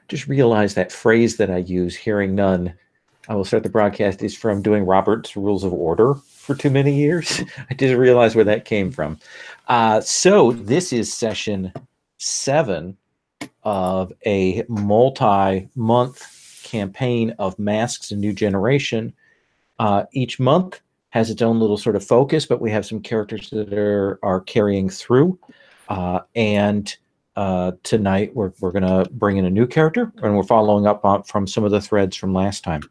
Just realized that phrase that I use, hearing none, I will start the broadcast, is from doing Robert's Rules of Order for too many years. I didn't realize where that came from. So this is session 7 of a multi-month campaign of Masks: A New Generation. Each month has its own little sort of focus, but we have some characters that are carrying through. And tonight we're going to bring in a new character, and we're following up from some of the threads from last time.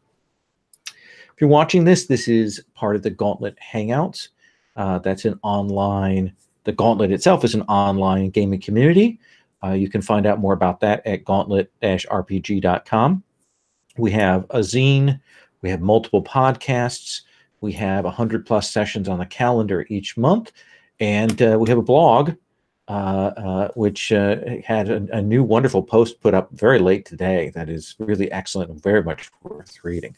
If you're watching this is part of the Gauntlet Hangouts. That's an online, the Gauntlet itself is an online gaming community. You can find out more about that at gauntlet-rpg.com. We have a zine, we have multiple podcasts, we have 100+ sessions on the calendar each month, and we have a blog which had a new wonderful post put up very late today that is really excellent and very much worth reading.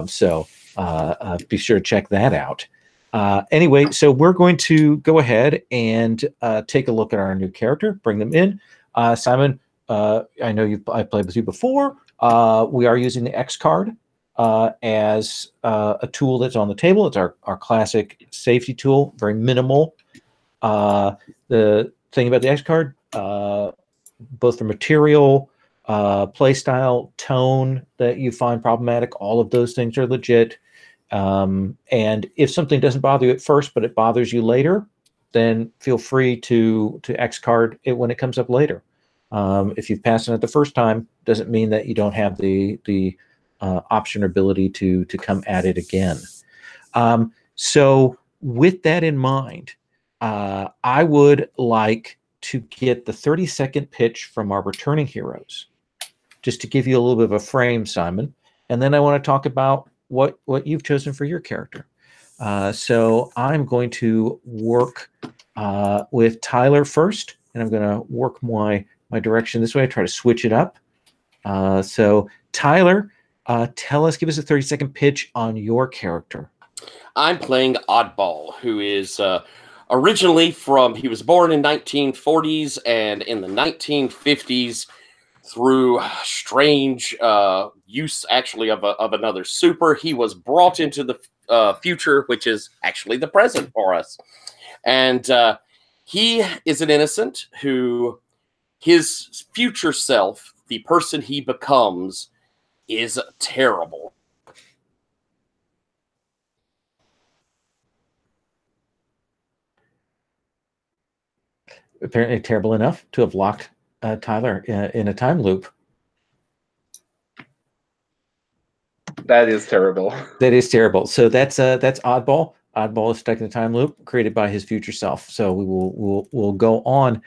So be sure to check that out. Anyway, so we're going to go ahead and take a look at our new character, bring them in. Simon, I know I played with you before. We are using the X card as a tool that's on the table. It's our classic safety tool, very minimal. The thing about the X card, both the material, play style, tone that you find problematic, all of those things are legit. And if something doesn't bother you at first, but it bothers you later, then feel free to X card it when it comes up later. If you've passed it the first time, doesn't mean that you don't have the option or ability to come at it again. So with that in mind, I would like to get the 30-second pitch from our returning heroes, just to give you a little bit of a frame, Simon. And then I want to talk about what you've chosen for your character. So I'm going to work with Tyler first, and I'm going to work my direction this way. I try to switch it up. So Tyler, give us a 30-second pitch on your character. I'm playing Oddball, who is originally he was born in 1940s, and in the 1950s, through strange use actually of another super, he was brought into the future, which is actually the present for us. And he is an innocent who, his future self, the person he becomes, is terrible. Apparently terrible enough to have locked Tyler in a time loop. That is terrible. That is terrible. So that's Oddball. Oddball is stuck in a time loop created by his future self. So we'll go on.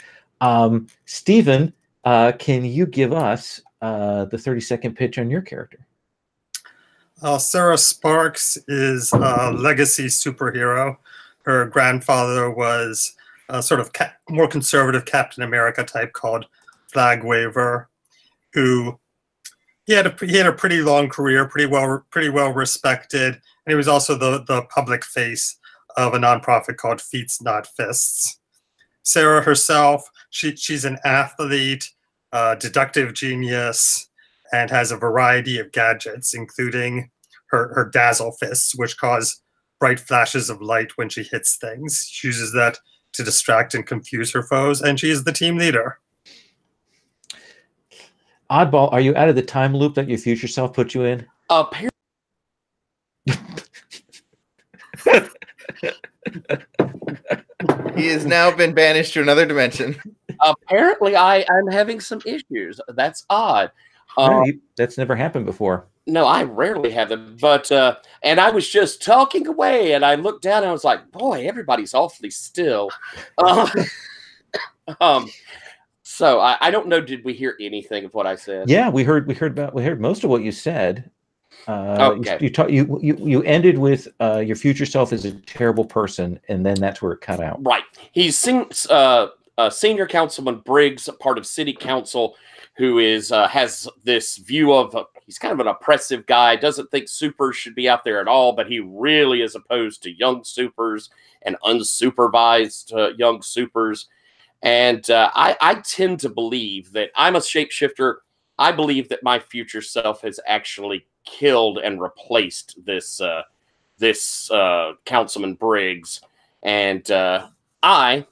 Stephen, can you give us the 30-second pitch on your character? Sarah Sparks is a legacy superhero. Her grandfather was a sort of more conservative Captain America type called Flag Waver, who he had a pretty long career, pretty well respected, and he was also the public face of a nonprofit called Feats Not Fists. Sarah herself, she's an athlete, deductive genius, and has a variety of gadgets, including her dazzle fists, which cause bright flashes of light when she hits things. She uses that to distract and confuse her foes, and she is the team leader. Oddball, are you out of the time loop that your future self put you in? Apparently. He has now been banished to another dimension. Apparently, I'm having some issues. That's odd. That's never happened before. No, I rarely have them. But and I was just talking away, and I looked down, and I was like, "Boy, everybody's awfully still." So I don't know. Did we hear anything of what I said? Yeah, we heard most of what you said. Okay. You ended with your future self is a terrible person, and then that's where it cut out. Right. He's Senior Councilman Briggs, part of City Council, who is has this view of he's kind of an oppressive guy. Doesn't think supers should be out there at all, but he really is opposed to young supers and unsupervised young supers. And I tend to believe that I'm a shapeshifter. I believe that my future self has actually killed and replaced this Councilman Briggs, and I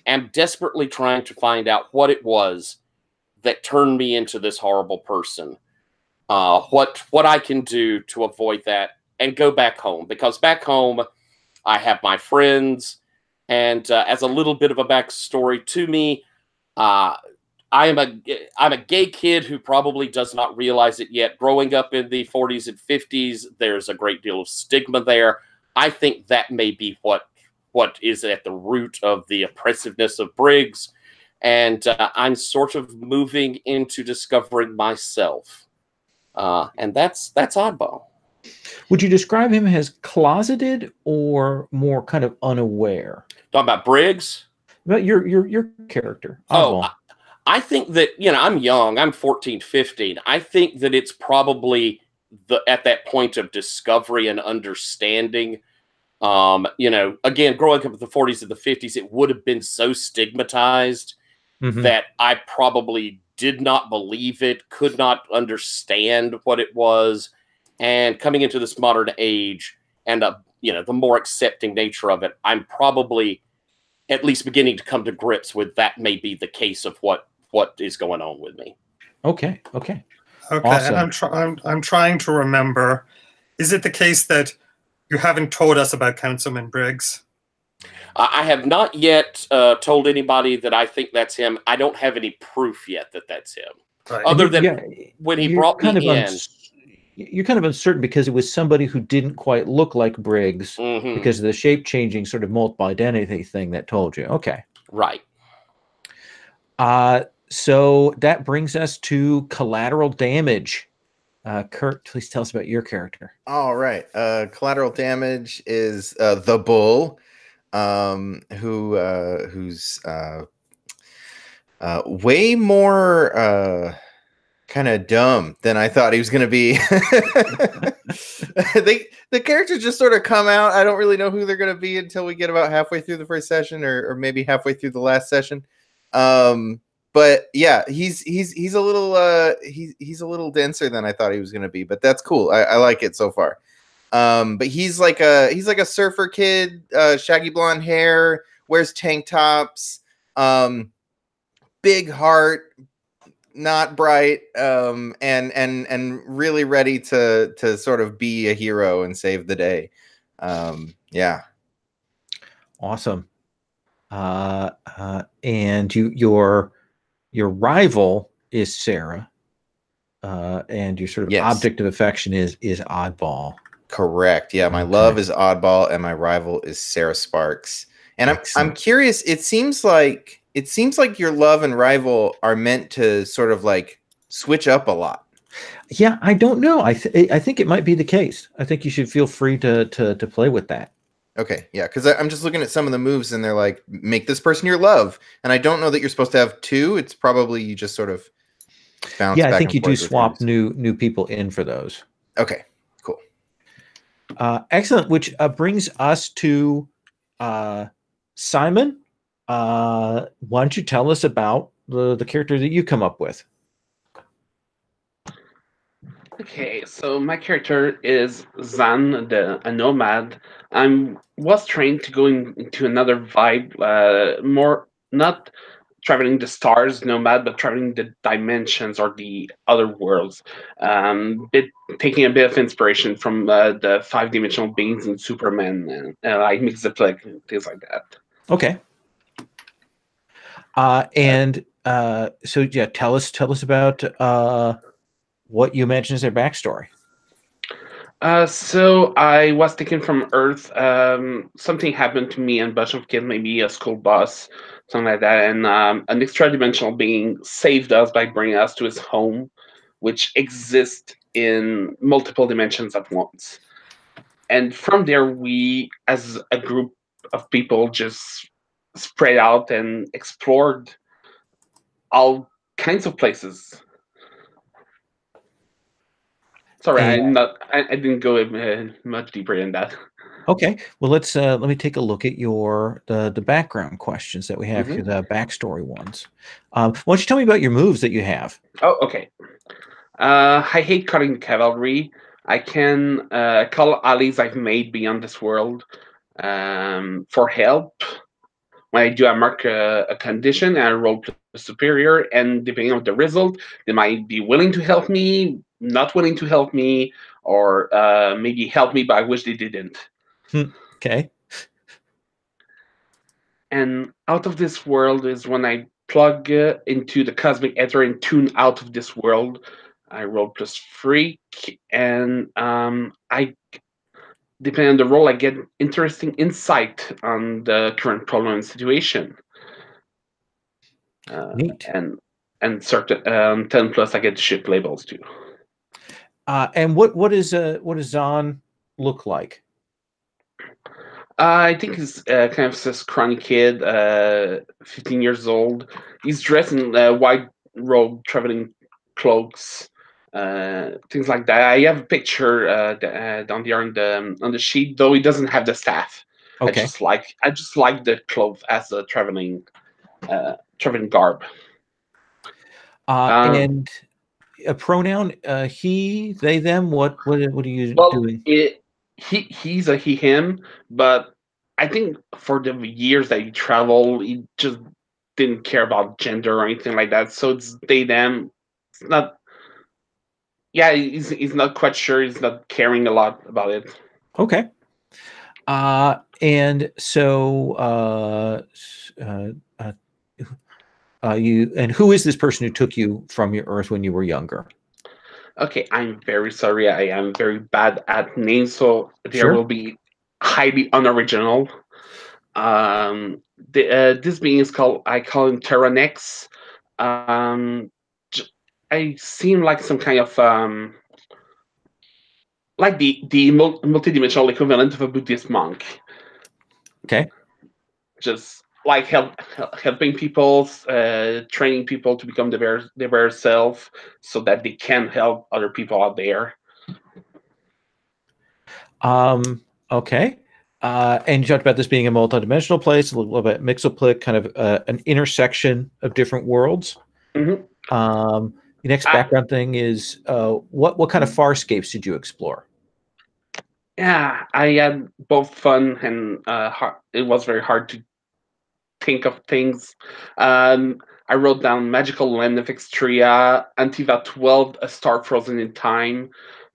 am desperately trying to find out what it was that turned me into this horrible person. What I can do to avoid that and go back home, because back home I have my friends, and as a little bit of a backstory to me, I'm a gay kid who probably does not realize it yet. Growing up in the 40s and 50s, there's a great deal of stigma there. I think that may be what is at the root of the oppressiveness of Briggs, and I'm sort of moving into discovering myself, and that's Oddball. Would you describe him as closeted or more kind of unaware? Talking about Briggs? About your character, Oddball. I think that, I'm young. I'm 14, 15. I think that it's probably at that point of discovery and understanding. Again, growing up in the 40s and the 50s, it would have been so stigmatized that I probably did not believe it, could not understand what it was. And coming into this modern age and, the more accepting nature of it, I'm probably at least beginning to come to grips with that may be the case of what is going on with me. Okay. Okay, Awesome. and I'm trying to remember. Is it the case that you haven't told us about Councilman Briggs? I have not yet told anybody that I think that's him. I don't have any proof yet that that's him. Right. Other than when he brought me in. You're kind of uncertain because it was somebody who didn't quite look like Briggs because of the shape-changing sort of multiple identity thing that told you. Okay. Right. So that brings us to collateral damage. Kurt, please tell us about your character. All right. Collateral damage is the bull, who's way more kind of dumb than I thought he was going to be. The characters just sort of come out. I don't really know who they're going to be until we get about halfway through the first session, or maybe halfway through the last session. But yeah, he's a little he's a little denser than I thought he was going to be, but that's cool. I like it so far. But he's like a surfer kid, shaggy blonde hair, wears tank tops, big heart, not bright, and really ready to sort of be a hero and save the day. Yeah. Awesome. And your rival is Sarah, and your sort of object of affection is Oddball. Correct. Yeah, my love is Oddball, and my rival is Sarah Sparks. And I'm curious. It seems like your love and rival are meant to sort of like switch up a lot. Yeah, I don't know. I think it might be the case. I think you should feel free to play with that. Okay, yeah, because I'm just looking at some of the moves, and they're like, make this person your love. And I don't know that you're supposed to have two. It's probably you just sort of bounce. Yeah, I think you do swap new people in for those. Okay, cool. Excellent, which brings us to Simon. Why don't you tell us about the character that you come up with? Okay, so my character is Zan, a nomad. I was trained to go into another vibe, more not traveling the stars nomad, but traveling the dimensions or the other worlds. Taking a bit of inspiration from the 5-dimensional beings in Superman, and I mix it like things like that. Okay. So yeah, tell us about what you mentioned as their backstory. So I was taken from Earth. Something happened to me and a bunch of kids, maybe a school bus, something like that. And an extra-dimensional being saved us by bringing us to his home, which exists in multiple dimensions at once. And from there, we, as a group of people, just spread out and explored all kinds of places. Sorry, I didn't go much deeper than that. Okay. Well, let me take a look at the background questions that we have Mhm. here, the backstory ones. Why don't you tell me about your moves that you have? Oh, okay. I hate cutting cavalry. I can call allies I've made beyond this world for help. When I do, I mark a condition and I roll plus superior, and depending on the result, they might be willing to help me, not willing to help me, or maybe help me, but I wish they didn't. Okay. And out of this world is when I plug into the cosmic ether and tune out of this world. I roll plus freak, and I depending on the role, I get interesting insight on the current problem and situation. Neat. And certain 10 plus, I get ship labels too. And what does Zahn look like? I think he's kind of this scrawny kid, 15 years old. He's dressed in white robe, traveling cloaks, things like that. I have a picture down there on the sheet, though he doesn't have the staff. Okay. I just like the clothes as a traveling garb. And a pronoun, he, they, them. What are you doing? He's a he him, but I think for the years that he traveled, he just didn't care about gender or anything like that. So it's they them. It's not. Yeah, he's not quite sure. He's not caring a lot about it. Okay. And so who is this person who took you from your Earth when you were younger? Okay, I'm very sorry. I am very bad at names, so there Sure. will be highly unoriginal. This being is called. I call him Terranex. I seem like some kind of like the multidimensional equivalent of a Buddhist monk. Okay. Just like helping people, training people to become their better self, so that they can help other people out there. Okay. And you talked about this being a multidimensional place, a little bit mixoplic, kind of an intersection of different worlds. Mm-hmm. The next background thing is what kind of farscapes did you explore? Yeah, I had both fun and hard. It was very hard to think of things. I wrote down Magical Land of Extria, Antiva 12, A Star Frozen in Time,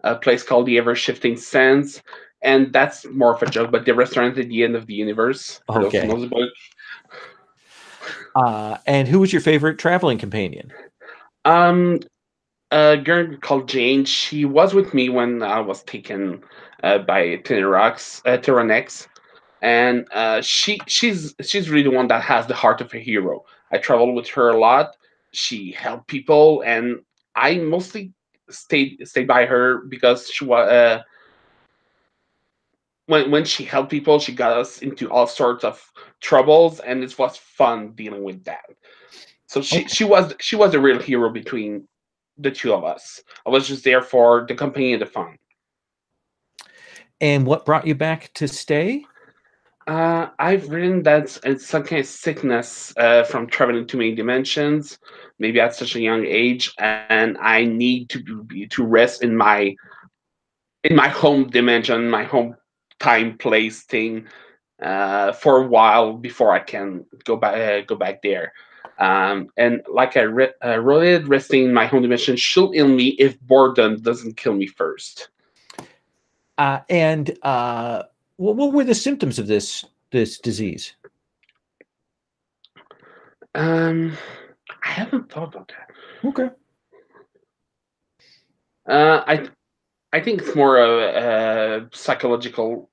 a place called the Ever Shifting Sands, and that's more of a joke, but the restaurant at the end of the universe. For those who know the book. And who was your favorite traveling companion? A girl called Jane. She was with me when I was taken by Tyrannex, and she's really the one that has the heart of a hero. I traveled with her a lot. She helped people, and I mostly stayed by her because she was when she helped people, she got us into all sorts of troubles, and it was fun dealing with that. So she was a real hero between the two of us. I was just there for the company and the fun. And what brought you back to stay? I've written that it's some kind of sickness from traveling too many dimensions, maybe at such a young age, and I need to rest in my home dimension, my home time place thing for a while before I can go back there. And like I wrote it, resting in my home dimension should heal me if boredom doesn't kill me first. And what were the symptoms of this disease? I haven't thought about that. Okay. I think it's more a psychological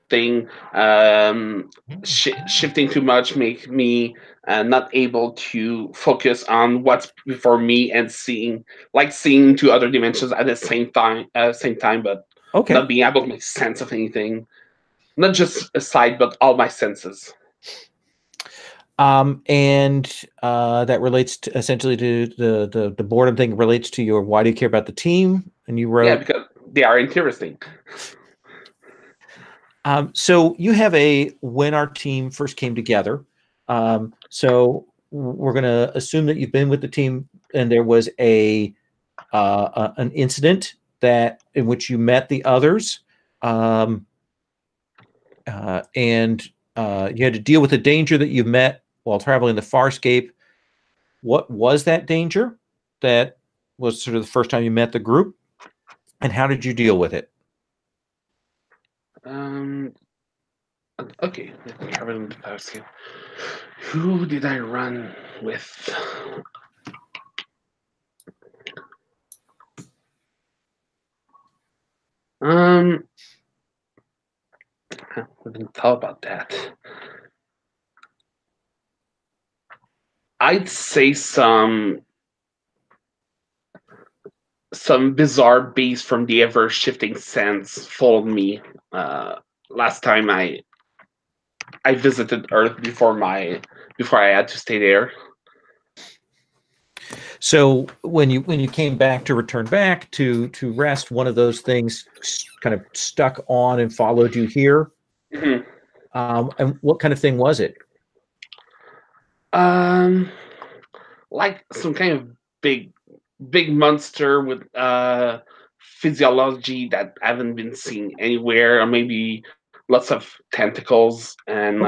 thing. Shifting too much make me not able to focus on what's before me and seeing to other dimensions at the same time. But not being able to make sense of anything. Not just a sight, but all my senses. And that relates to, essentially to the boredom thing relates to your why do you care about the team? And you wrote, yeah, because they are interesting. So you have a when our team first came together. So we're going to assume that you've been with the team, and there was an incident in which you met the others, and you had to deal with a danger that you met while traveling the Farscape. What was that danger? That was sort of the first time you met the group, and how did you deal with it? Okay, traveling the Farscape. Who did I run with? I haven't thought about that. I'd say some bizarre beast from the ever shifting sands followed me last time I visited Earth before I had to stay there. So when you came back to return back to rest, one of those things kind of stuck on and followed you here. Mm-hmm. And what kind of thing was it? Like some kind of big monster with physiology that I haven't been seen anywhere, or maybe lots of tentacles and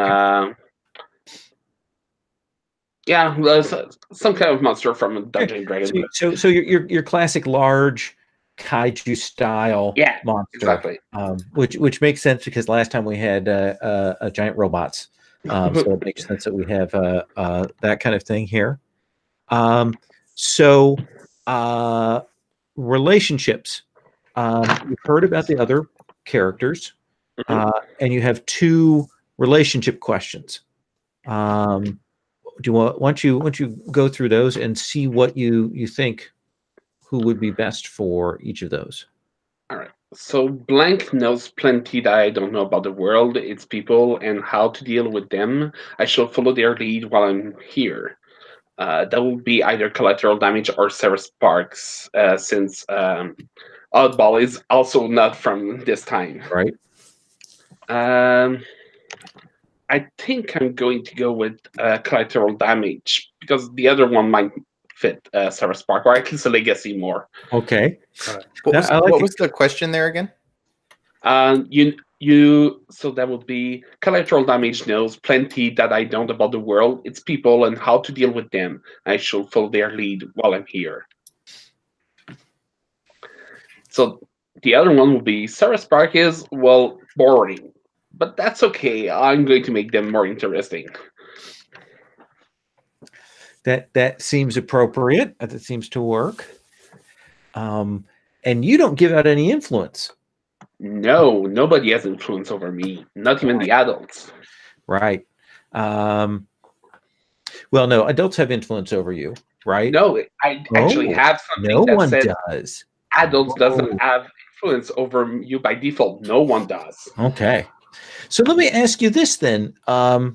some kind of monster from a Dungeons and Dragons. So your classic large kaiju style monster, exactly. Which makes sense because last time we had giant robots, so it makes sense that we have that kind of thing here. So relationships. You've heard about the other characters, and you have 2 relationship questions. Do you want once you go through those and see what you think who would be best for each of those? All right. So Blank knows plenty that I don't know about the world, its people, and how to deal with them. I shall follow their lead while I'm here. That will be either Collateral Damage or Sarah Sparks, since Oddball is also not from this time. Right. I think I'm going to go with Collateral Damage because the other one might fit Sarah Spark, or at least a Legacy more. Okay. What was the question there again? So that would be Collateral Damage knows plenty that I don't about the world, its people, and how to deal with them. I shall follow their lead while I'm here. So the other one will be Sarah Spark is, well, boring. But that's okay. I'm going to make them more interesting. That seems appropriate. That seems to work. And you don't give out any influence. No, nobody has influence over me. Not even the adults. Right. Well, no, adults have influence over you, right? No, I actually have something no that one says does. Adults doesn't have influence over you by default. No one does. Okay. So let me ask you this then. Where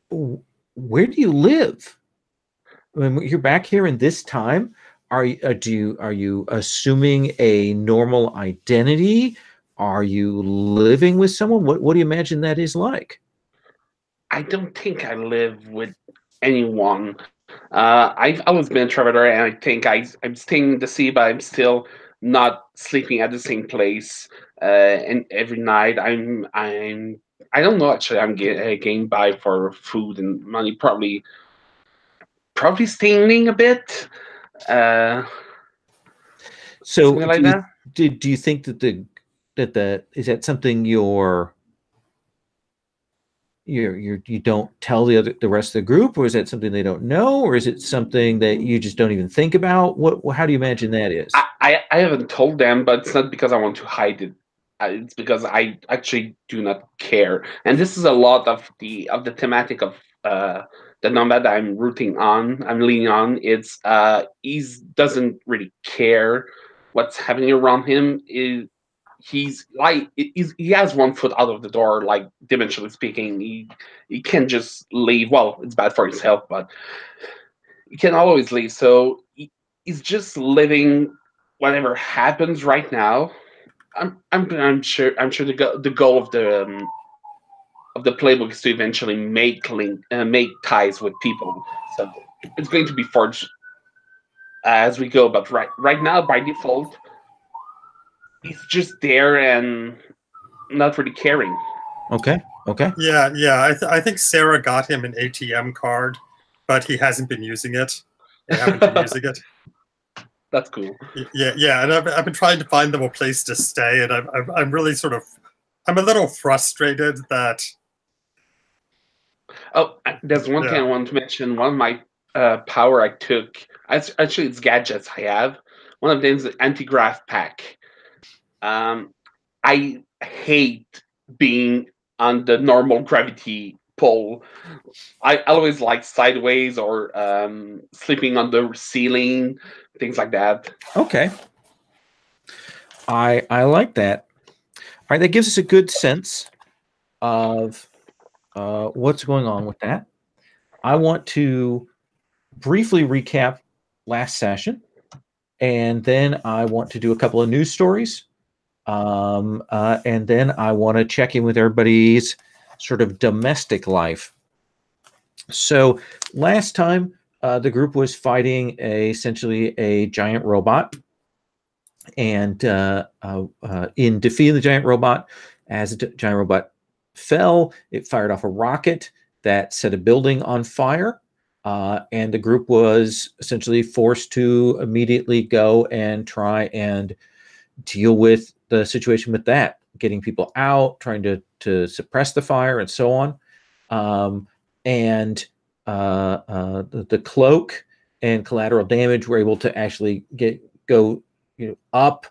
do you live? When you're back here in this time, are you assuming a normal identity? Are you living with someone? What do you imagine that is like? I don't think I live with anyone. I've always been a traveler, and I think I'm staying in the sea, but I'm still not sleeping at the same place. And every night, I don't know. Actually, I'm getting by for food and money. Probably stealing a bit. So like that. Do you think that is that something you don't tell the rest of the group, or is that something they don't know, or is it something that you just don't even think about? How do you imagine that is? I haven't told them, but it's not because I want to hide it. It's because I actually do not care, and this is a lot of the thematic of the nomad I'm rooting on. I'm leaning on. It's he doesn't really care what's happening around him. He has 1 foot out of the door, like dimensionally speaking. He can't just leave. Well, it's bad for his health, but he can always leave. So he's just living whatever happens right now, I'm sure the goal of the playbook is to eventually make ties with people. So it's going to be forged as we go. But right now, by default, he's just there and not really caring. Okay. Okay. Yeah. I think Sarah got him an ATM card, but he hasn't been using it. They haven't been using it. That's cool. Yeah, and I've been trying to find them a place to stay, and I'm really I'm a little frustrated that. Oh, there's one thing I want to mention. One of my power I took. Actually, it's gadgets I have. One of them is the anti-grav pack. I hate being on the normal gravity pull. I always like sideways or sleeping on the ceiling, things like that. Okay. I like that. All right, that gives us a good sense of what's going on with that. I want to briefly recap last session, and then I want to do a couple of news stories, and then I want to check in with everybody's sort of domestic life. So last time, the group was fighting essentially a giant robot, and in defeating the giant robot, as the giant robot fell, it fired off a rocket that set a building on fire, and the group was essentially forced to immediately go and try and deal with the situation with that, getting people out, trying to suppress the fire, and so on. And the cloak and collateral damage were able to actually go up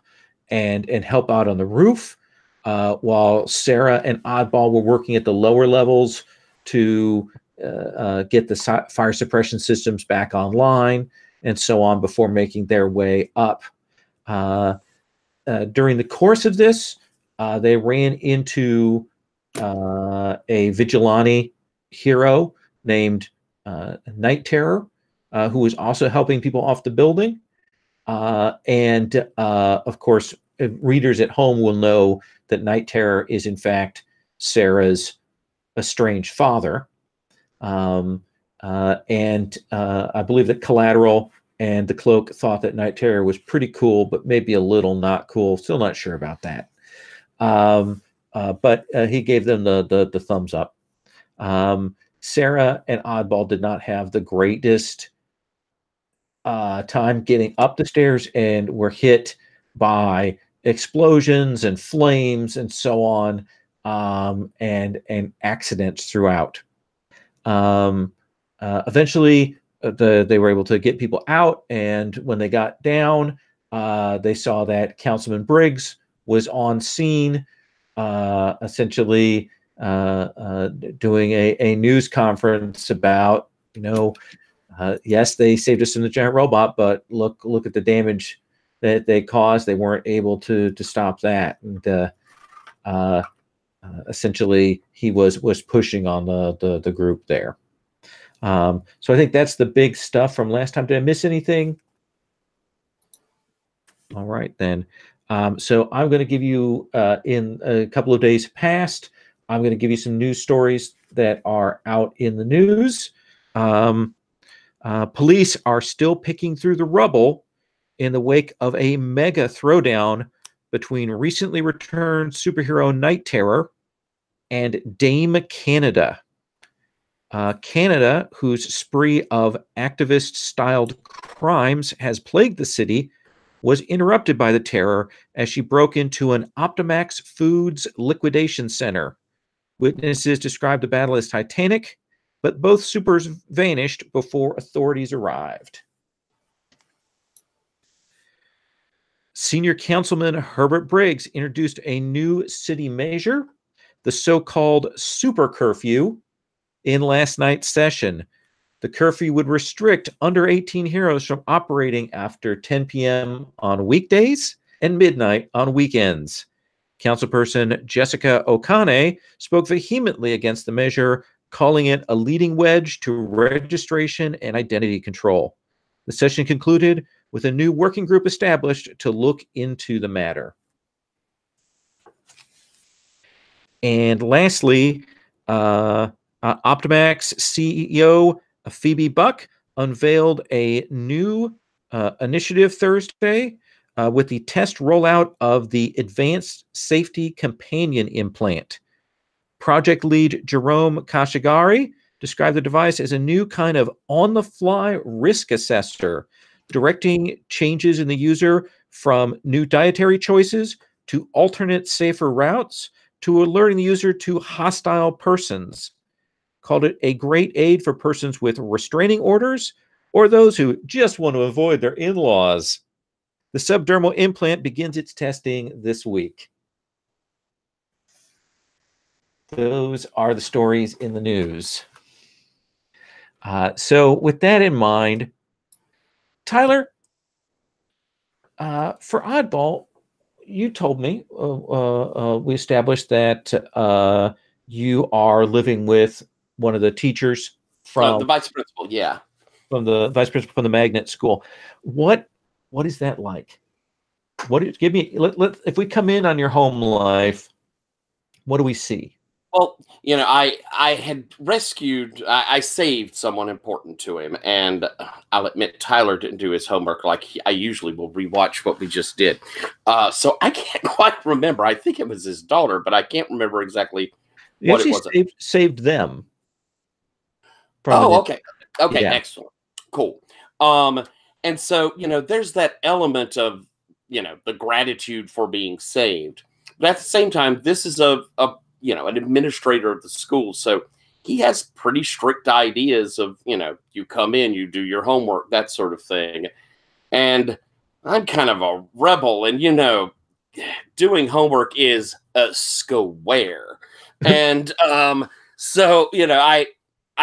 and help out on the roof, while Sarah and Oddball were working at the lower levels to get the fire suppression systems back online and so on before making their way up. During the course of this, they ran into a vigilante hero named Night Terror, who was also helping people off the building. And of course, readers at home will know that Night Terror is in fact Sarah's estranged father. And I believe that Collateral and the Cloak thought that Night Terror was pretty cool, but maybe a little not cool. Still not sure about that. But he gave them the thumbs up. Sarah and Oddball did not have the greatest time getting up the stairs and were hit by explosions and flames and so on, and accidents throughout. Eventually, they were able to get people out, and when they got down, they saw that Councilman Briggs was on scene, essentially doing a news conference about, yes, they saved us from the giant robot, but look at the damage that they caused. They weren't able to stop that, and essentially he was pushing on the group there. So I think that's the big stuff from last time. Did I miss anything? All right, then. So I'm going to give you, in a couple of days past, I'm going to give you some news stories that are out in the news. Police are still picking through the rubble in the wake of a mega throwdown between recently returned superhero Night Terror and Dame Canada. Canada, whose spree of activist-styled crimes has plagued the city, was interrupted by the Terror as she broke into an Optimax Foods liquidation center. Witnesses described the battle as titanic, but both supers vanished before authorities arrived. Senior Councilman Herbert Briggs introduced a new city measure, the so-called super curfew, in last night's session. The curfew would restrict under 18 heroes from operating after 10 p.m. on weekdays and midnight on weekends. Councilperson Jessica Okane spoke vehemently against the measure, calling it a leading wedge to registration and identity control. The session concluded with a new working group established to look into the matter. And lastly, Optimax CEO Phoebe Buck unveiled a new initiative Thursday with the test rollout of the Advanced Safety Companion Implant. Project lead Jerome Kashigari described the device as a new kind of on-the-fly risk assessor, directing changes in the user from new dietary choices to alternate safer routes to alerting the user to hostile persons. Called it a great aid for persons with restraining orders or those who just want to avoid their in-laws. The subdermal implant begins its testing this week. Those are the stories in the news. So with that in mind, Tyler, for Oddball, you told me, we established that you are living with one of the teachers from the vice principal, yeah. From the vice principal from the magnet school. What is that like? Give me, if we come in on your home life, what do we see? Well, you know, I had rescued, I saved someone important to him, and I'll admit Tyler didn't do his homework like I usually will rewatch what we just did. So I can't quite remember. I think it was his daughter, but I can't remember exactly what it was. Saved them. Oh, okay. Okay, yeah. Excellent. Cool. And so, you know, there's that element of, you know, the gratitude for being saved. But at the same time, this is an administrator of the school. So he has pretty strict ideas of, you know, you come in, you do your homework, that sort of thing. And I'm kind of a rebel, and, you know, doing homework is a square. And so, you know, I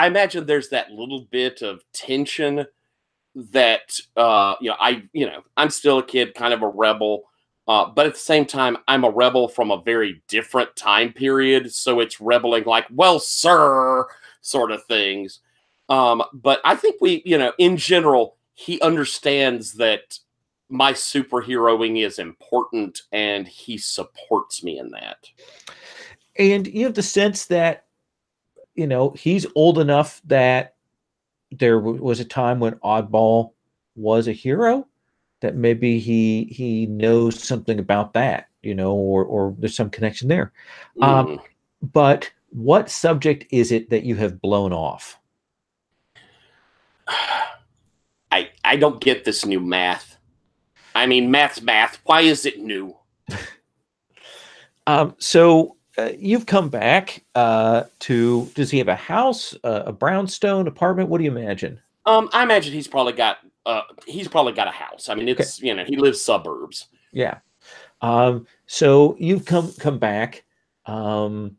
imagine there's that little bit of tension that, I'm still a kid, kind of a rebel. But at the same time, I'm a rebel from a very different time period. So it's rebelling like, well, sir, sort of things. But I think in general, he understands that my superheroing is important and he supports me in that. And you have the sense that, you know, he's old enough that there was a time when Oddball was a hero, that maybe he knows something about that, you know, or there's some connection there. But what subject is it that you have blown off? I don't get this new math. I mean, math's math. Why is it new? So you've come back does he have a house, a brownstone apartment? What do you imagine? I imagine he's probably got a house. I mean, it's, okay. You know, he lives suburbs. Yeah. So you've come back, and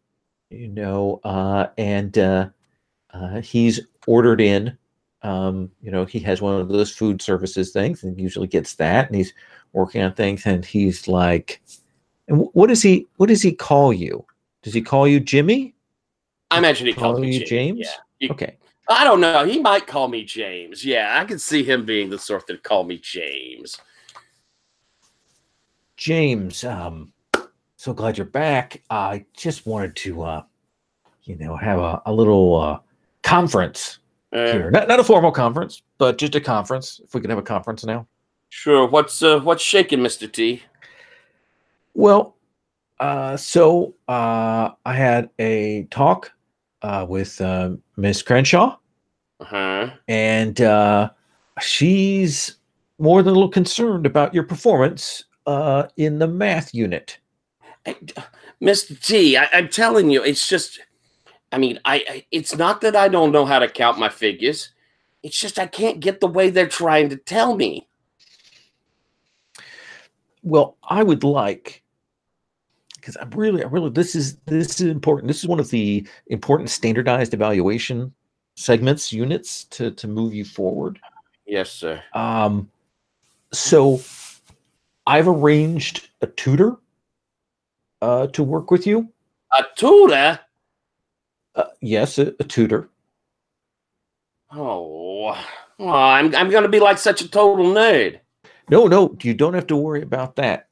he's ordered in, he has one of those food services things and usually gets that, and he's working on things, and he's like, and what does he call you? Does he call you Jimmy? I imagine he calls me James. Yeah. Okay. I don't know. He might call me James. Yeah, I can see him being the sort that call me James. James, so glad you're back. I just wanted to, have a little conference here. Not a formal conference, but just a conference. If we could have a conference now. Sure. What's shaking, Mr. T? Well, so I had a talk with Miss Crenshaw. And she's more than a little concerned about your performance in the math unit. Mr. T, I'm telling you, it's just, I mean, it's not that I don't know how to count my figures. It's just I can't get the way they're trying to tell me. Well, I would like, because I really, this is important. This is one of the important standardized evaluation units to move you forward. Yes, sir. So I've arranged a tutor to work with you. A tutor? Yes, a tutor. Oh, I'm going to be like such a total nerd. No, you don't have to worry about that.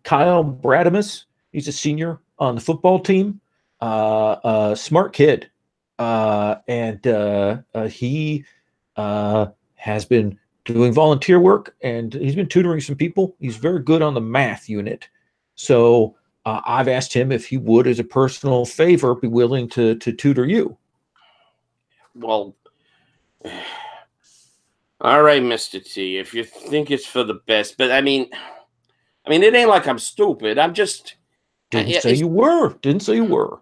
Kyle Bradamus, he's a senior on the football team. Smart kid. And he has been doing volunteer work, and he's been tutoring some people. He's very good on the math unit. So I've asked him if he would, as a personal favor, be willing to tutor you. Well, all right, Mr. T, if you think it's for the best, but I mean, it ain't like I'm stupid. I'm just... Didn't say you were. Didn't say you were.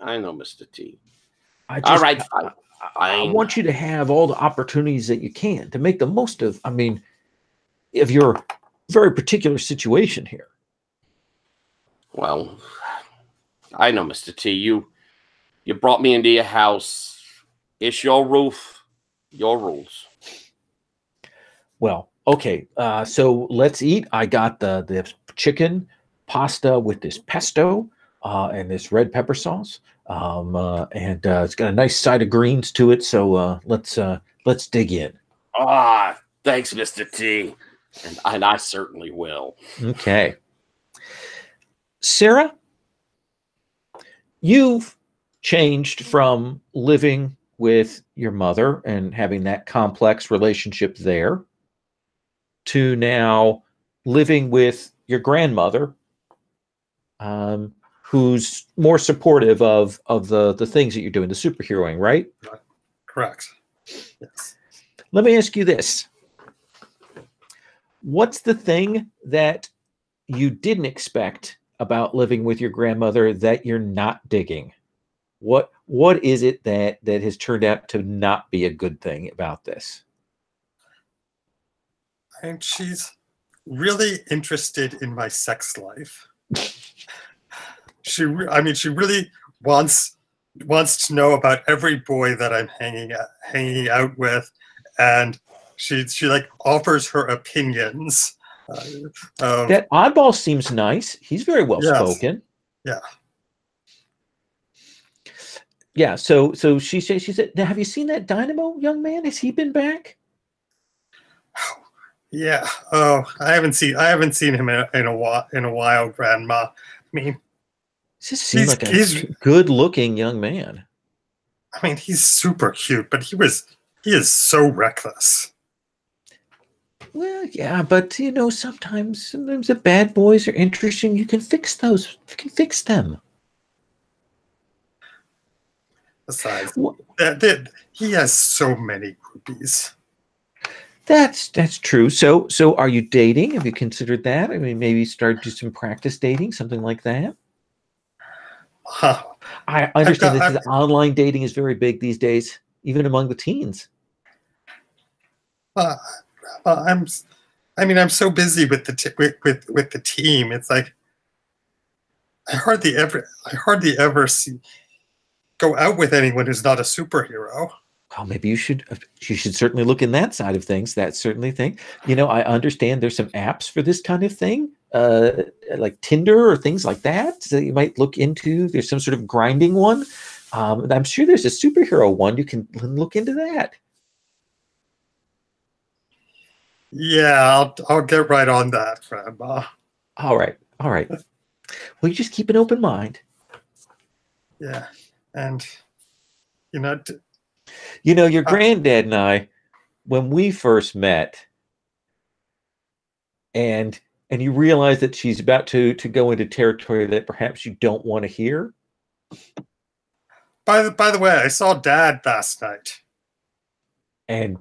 I know, Mr. T. All right, fine. I want you to have all the opportunities that you can to make the most of, of your very particular situation here. Well, I know, Mr. T. You brought me into your house. It's your roof, your rules. Well, okay. So let's eat. I got the chicken pasta with this pesto and this red pepper sauce. And it's got a nice side of greens to it. So let's dig in. Thanks, Mr. T. And I certainly will. Okay. Sarah, you've changed from living with your mother and having that complex relationship there to now living with your grandmother, who's more supportive of the things that you're doing, the superheroing, right? Correct. Yes. Let me ask you this. What's the thing that you didn't expect about living with your grandmother that you're not digging? What is it that has turned out to not be a good thing about this? And she's really interested in my sex life. She really wants to know about every boy that I'm hanging out with, and she like offers her opinions. That oddball seems nice. He's very well spoken. Yeah. Yeah. So she said, now, have you seen that Dynamo young man? Has he been back? Yeah. Oh, I haven't seen him in a while, Grandma. I mean, Just seems like a good-looking young man. I mean, he's super cute, but he is so reckless. Well, yeah, but sometimes the bad boys are interesting. You can fix those. You can fix them. Besides, he has so many groupies. That's true. So are you dating? Have you considered that? Maybe start do some practice dating, something like that. I understand that online dating is very big these days, even among the teens. I'm so busy with the team. It's like I hardly ever go out with anyone who's not a superhero. Well, maybe you should certainly look in that side of things. That certainly thing. I understand there's some apps for this kind of thing, like Tinder or things like that. So you might look into. There's some sort of grinding one. I'm sure there's a superhero one. You can look into that. Yeah, I'll get right on that, Grandma. All right. Well, you just keep an open mind. Yeah, and your granddad and I, when we first met, and you realize that she's about to go into territory that perhaps you don't want to hear. By the way, I saw Dad last night, and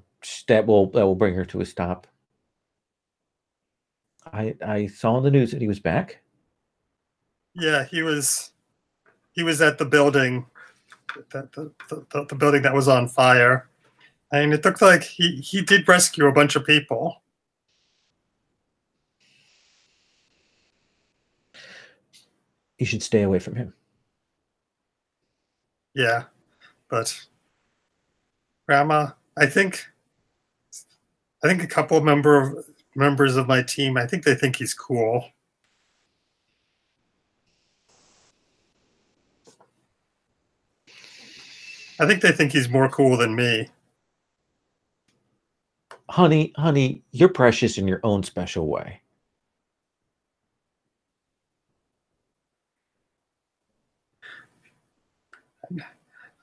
that will bring her to a stop. I saw in the news that he was back. Yeah, he was at the building. The building that was on fire. I mean, it looked like he did rescue a bunch of people. You should stay away from him. Yeah, but Grandma, I think a couple of members of my team, I think they think he's cool. I think they think he's more cool than me. Honey, you're precious in your own special way.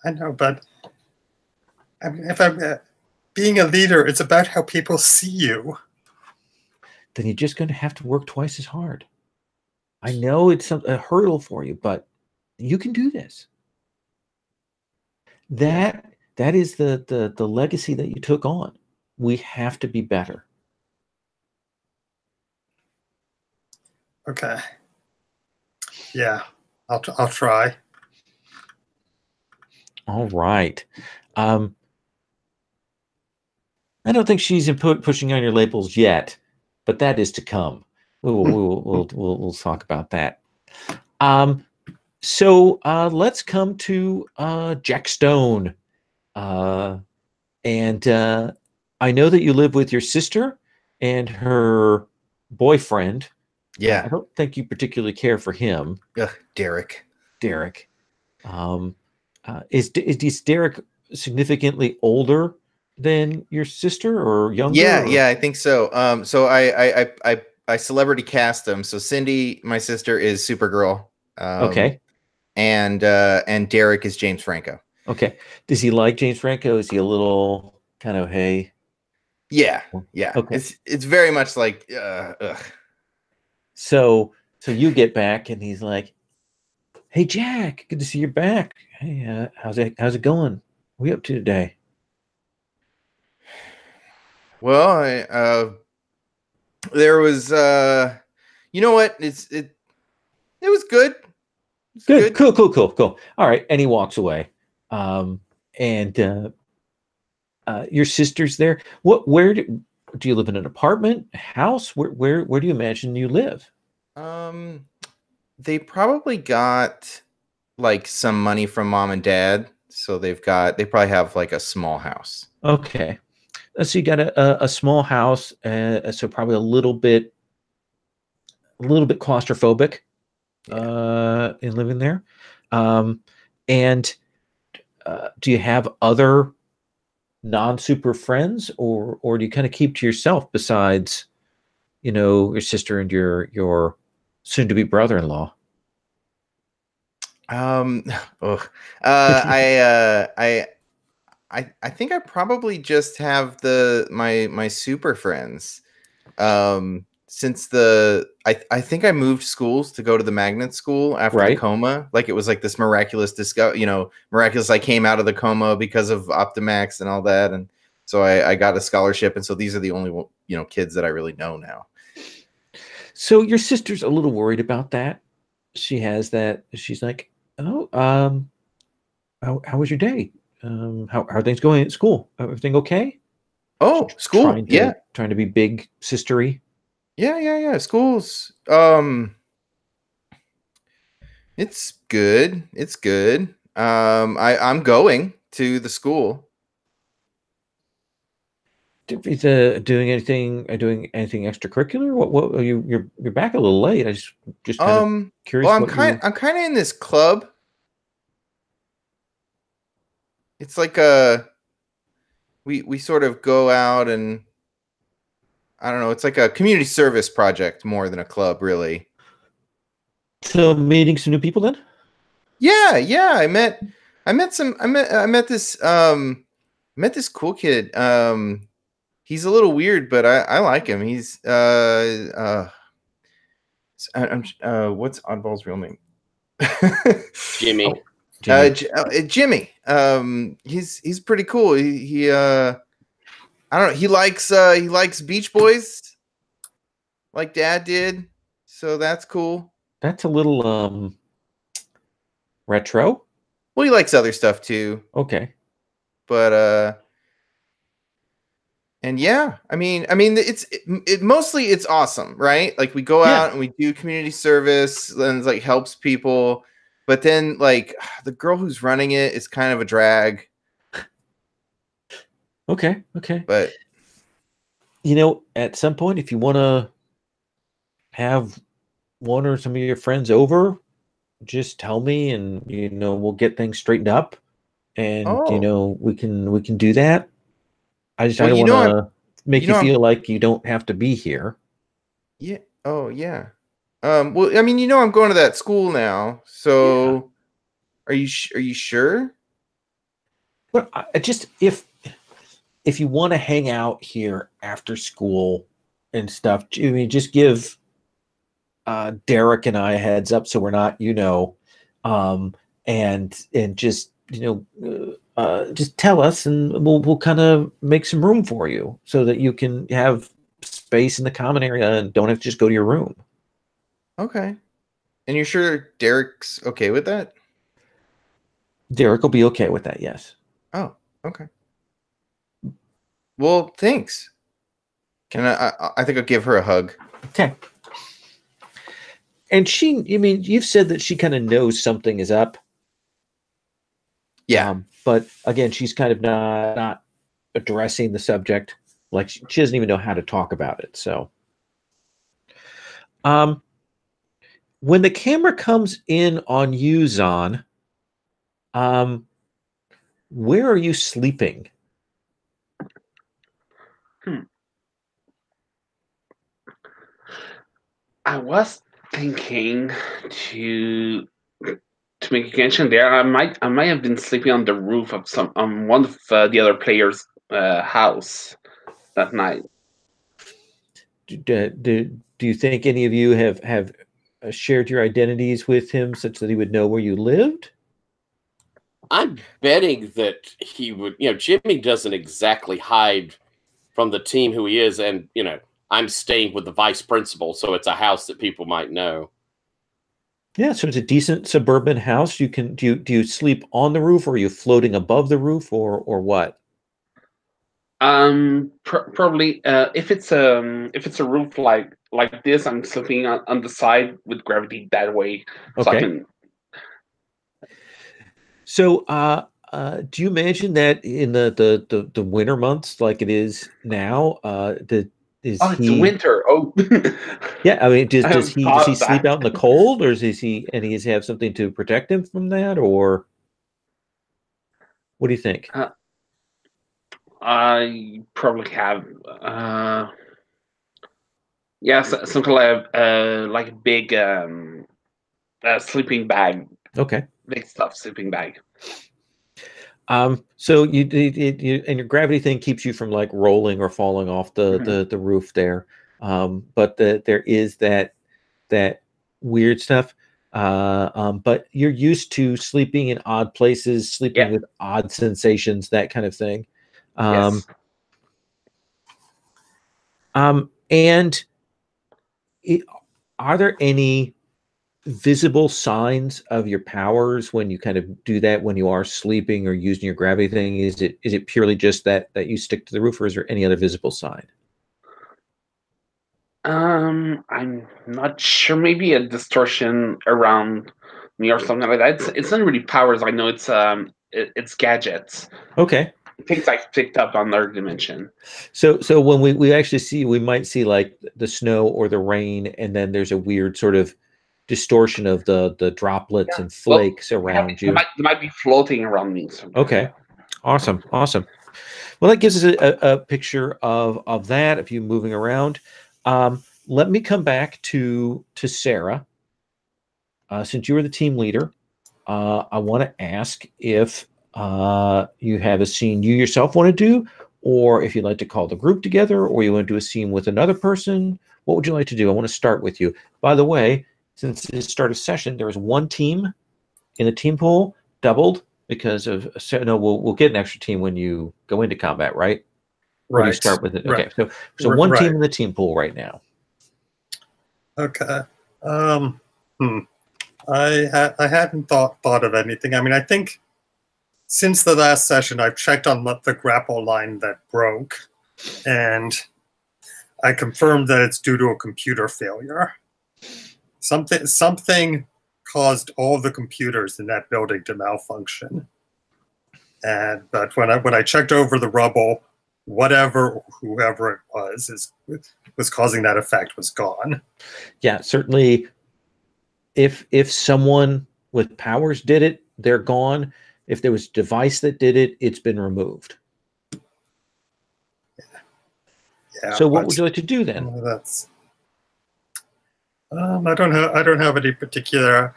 I know, but I mean, if I'm being a leader, it's about how people see you. Then you're just going to have to work twice as hard. I know it's a hurdle for you, but you can do this. That is the legacy that you took on. We have to be better. Okay. Yeah, I'll try. All right. I don't think she's pushing on your labels yet, but that is to come. We'll talk about that. So let's come to Jack Stone. And I know that you live with your sister and her boyfriend. Yeah. I don't think you particularly care for him. Derek. Is Derek significantly older than your sister or younger? Yeah, I think so. So I celebrity cast them. So Cindy, my sister, is Supergirl. Okay. And Derek is James Franco. Okay. Does he like James Franco? Is he a little kind of, hey? Yeah. Okay. It's very much like So you get back and he's like, "Hey Jack, good to see you're back. Hey, how's it going? What are you up to today?" Well, there was you know what? It was good. Good. Cool. All right. And he walks away. And your sister's there. Where do you live, in an apartment, house? Where do you imagine you live? They probably got like some money from mom and dad, so they probably have like a small house. Okay. So you got a small house, so probably a little bit claustrophobic in living there. And do you have other non-super friends, or do you kind of keep to yourself besides, your sister and your soon-to-be brother-in-law? I think I probably just have my super friends. Since I think I moved schools to go to the magnet school after the coma. Like it was like this miraculous miraculous. I came out of the coma because of Optimax and all that, and so I got a scholarship, and so these are the only kids that I really know now. So your sister's a little worried about that. She has that. She's like, "Oh, how was your day? How are things going at school? Everything okay?" Oh, school, trying to be big sistery. Yeah. School's it's good. I'm going to the school. Is doing anything extracurricular? What you're back a little late. I just kind of curious. Well, I'm kind of in this club. It's like we sort of go out and I don't know. It's like a community service project more than a club, really. So meeting some new people then? Yeah. I met this cool kid. He's a little weird, but I like him. He's what's Oddball's real name? Jimmy. Jimmy. He's pretty cool. He I don't know. He likes Beach Boys, like Dad did. So that's cool. That's a little retro. Well, he likes other stuff too. Okay. But and yeah, I mean, it's mostly it's awesome, right? Like we go out and we do community service and it's like helps people, but then like the girl who's running it is kind of a drag. Okay. But at some point, if you want to have one or some of your friends over, just tell me, and we'll get things straightened up, and we can do that. I don't want to make you feel like you don't have to be here. Yeah. Oh yeah. Well, I mean, I'm going to that school now. So, are you sure? But I just if you want to hang out here after school and stuff, I mean, just give Derek and I a heads up so we're not, and just just tell us, and we'll kind of make some room for you so that you can have space in the common area and don't have to just go to your room. Okay. And you're sure Derek's okay with that? Derek will be okay with that, yes. Oh, okay. Well, thanks. Can I think I'll give her a hug. Okay. And you've said that she kind of knows something is up. Yeah. But again, she's kind of not addressing the subject. Like she doesn't even know how to talk about it. So, when the camera comes in on you, Zahn, where are you sleeping? I was thinking to make a connection there. I might have been sleeping on the roof of one of the other players' house that night. Do you think any of you have shared your identities with him such that he would know where you lived? I'm betting that he would. Jimmy doesn't exactly hide from the team who he is, and I'm staying with the vice principal, so it's a house that people might know. Yeah, so it's a decent suburban house. You can do you sleep on the roof, or are you floating above the roof, or what? Probably if it's a roof like this, I'm sleeping on the side with gravity that way. So Okay. I can. So, do you imagine that in the winter months, like it is now, It's winter. Oh, yeah. I mean, does I he haven't thought of sleep that. out in the cold, or does he have something to protect him from that, or what do you think? I probably have something like a big sleeping bag. Okay. Big stuff sleeping bag. So you and your gravity thing keeps you from like rolling or falling off the roof there. But there is that weird stuff. But you're used to sleeping in odd places, sleeping with odd sensations, that kind of thing. Yes. And are there any visible signs of your powers when you kind of do that when you are sleeping or using your gravity thing? Is it purely just that you stick to the roof, or is there any other visible sign? I'm not sure. Maybe a distortion around me or something like that. It's not really powers. I know it's gadgets. Okay. Things I've picked up on their dimension. So when we actually we might see like the snow or the rain, and then there's a weird sort of distortion of the droplets and flakes around you. They might be floating around me. Okay. Awesome. Well, that gives us a picture of that, of you moving around. Let me come back to Sarah. Since you were the team leader, I want to ask if you have a scene you yourself want to do, or if you'd like to call the group together, or you want to do a scene with another person. What would you like to do? I want to start with you. By the way, since this start a session, there is one team in the team pool doubled because of we'll get an extra team when you go into combat, right? Or do you start with it? Okay, so one team in the team pool right now. Okay. I hadn't thought of anything. I mean, I think since the last session, I've checked on the grapple line that broke, and I confirmed that it's due to a computer failure. Something caused all the computers in that building to malfunction. But when I checked over the rubble, whoever it was causing that effect was gone. Yeah, certainly. If someone with powers did it, they're gone. If there was a device that did it, it's been removed. Yeah. So what would you like to do then? That's. I don't have any particular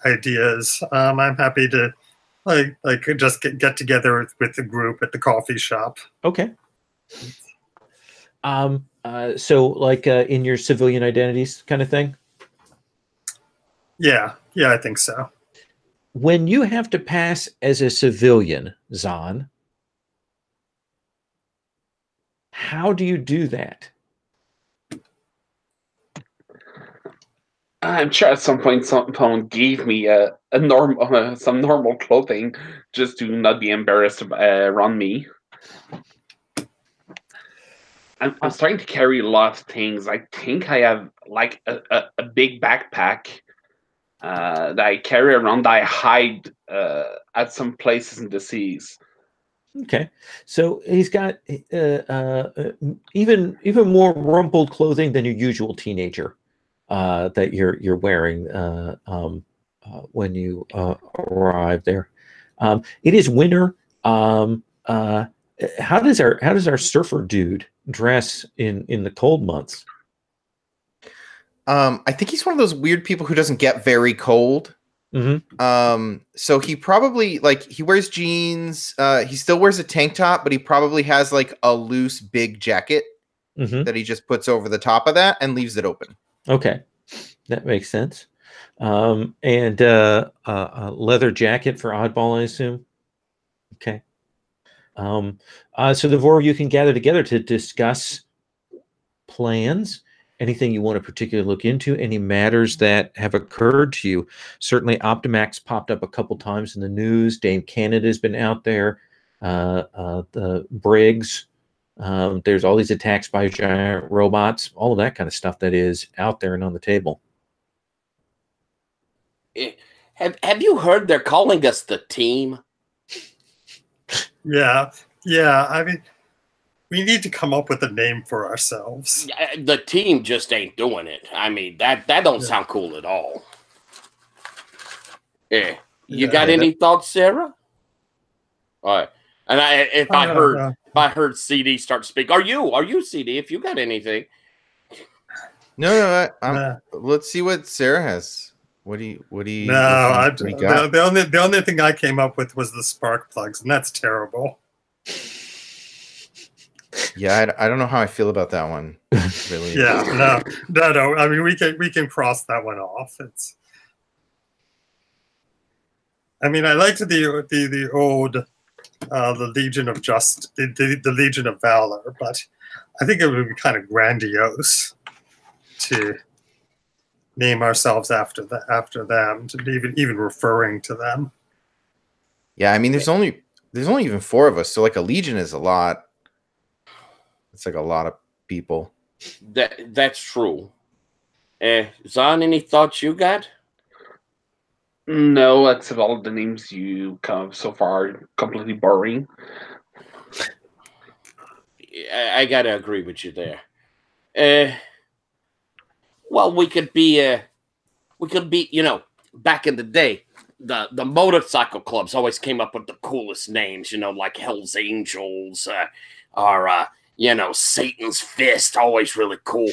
ideas. I'm happy to like just get together with the group at the coffee shop. Okay. So like in your civilian identities kind of thing? Yeah, I think so. When you have to pass as a civilian, Zahn, how do you do that? I'm sure at some point someone gave me some normal clothing just to not be embarrassed around me. I'm starting to carry a lot of things. I think I have like a big backpack that I carry around that I hide at some places in the seas. Okay, so he's got even more rumpled clothing than your usual teenager that you're wearing when you arrive there. It is winter. How does our surfer dude dress in the cold months? I think he's one of those weird people who doesn't get very cold. Mm-hmm. So he probably he wears jeans. He still wears a tank top, but he probably has like a loose big jacket that he just puts over the top of that and leaves it open. Okay, that makes sense. And a leather jacket for Oddball, I assume. Okay. So the four of you can gather together to discuss plans, anything you want to particularly look into, any matters that have occurred to you. Certainly Optimax popped up a couple times in the news. Dame Canada's been out there. The Briggs. There's all these attacks by giant robots, all of that kind of stuff that is out there and on the table. Have you heard they're calling us the team? Yeah. I mean, we need to come up with a name for ourselves. The team just ain't doing it. I mean, that don't sound cool at all. Yeah. You got any thoughts, Sarah? All right. And if I heard CD start to speak, are you CD? If you got anything. No. Let's see what Sarah has. What do you? No, the only thing I came up with was the spark plugs, and that's terrible. Yeah, I don't know how I feel about that one. Really. Yeah, no. I mean, we can cross that one off. I mean, I liked the old the Legion of the Legion of Valor, but I think it would be kind of grandiose to name ourselves after them, to be even referring to them. Yeah, I mean, there's only even 4 of us, so like a legion is a lot. It's like a lot of people. That's true. Zahn, any thoughts you got? No, except all the names you come so far are completely boring. I gotta agree with you there. Well, we could be, back in the day, the motorcycle clubs always came up with the coolest names, like Hell's Angels, or Satan's Fist, always really cool.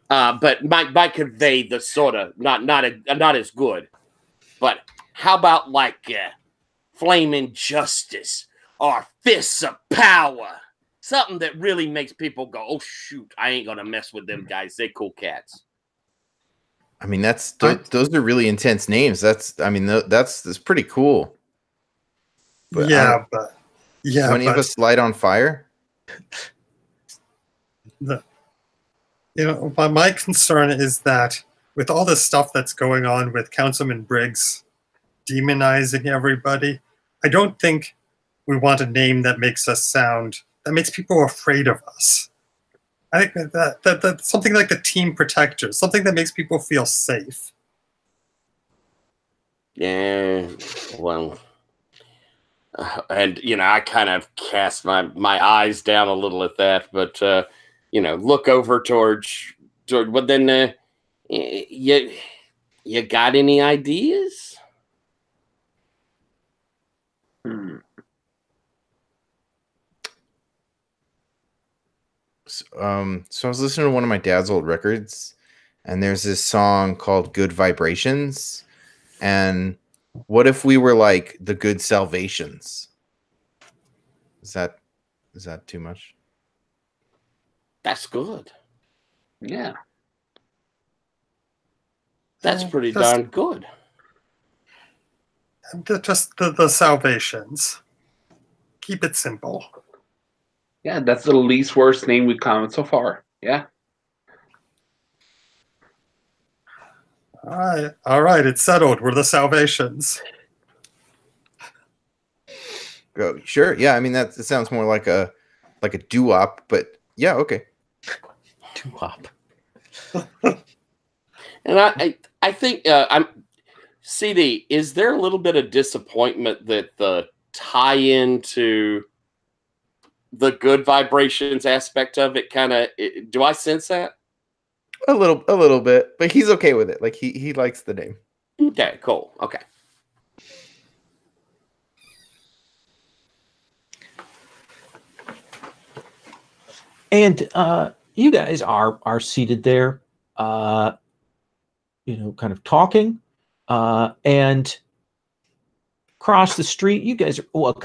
But might convey the sort of not as good. But how about like Flaming Justice or Fists of Power? Something that really makes people go, "Oh shoot, I ain't gonna mess with them guys. They cool cats." I mean, those are really intense names. That's pretty cool. But do any of us light on fire? My concern is that with all the stuff that's going on with Councilman Briggs demonizing everybody, I don't think we want a name that makes people afraid of us. I think that something like the Team Protectors, something that makes people feel safe. Yeah, well, and I kind of cast my eyes down a little at that, but look over towards. Well, then, you got any ideas? So I was listening to one of my dad's old records, and there's this song called "Good Vibrations," and What if we were like the good Salvations? Is that too much? That's good. Yeah. That's pretty Just- darn good. Just the Salvations. Keep it simple. Yeah, that's the least worst name we've come so far. Yeah. All right, it's settled. We're the Salvations. Oh, sure. Yeah, I mean it sounds more like a doo-wop, but yeah, okay. Doo-wop. And I think I'm CD. Is there a little bit of disappointment that the tie-in to the good vibrations aspect of it kind of? Do I sense that? A little bit, but he's okay with it. Like he likes the name. Okay, cool. Okay. And you guys are seated there, kind of talking, and across the street, you guys. Well,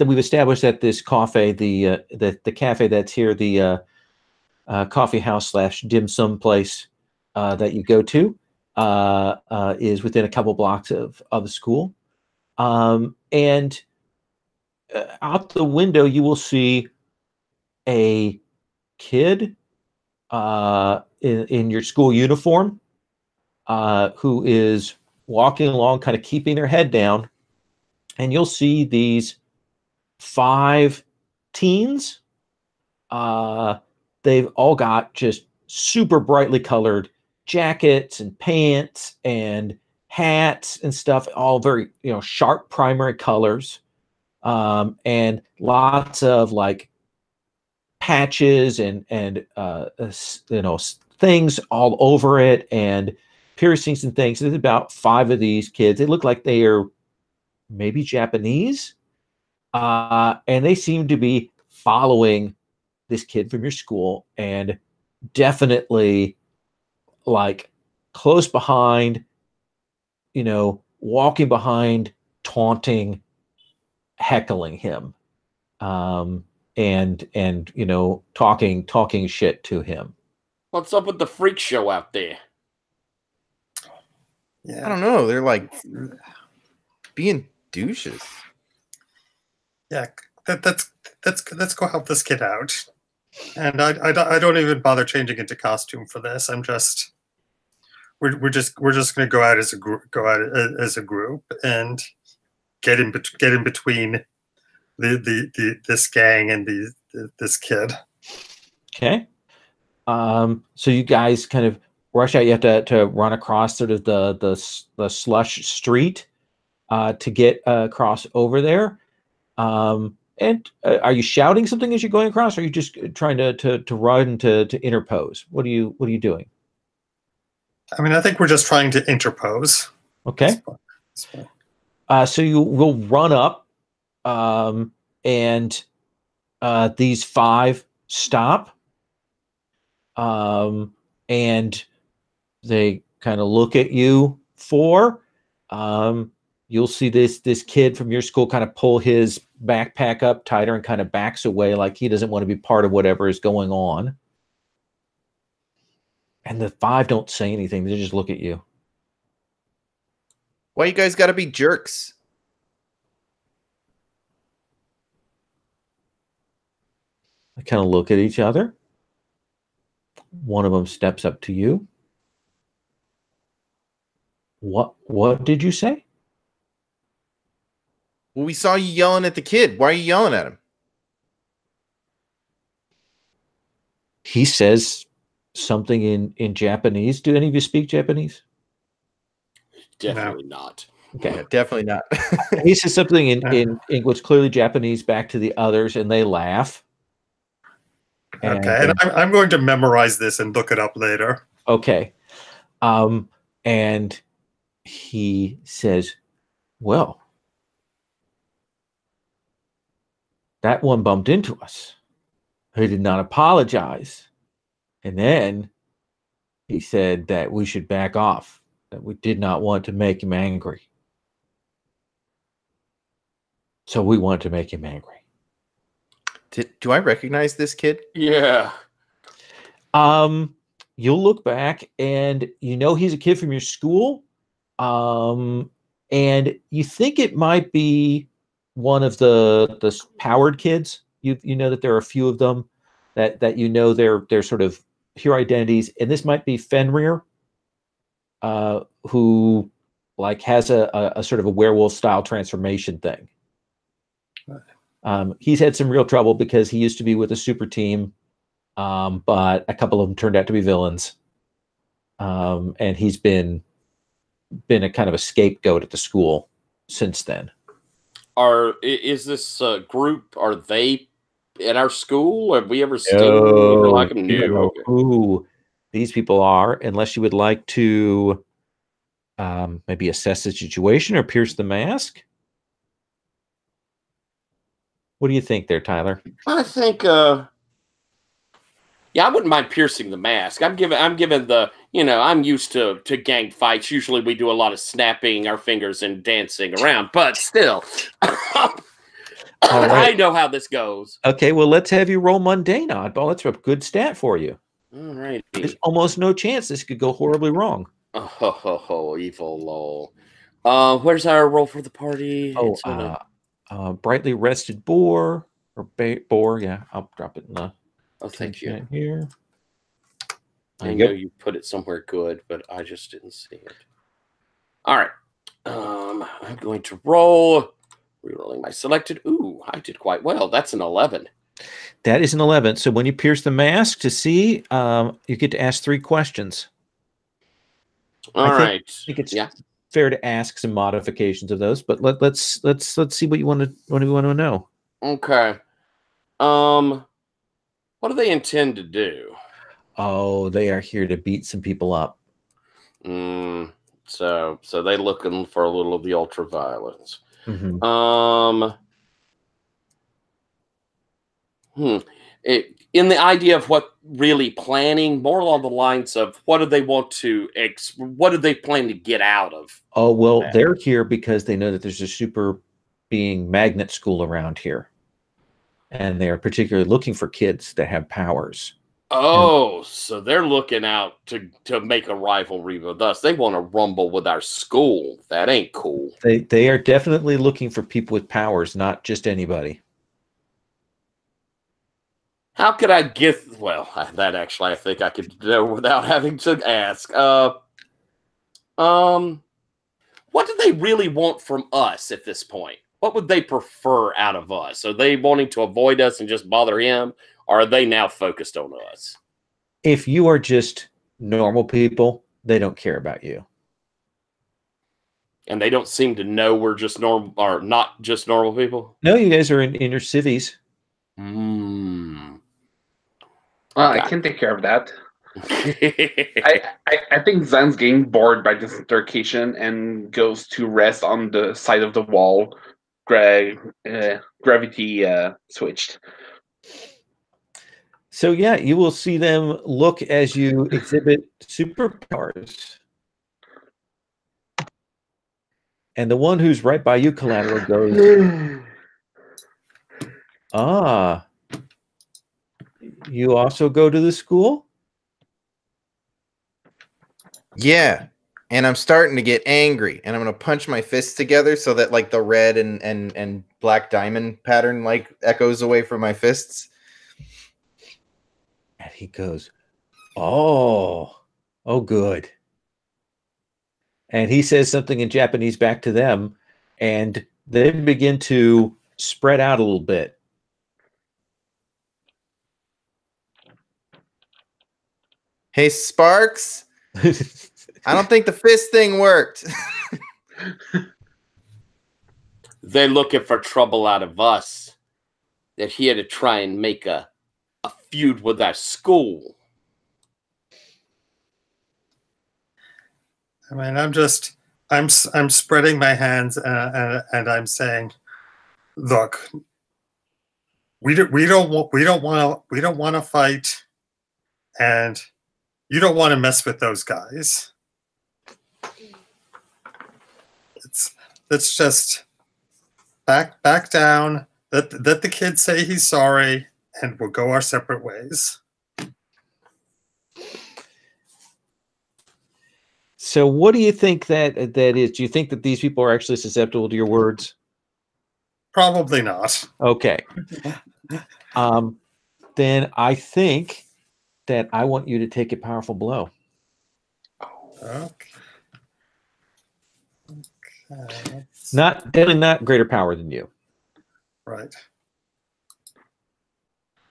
we've established that this cafe, the cafe that's here, the coffee house / dim sum place that you go to, is within a couple blocks of the school, and out the window you will see a kid in your school uniform who is walking along, kind of keeping their head down, and you'll see these 5 teens. They've all got just super brightly colored jackets and pants and hats and stuff, all very sharp primary colors, and lots of like patches and things all over it, and piercings and things. There's about 5 of these kids. They look like they are maybe Japanese, and they seem to be following this kid from your school, and definitely like close behind, walking behind, taunting, heckling him, and talking shit to him. What's up with the freak show out there? I don't know. They're like being douches. Yeah, let's go help this kid out. And I don't even bother changing into costume for this. We're just going to go out as a group and get in between this gang and this kid. Okay. So you guys kind of rush out. You have to run across sort of the slush street to get across over there. And are you shouting something as you're going across, or are you just trying to run to interpose? What are you doing? I mean, I think we're just trying to interpose. Okay. So you will run up, and these 5 stop, and they kind of look at you 4. You'll see this kid from your school kind of pull his backpack up tighter and kind of backs away, like he doesn't want to be part of whatever is going on. And the 5 don't say anything. They just look at you. Why you guys got to be jerks? They kind of look at each other. One of them steps up to you. What did you say? Well, we saw you yelling at the kid. Why are you yelling at him? He says something in Japanese. Do any of you speak Japanese? Definitely not. Okay. Yeah, definitely not. He says something in what's clearly Japanese back to the others, and they laugh. Okay, and I'm going to memorize this and look it up later. Okay. And he says, well, that one bumped into us. He did not apologize. And then he said that we should back off, that we did not want to make him angry. So we wanted to make him angry. Do I recognize this kid? Yeah. You'll look back and you know he's a kid from your school. And you think it might be one of the powered kids. You know that there are a few of them that you know they're sort of hero identities, and this might be Fenrir, who like has a sort of a werewolf style transformation thing. He's had some real trouble because he used to be with a super team, but a couple of them turned out to be villains, and he's been a kind of a scapegoat at the school since then. Is this group? Are they in our school? Have we ever seen No, like them? you don't know who these people are, unless you would like to maybe assess the situation or pierce the mask. What do you think there, Tyler? I think, yeah, I wouldn't mind piercing the mask. I'm given the, I'm used to gang fights. Usually we do a lot of snapping our fingers and dancing around, but still, I know how this goes. Okay, well, let's have you roll mundane, Oddball. That's a good stat for you. All right. There's almost no chance this could go horribly wrong. Oh, evil lol. Where's our roll for the party? Brightly rested boar or boar. Yeah, I'll drop it in the. Oh, thank you. Here. I know you put it somewhere good, but I just didn't see it. All right. I'm going to roll. Rerolling my selected. Ooh, I did quite well. That's an 11. That is an 11. So when you pierce the mask to see, you get to ask 3 questions. I think it's fair to ask some modifications of those, but let's see what you want to know. Okay. What do they intend to do? Oh, they are here to beat some people up. So they looking for a little of the ultraviolence. Mm-hmm. In the idea of what really planning, more along the lines of what do they want to what do they plan to get out of? Oh, well, they're here because they know that there's a super being magnet school around here. And they're particularly looking for kids that have powers. Oh, so they're looking out to make a rivalry with us. They want to rumble with our school. That ain't cool. They are definitely looking for people with powers, not just anybody. How could I get? Well, that actually I think I could do without having to ask. What do they really want from us at this point? What would they prefer out of us? Are they wanting to avoid us and just bother him? Or are they now focused on us? If you are just normal people, they don't care about you. And they don't seem to know we're just normal, or not just normal people? No, you guys are in your civies. Well, I can take care of that. I think Zan's getting bored by this interrogation and goes to rest on the side of the wall, gravity switched. So yeah, you will see them look as you exhibit superpowers. And the one who's right by you, Collateral, goes, you also go to the school? Yeah. And I'm starting to get angry, and I'm going to punch my fists together so that like the red and black diamond pattern like echoes away from my fists. And he goes, oh, good. And he says something in Japanese back to them, and they begin to spread out a little bit. Hey, Sparks. I don't think the fist thing worked. They're looking for trouble out of us. They're here to try and make a feud with our school. I mean, I'm spreading my hands and I'm saying, look, we don't want to fight, and you don't want to mess with those guys. Let's just back down. Let the kid say he's sorry, and we'll go our separate ways. So what do you think that is? Do you think that these people are actually susceptible to your words? Probably not. Okay. Then I think that I want you to take a powerful blow. Okay. Definitely not greater power than you. Right.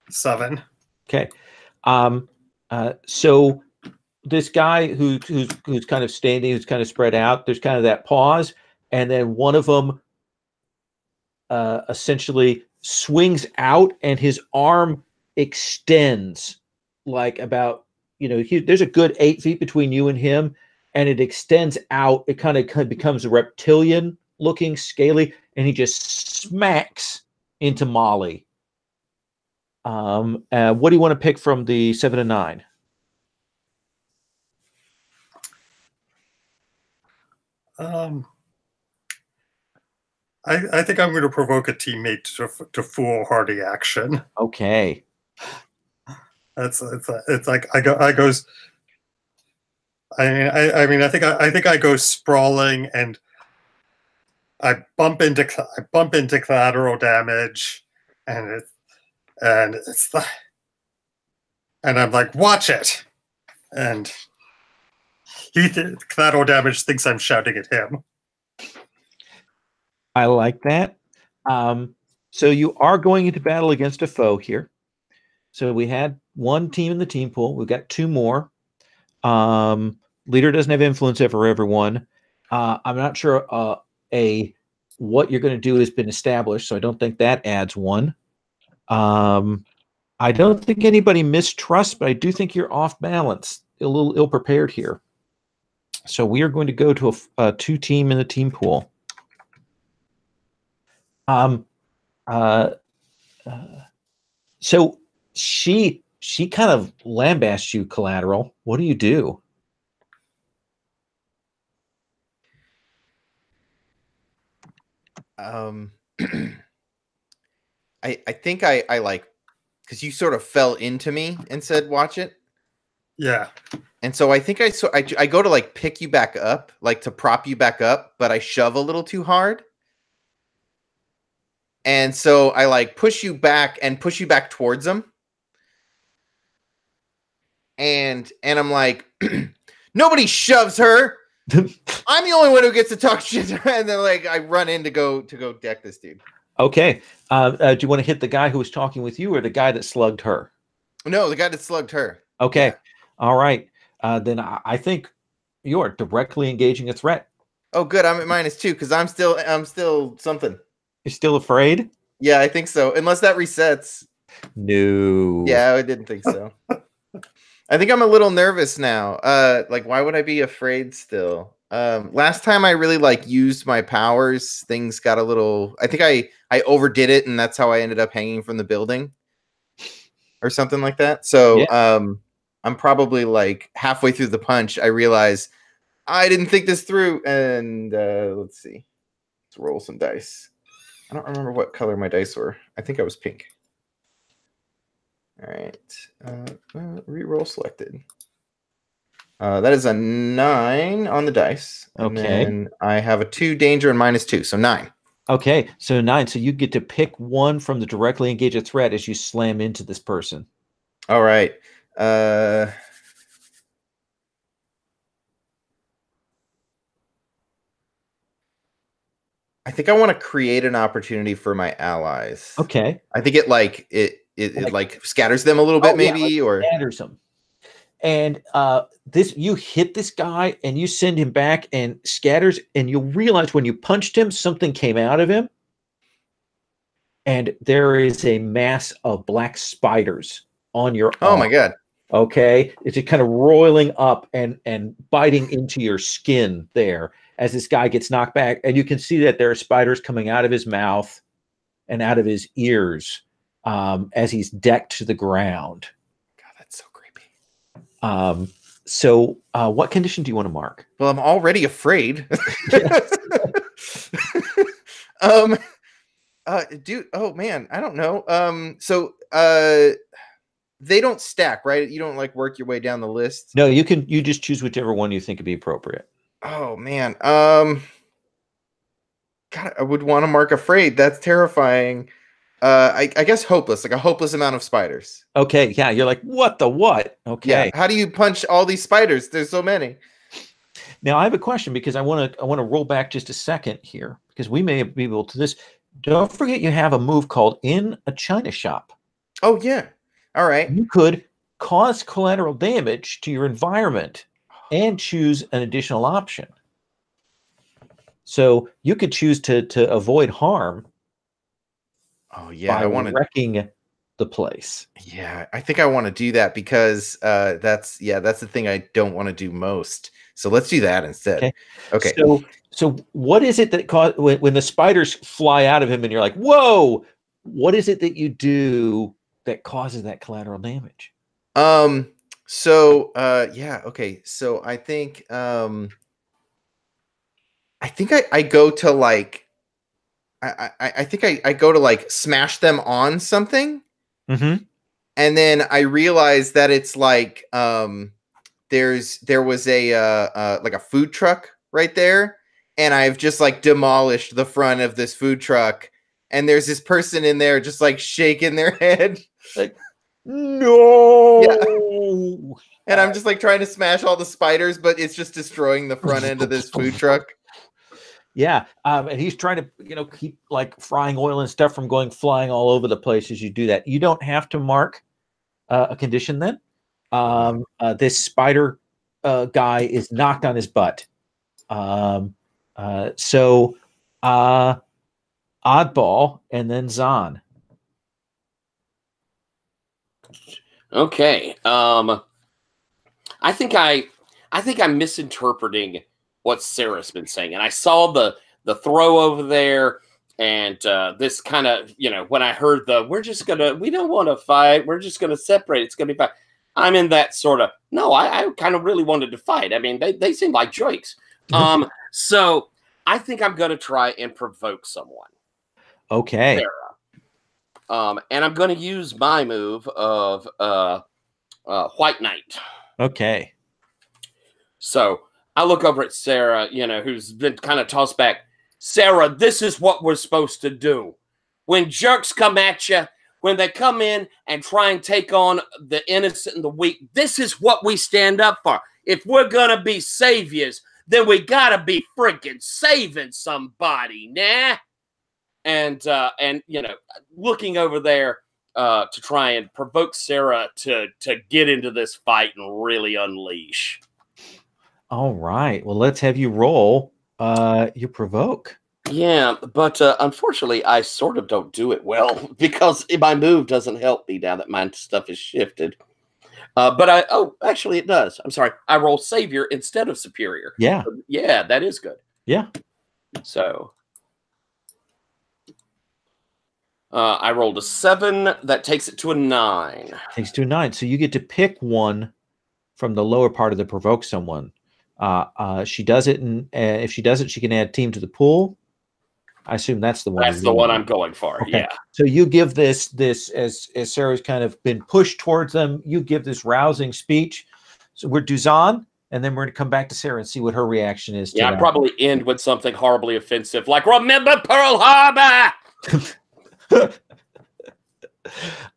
7. Okay. So this guy who's kind of standing, who's kind of spread out, there's kind of that pause, and then one of them essentially swings out, and his arm extends like about, there's a good 8 feet between you and him, and it extends out. It kind of becomes a reptilian looking, scaly, and he just smacks into Molly. What do you want to pick from the 7 and 9? I think I'm going to provoke a teammate to foolhardy action. Okay. It's like I think I go sprawling, and I bump into collateral damage, and I'm like, watch it, and collateral damage thinks I'm shouting at him. I like that. So you are going into battle against a foe here. So we had one team in the team pool. We've got 2 more. Leader doesn't have influence over everyone. I'm not sure what you're going to do has been established, so I don't think that adds 1. I don't think anybody mistrusts, but I do think you're off balance, a little ill-prepared here. So we are going to go to a 2 team in the team pool. So she kind of lambasts you, collateral. What do you do? I think I like, because you sort of fell into me and said watch it. Yeah. And so I think I go to like pick you back up, like to prop you back up, but I shove a little too hard. And so I like push you back towards him. And I'm like, nobody shoves her. I'm the only one who gets to talk shit. And then like I run in to go deck this dude. Okay. Do you want to hit the guy who was talking with you, or the guy that slugged her? No, the guy that slugged her. Okay. Yeah. All right. Then I think you are directly engaging a threat. Oh, good. I'm at -2 because I'm still something. You're still afraid? Yeah, I think so. Unless that resets. No. Yeah, I didn't think so. I think I'm a little nervous now. Like, why would I be afraid still? Last time I really like used my powers, things got a little. I think I overdid it, and that's how I ended up hanging from the building, or something like that. So, yeah. I'm probably like halfway through the punch. I realize I didn't think this through, and let's see. Let's roll some dice. I don't remember what color my dice were. I think I was pink. All right. Reroll selected. That is a 9 on the dice. And okay. then I have a 2 danger and -2, so 9. Okay, so 9. So you get to pick one from the directly engaged threat as you slam into this person. All right. I think I want to create an opportunity for my allies. Okay. I think it like scatters them a little bit, maybe, yeah, or scatters them. And you hit this guy and you send him back and scatters, and you'll realize when you punched him, something came out of him. And there is a mass of black spiders on your arm. Oh my God. Okay. It's just kind of roiling up and biting into your skin there as this guy gets knocked back. And you can see that there are spiders coming out of his mouth and out of his ears as he's decked to the ground. God, that's so creepy. So what condition do you want to mark? Well, I'm already afraid. Dude, oh man, I don't know. So they don't stack, right? You don't like work your way down the list. No, you just choose whichever one you think would be appropriate. Oh man. God, I would want to mark afraid. That's terrifying. I guess hopeless, like a hopeless amount of spiders. Okay, yeah, you're like, what the what? Okay. Yeah. How do you punch all these spiders? There's so many. Now I have a question because I want to roll back just a second here because we may be able to this. Don't forget you have a move called In a China Shop. Oh yeah. All right. You could cause collateral damage to your environment and choose an additional option. So you could choose to avoid harm. Oh yeah, by wrecking the place. Yeah, I think I want to do that because that's the thing I don't want to do most. So let's do that instead. Okay. So what is it that when the spiders fly out of him and you're like, whoa, what is it that you do that causes that collateral damage? Yeah, okay. So I think I go to like I think I go to like smash them on something. Mm-hmm. And then I realized that it's like there was a like a food truck right there, and I've just like demolished the front of this food truck, and there's this person in there just like shaking their head like, no. Yeah. And I'm just like trying to smash all the spiders, but it's just destroying the front end of this food truck. Yeah, and he's trying to, keep like frying oil and stuff from going flying all over the place as you do that. You don't have to mark a condition then. This spider guy is knocked on his butt. So Oddball and then Zahn. Okay. I think I'm misinterpreting what Sarah's been saying, and I saw the throw over there, and this kind of, when I heard we don't want to fight, we're just gonna separate, it's gonna be fine. I'm in that sort of, no, I kind of really wanted to fight. I mean, they seem like jerks. So I think I'm gonna try and provoke someone. Okay. Sarah. And I'm gonna use my move of White Knight. Okay. So I look over at Sarah, who's been kind of tossed back. Sarah, this is what we're supposed to do. When jerks come at you, when they come in and try and take on the innocent and the weak, this is what we stand up for. If we're going to be saviors, then we got to be freaking saving somebody, nah? And looking over there to try and provoke Sarah to get into this fight and really unleash. All right. Well, let's have you roll your provoke. Yeah, but unfortunately, I sort of don't do it well because my move doesn't help me now that my stuff is shifted. But actually, it does. I'm sorry. I roll Savior instead of Superior. Yeah. So, yeah, that is good. Yeah. So I rolled a 7. That takes it to a 9. Takes to a 9. So you get to pick one from the lower part of the provoke someone. She does it, and if she does it, she can add team to the pool. I assume that's the one. That's the one I'm going for. Okay. Yeah. So you give this as Sarah's kind of been pushed towards them. You give this rousing speech. So we're Duzan, and then we're going to come back to Sarah and see what her reaction is. Yeah, I'd probably end with something horribly offensive, like "Remember Pearl Harbor."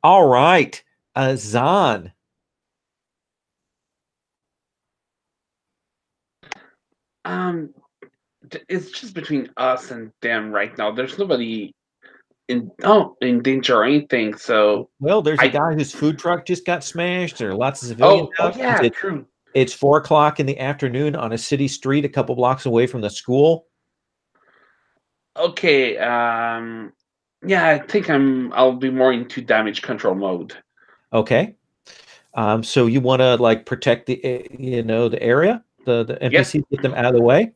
All right, Zahn. It's just between us and them right now. There's nobody in danger or anything. So well, there's a guy whose food truck just got smashed. There are lots of civilians. Oh yeah, true. It's 4:00 in the afternoon on a city street a couple blocks away from the school. Okay. Yeah, I think I'll be more into damage control mode. Okay. So you want to like protect the the area, the NPCs, yep. Get them out of the way.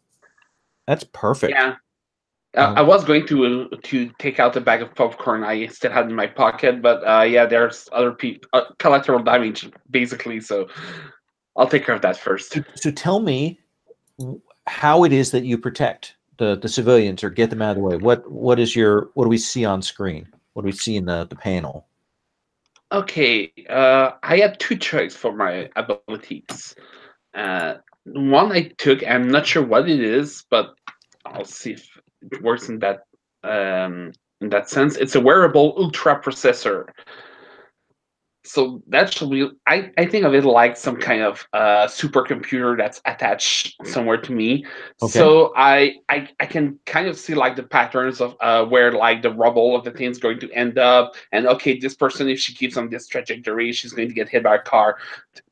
That's perfect. Yeah. I was going to take out the bag of popcorn I still had in my pocket, but yeah, there's other people collateral damage basically, so I'll take care of that first. So tell me how it is that you protect. the civilians or get them out of the way, what do we see on screen? What do we see in the panel? Okay, I had two choices for my abilities. One I took, I'm not sure what it is, but I'll see if it works in that sense. It's a wearable ultra processor. So that should be. I think of it like some kind of supercomputer that's attached somewhere to me. Okay. So I can kind of see like the patterns of where like the rubble of the thing is going to end up, and okay, this person, if she keeps on this trajectory, she's going to get hit by a car,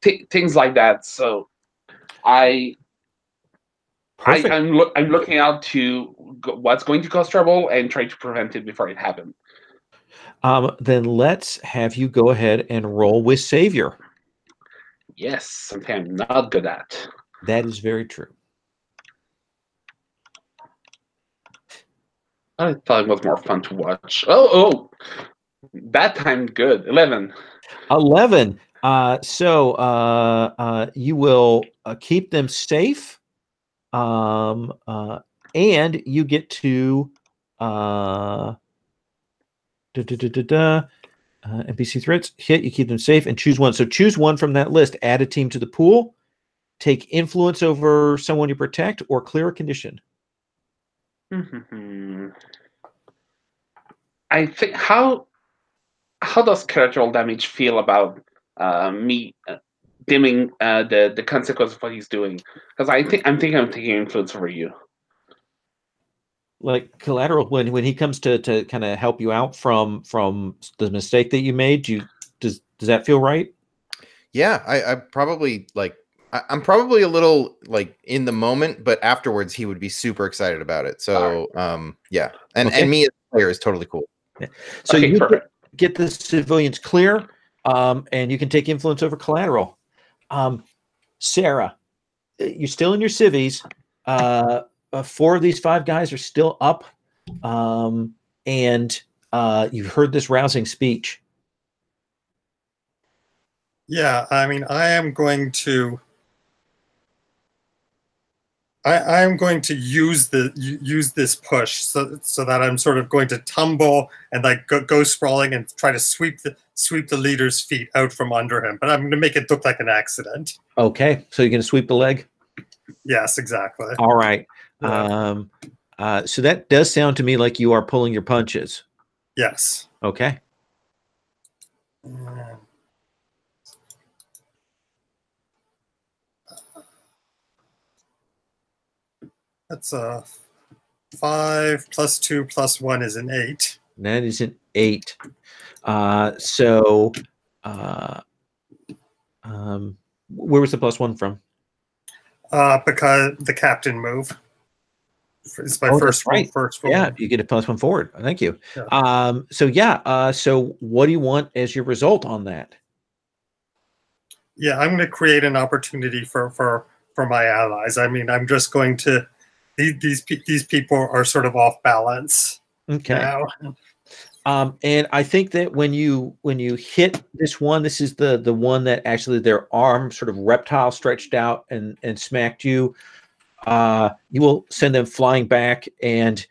things like that. So Perfect. I'm looking out to what's going to cause trouble and trying to prevent it before it happens. Then let's have you go ahead and roll with Savior. Yes, something I'm not good at. That is very true. I thought it was more fun to watch. Oh, that time good. 11. 11. So you will keep them safe, and you get to NPC threats hit. You keep them safe and choose one. So choose one from that list. Add a team to the pool. Take influence over someone you protect, or clear a condition. I think how does collateral damage feel about me dimming the consequence of what he's doing? Because I'm taking influence over you. Like collateral, when he comes to kind of help you out from the mistake that you made, does that feel right? Yeah, I probably like. I'm probably a little like in the moment, but afterwards he would be super excited about it. So yeah, and me as a player is totally cool. Yeah. So you get the civilians clear, and you can take influence over collateral. Sarah, you're still in your civvies. 4 of these 5 guys are still up, and you've heard this rousing speech. Yeah, I mean, I am going to use this push so that I'm sort of going to tumble and like go sprawling and try to sweep the leader's feet out from under him. But I'm going to make it look like an accident. Okay, so you're going to sweep the leg? Yes, exactly. All right. Yeah. So that does sound to me like you are pulling your punches. Yes. Okay. That's a 5 + 2 + 1 is an 8. That is an 8. So where was the +1 from? Because the captain move. It's my first roll. Yeah, you get a +1 forward. Thank you. Yeah. So what do you want as your result on that? Yeah, I'm going to create an opportunity for my allies. I mean, I'm just going to these people are sort of off balance. Okay. Now. And I think that when you hit this one, this is the one that actually their arm sort of reptile stretched out and smacked you. You will send them flying back, and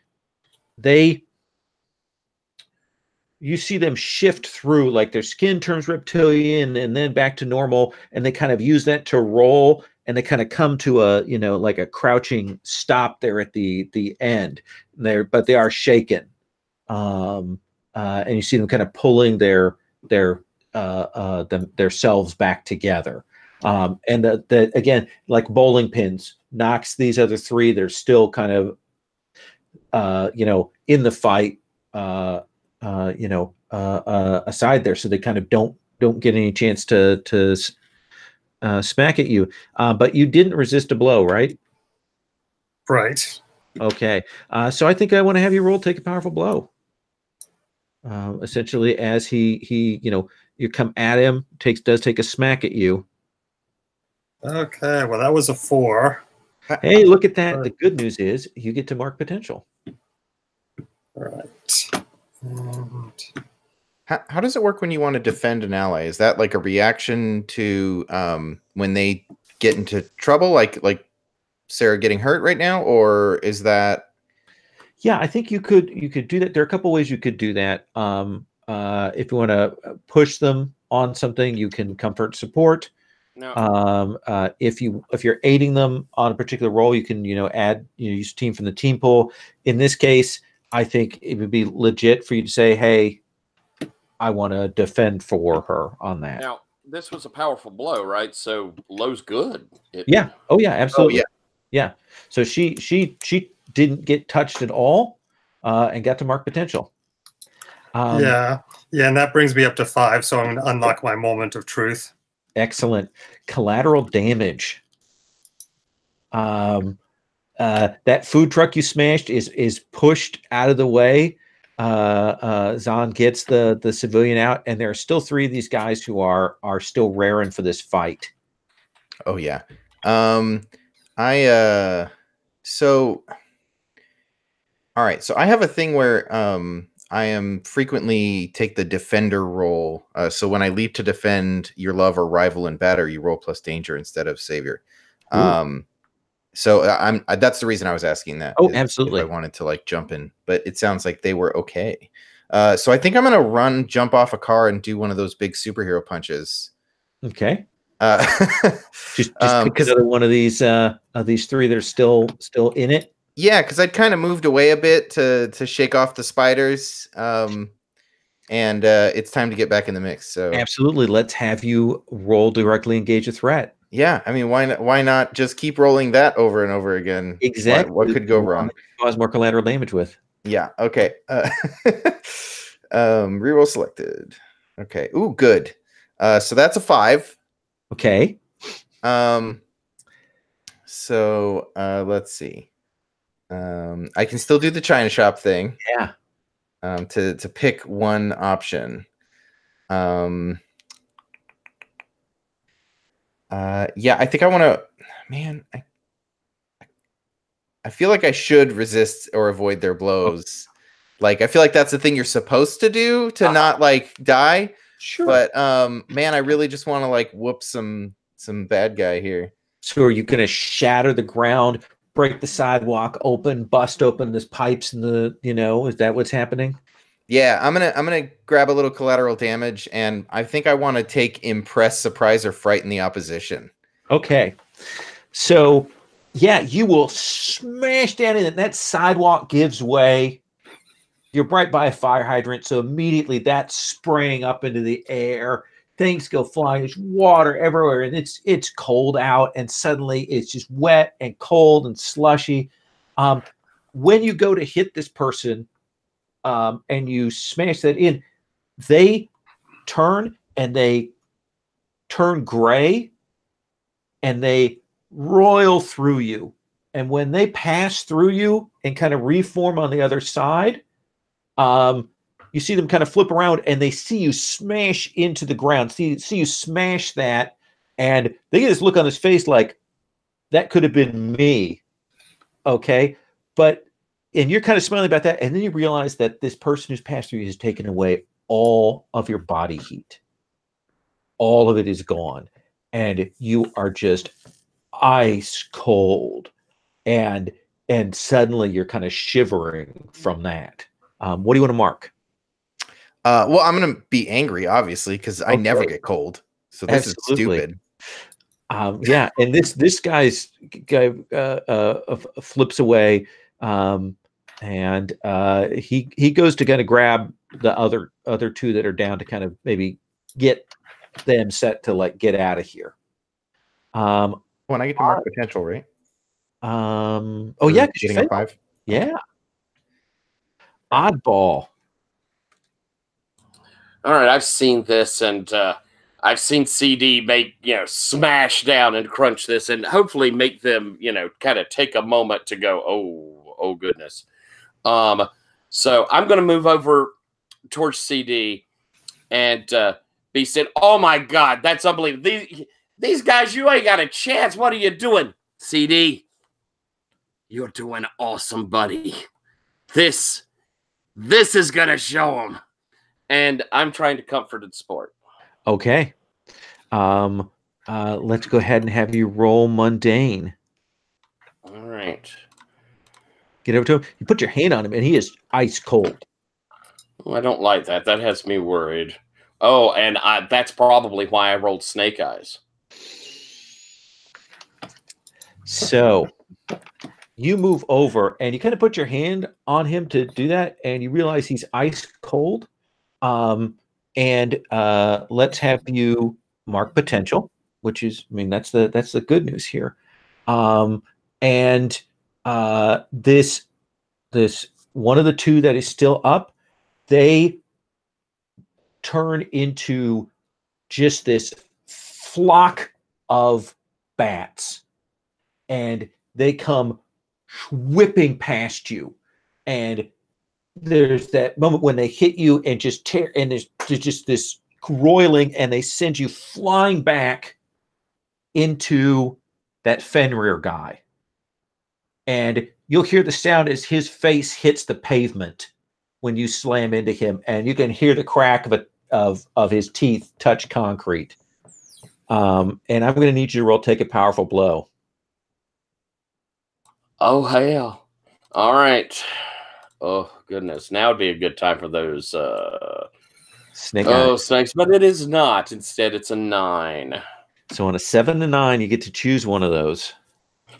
you see them shift through, like their skin turns reptilian and then back to normal, and they kind of use that to roll, and they kind of come to a like a crouching stop there at the end. But they are shaken. And you see them kind of pulling their selves back together. And the again, like bowling pins, knocks these other 3. They're still kind of in the fight, aside there, so they kind of don't get any chance to smack at you. But you didn't resist a blow, right? Right. Okay. So I think I want to have you roll take a powerful blow. Essentially, as he you come at him, does take a smack at you. Okay, well that was a 4. Hey, look at that. The good news is you get to mark potential. All right. And How does it work when you want to defend an ally? Is that like a reaction to when they get into trouble, like Sarah getting hurt right now, or is that Yeah, I think you could do that. There are a couple ways you could do that. If you want to push them on something, you can comfort support. No. If you're aiding them on a particular role, you can add use team from the team pool. In this case, I think it would be legit for you to say, "Hey, I want to defend for her on that." Now, this was a powerful blow, right? So blow's good. Yeah. Oh yeah, absolutely. yeah. Yeah. So she didn't get touched at all, and got to mark potential. Yeah, and that brings me up to 5. So I'm going to unlock my moment of truth. Excellent. Collateral damage. That food truck you smashed is pushed out of the way. Zahn gets the civilian out, and there are still 3 of these guys who are still raring for this fight. Oh yeah. So all right. So I have a thing where I am frequently take the defender role. So when I leap to defend your love or rival in battle, you roll plus danger instead of savior. So that's the reason I was asking that. Oh, absolutely. If I wanted to like jump in, but it sounds like they were okay. So I think I'm gonna jump off a car and do one of those big superhero punches. Okay. Just pick another one of these 3 that are still in it. Yeah, because I'd kind of moved away a bit to shake off the spiders. And it's time to get back in the mix. So absolutely, let's have you roll directly engage a threat. Yeah, I mean, why not just keep rolling that over and over again? Exactly. What could go wrong? Cause more collateral damage with. Yeah. Okay. Reroll selected. Okay. Ooh, good. So that's a 5. Okay. So let's see. I can still do the China shop thing. Yeah. To pick one option. Yeah, I think I want to. Man, I feel like I should resist or avoid their blows. Like I feel like that's the thing you're supposed to do to not like die. Sure. But man, I really just want to like whoop some bad guy here. So are you going to shatter the ground, break the sidewalk open, bust open this pipes and is that what's happening? Yeah, I'm gonna grab a little collateral damage, and I think I want to take impress, surprise, or frighten the opposition. Okay, so yeah, you will smash down in it. That sidewalk gives way. You're right by a fire hydrant, so immediately that's spraying up into the air. Things go flying. There's water everywhere, and it's cold out, and suddenly it's just wet and cold and slushy. When you go to hit this person, and you smash that in, they turn gray, and they roil through you. And when they pass through you and kind of reform on the other side, you see them kind of flip around, and they see you smash into the ground. See you smash that, and they get this look on his face like, that could have been me. Okay, and you're kind of smiling about that, and then you realize that this person who's passed through you has taken away all of your body heat. All of it is gone, and you are just ice cold, and suddenly you're kind of shivering from that. What do you want to mark? Well, I'm going to be angry, obviously, because I never get cold. So this is stupid. Yeah, and this guy flips away. And he goes to kind of grab the other 2 that are down to kind of maybe get them set to like get out of here. When I get to mark potential, right? Oh yeah, getting a 5. Yeah. Oddball. All right, I've seen this, and I've seen CD make smash down and crunch this, and hopefully make them kind of take a moment to go, oh goodness. So I'm going to move over towards CD and be said, oh my God, that's unbelievable. These guys, you ain't got a chance. What are you doing? CD, you're doing awesome, buddy. This is going to show them. And I'm trying to comfort and support. Okay. Let's go ahead and have you roll mundane. All right. Get over to him. You put your hand on him, and he is ice cold. Oh, I don't like that. That has me worried. Oh, and that's probably why I rolled snake eyes. So you move over, and you kind of put your hand on him to do that, and you realize he's ice cold. And let's have you mark potential, which is, I mean, that's the good news here. And this one of the two that is still up, they turn into just this flock of bats, and they come whipping past you, and there's that moment when they hit you and just tear, and there's just this roiling, and they send you flying back into that Fenrir guy, and you'll hear the sound as his face hits the pavement when you slam into him, and you can hear the crack of his teeth touch concrete. And I'm going to need you to roll take a powerful blow. Oh, hell. All right. Oh, goodness. Now would be a good time for those Snake eyes. snakes, but it is not. Instead, it's a 9. So on a 7 to 9, you get to choose one of those.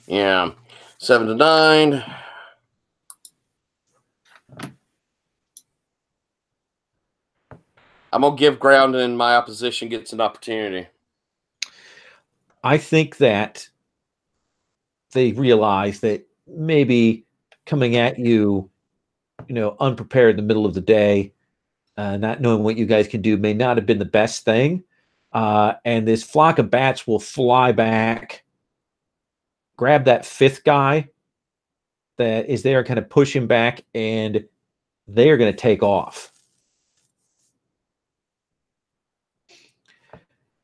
Yeah. 7 to 9. I'm going to give ground, and my opposition gets an opportunity. I think that they realize that maybe coming at you, unprepared in the middle of the day, not knowing what you guys can do may not have been the best thing. And this flock of bats will fly back, grab that 5th guy that is there, kind of push him back, and they are going to take off.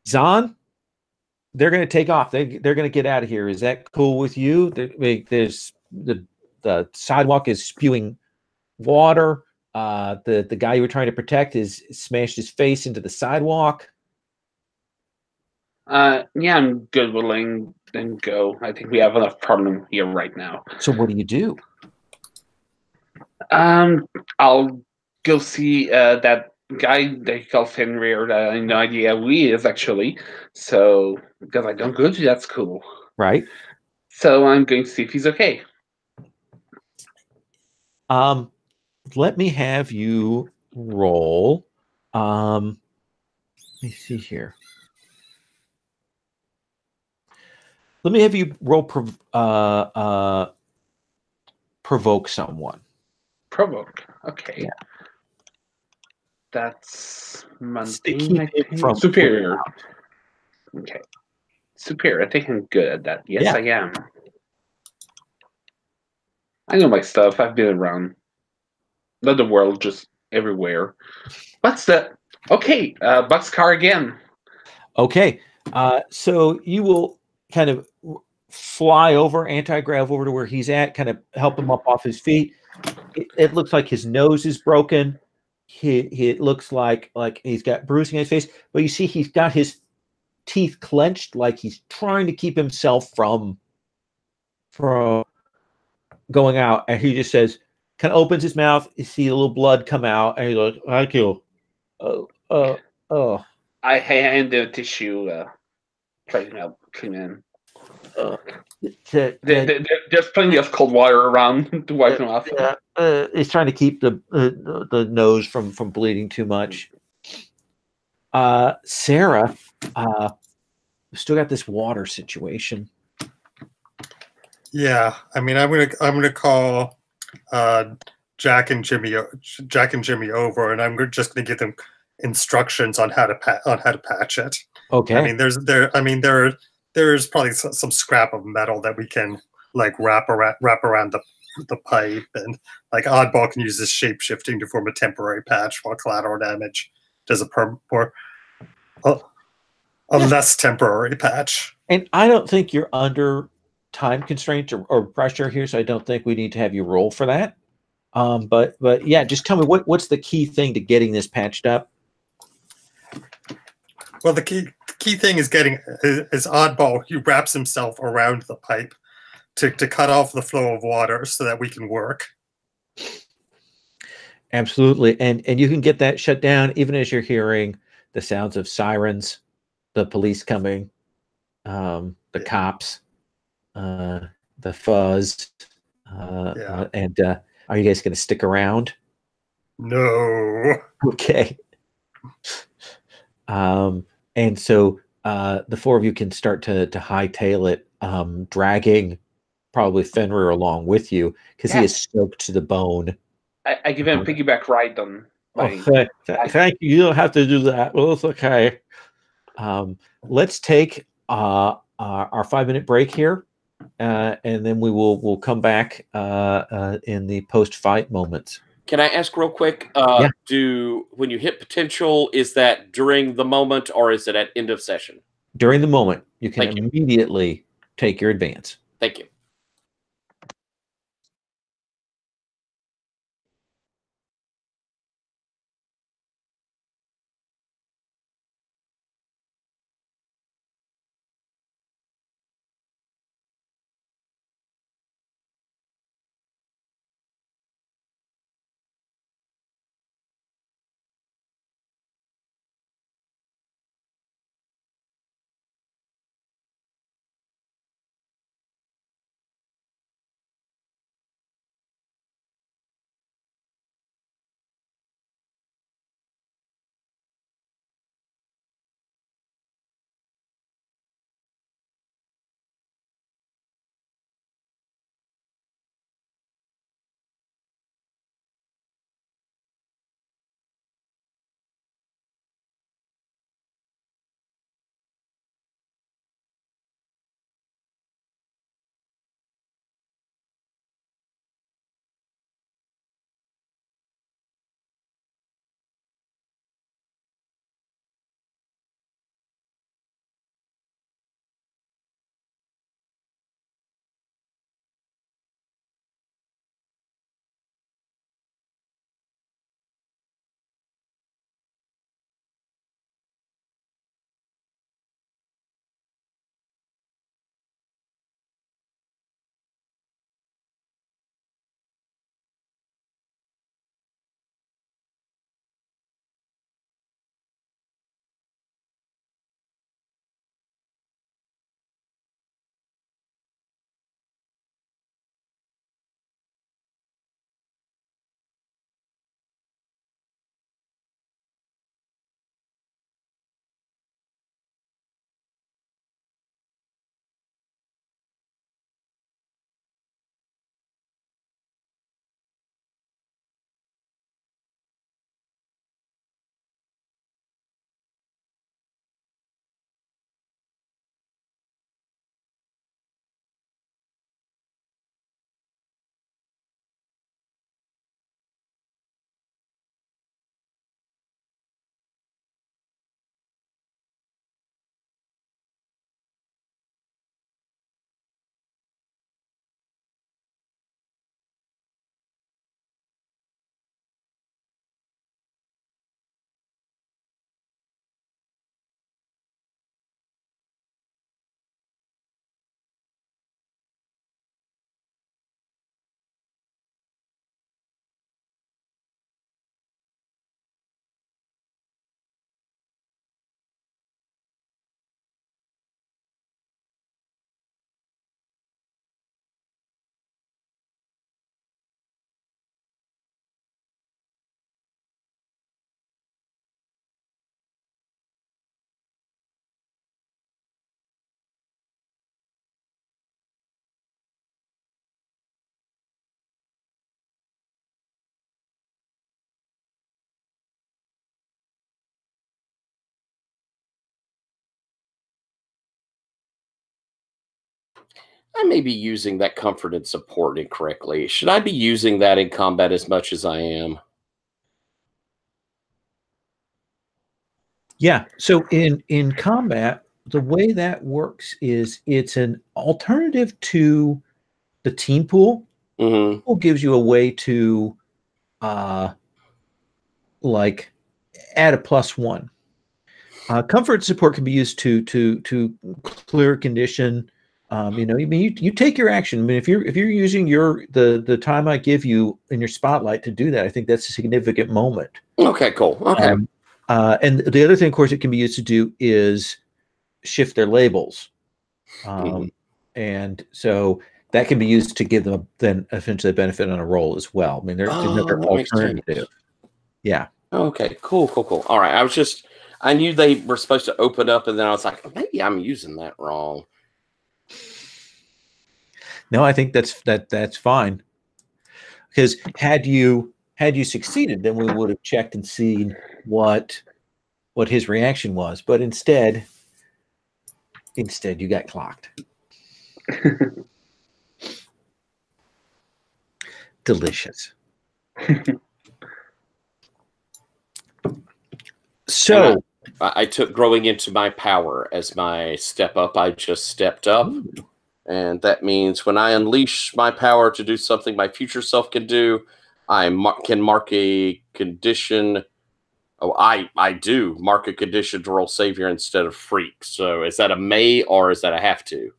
Zahn, they're going to take off. They're going to get out of here. Is that cool with you? There's the sidewalk is spewing water. The guy you were trying to protect is smashed his face into the sidewalk. Yeah, I'm good with letting them go. I think we have enough problem here right now. So what do? I'll go see that guy they call Fenrir that I have no idea who he is actually. So because I don't go to that school. Right. So I'm going to see if he's okay. Let me have you roll. Let me see here. Let me have you roll provoke someone. Provoke. Okay. Yeah. That's Keep mundane. I it think. from Superior. Okay. Superior. I think I'm good at that. Yes, Yeah. I am. I know my stuff. I've been around. Not the world, just everywhere. What's that? Okay, boxcar again. Okay. So you will kind of fly over, anti-grav over to where he's at, kind of help him up off his feet. It looks like his nose is broken. It looks like he's got bruising on his face, but you see he's got his teeth clenched, like he's trying to keep himself from going out. And he just says, kind of opens his mouth. You see a little blood come out, and he goes, "Thank you." I hand the tissue. Try to help clean in. There's plenty of cold water around to wipe him off. He's trying to keep the nose from bleeding too much. Sarah, still got this water situation. Yeah, I mean, I'm gonna call Jack and Jimmy over, and I'm just gonna give them instructions on how to patch it. Okay. I mean, there's probably some scrap of metal that we can like wrap around the pipe, and like Oddball can use this shape shifting to form a temporary patch, while collateral damage does a less temporary patch. And I don't think you're under time constraints or pressure here, so I don't think we need to have you roll for that. But yeah, just tell me what's the key thing to getting this patched up? Well, the key thing is Oddball. He wraps himself around the pipe to cut off the flow of water so that we can work. Absolutely. And you can get that shut down even as you're hearing the sounds of sirens, the police coming, the cops, the fuzz. And are you guys going to stick around? No. Okay. And so the four of you can start to hightail it, dragging probably Fenrir along with you because he is soaked to the bone. I give him a piggyback ride on. Thank you. You don't have to do that. Well, it's okay. Let's take our 5-minute break here, and then we'll come back in the post-fight moments. Can I ask real quick? Yeah. When you hit potential, is that during the moment or is it at end of session? During the moment, you can immediately take your advance. Thank you. I may be using that comfort and support incorrectly. Should I be using that in combat as much as I am? Yeah. So in combat, the way that works is it's an alternative to the team pool. Mm-hmm. Pool gives you a way to like add a +1. Comfort support can be used to clear a condition You know, I mean, you take your action. I mean, if you're using the time I give you in your spotlight to do that, I think that's a significant moment. Okay, cool. Okay. And the other thing, of course, it can be used to do is shift their labels. And so that can be used to give them then essentially a benefit on a roll as well. I mean, there's another alternative. Yeah. Okay, cool. All right. I knew they were supposed to open up, and then I was like, maybe I'm using that wrong. No, I think that's fine. Because had you succeeded, then we would have checked and seen what his reaction was. But instead you got clocked. Delicious. So I took growing into my power as my step up. I just stepped up. And that means when I unleash my power to do something my future self can do, I can mark a condition. Oh, I do mark a condition to roll savior instead of freak. So is that a may or is that a have to?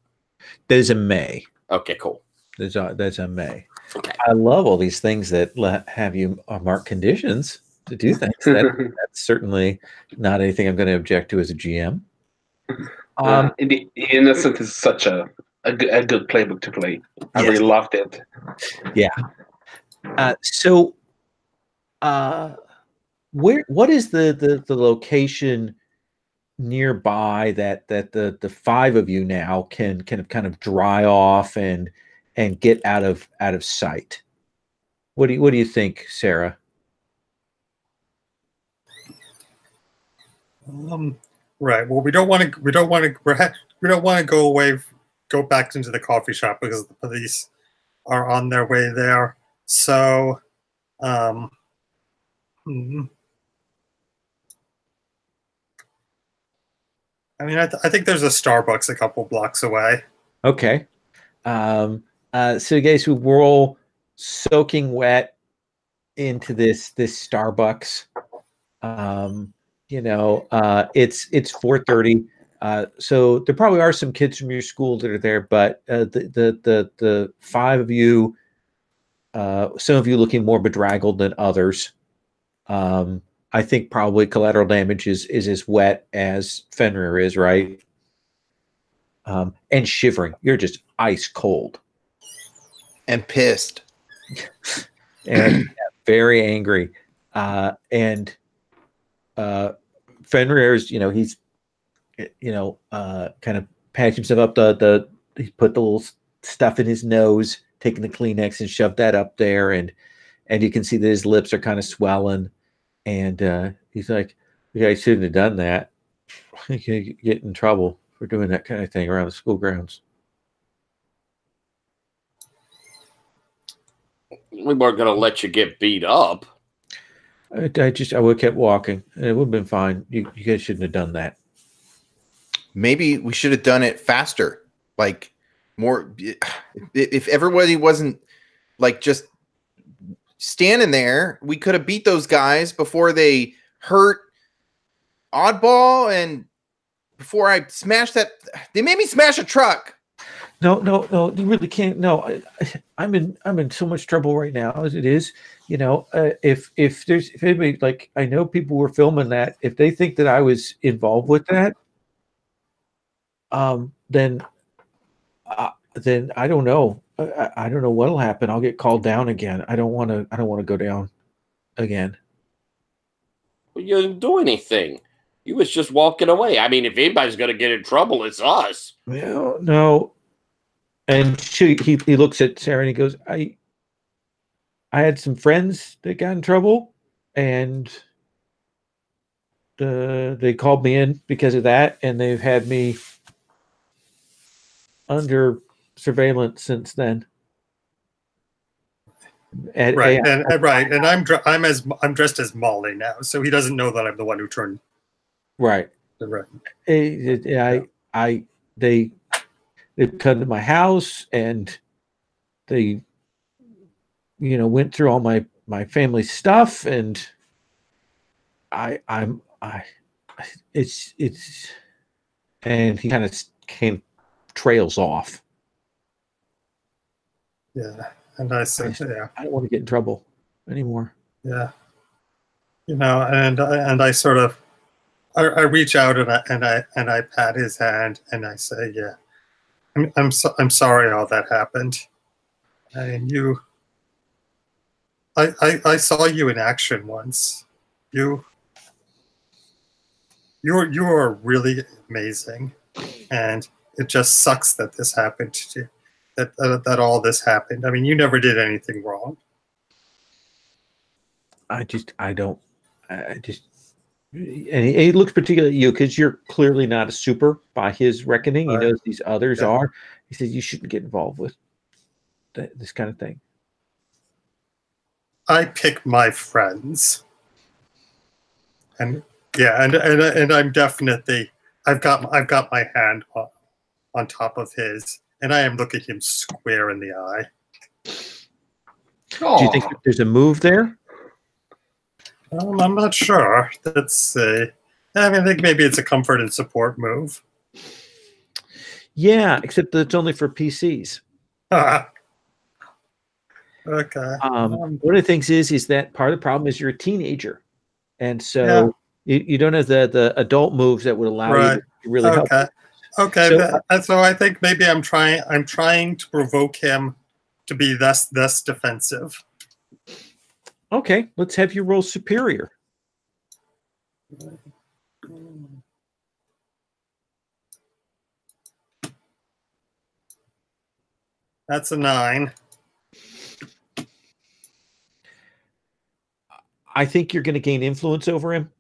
There's a may. Okay, cool. There's a may. Okay. I love all these things that have you mark conditions to do things. That's certainly not anything I'm going to object to as a GM. In the Innocent is such a good playbook to play. I really loved it. Yeah. So, what is the location nearby that the five of you now can kind of dry off and get out of sight? What do you think, Sarah? Right. Well, we don't want to go back into the coffee shop because the police are on their way there. So, I mean, I think there's a Starbucks a couple blocks away. Okay. So you guys who were all soaking wet into this Starbucks. It's 4:30. So there probably are some kids from your school that are there, but the five of you, some of you looking more bedraggled than others. I think probably collateral damage is as wet as Fenrir is, right? And shivering. You're just ice cold. And pissed. And very angry. And Fenrir's, he's kind of patched himself up. He put the little stuff in his nose, taking the Kleenex and shoved that up there, and you can see that his lips are kind of swelling. And he's like, "You guys shouldn't have done that. You could get in trouble for doing that kind of thing around the school grounds." We weren't going to let you get beat up. I would have kept walking. It would have been fine. You guys shouldn't have done that. Maybe we should have done it faster. Like more, if everybody wasn't like just standing there, we could have beat those guys before they hurt Oddball and before I smashed that. They made me smash a truck. No, you really can't. No, I'm in so much trouble right now as it is. If anybody, like, I know people were filming that, if they think that I was involved with that, then I don't know. I don't know what'll happen. I'll get called down again. I don't want to go down again. Well, you didn't do anything. You was just walking away. I mean, if anybody's going to get in trouble, it's us. Well, no. And he looks at Sarah and he goes, I had some friends that got in trouble, and they called me in because of that, and they've had me under surveillance since then. And I'm dressed as Molly now, so he doesn't know that I'm the one who turned. Right. They come to my house and they, went through all my family stuff, and it's and he kind of trails off. Yeah. And I said, yeah. I don't want to get in trouble anymore. Yeah. You know, and I sort of, I reach out and I pat his hand and I say, yeah, I'm sorry all that happened. And I saw you in action once. You are really amazing, and it just sucks that this happened to you. That all this happened. I mean, you never did anything wrong. And he looks particularly at you because you're clearly not a super by his reckoning. Right. He knows these others Yeah. are. He says you shouldn't get involved with this kind of thing. I pick my friends, and yeah, and I'm definitely I've got my hand on top of his, and I am looking him square in the eye. Do you think there's a move there? I'm not sure. Let's see. I mean, I think maybe it's a comfort and support move. Yeah, except that it's only for PCs. Okay. One of the things is that part of the problem is you're a teenager, and so you don't have the adult moves that would allow you to really help. Okay. So, So I think maybe I'm trying to provoke him to be less defensive. okay, let's have you roll superior. That's a 9. I think you're going to gain influence over him,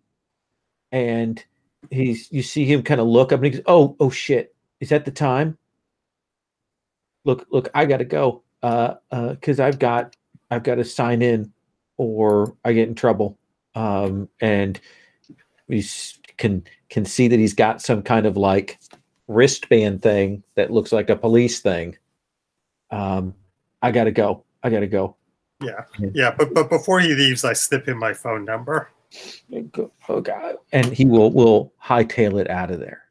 and you see him kind of look up and he goes, "Oh shit, is that the time? Look, I got to go because I've got to sign in, or I get in trouble." And we can see that he's got some kind of like wristband thing that looks like a police thing. I got to go. Yeah. But before he leaves, I slip him my phone number. Oh God! And he will hightail it out of there.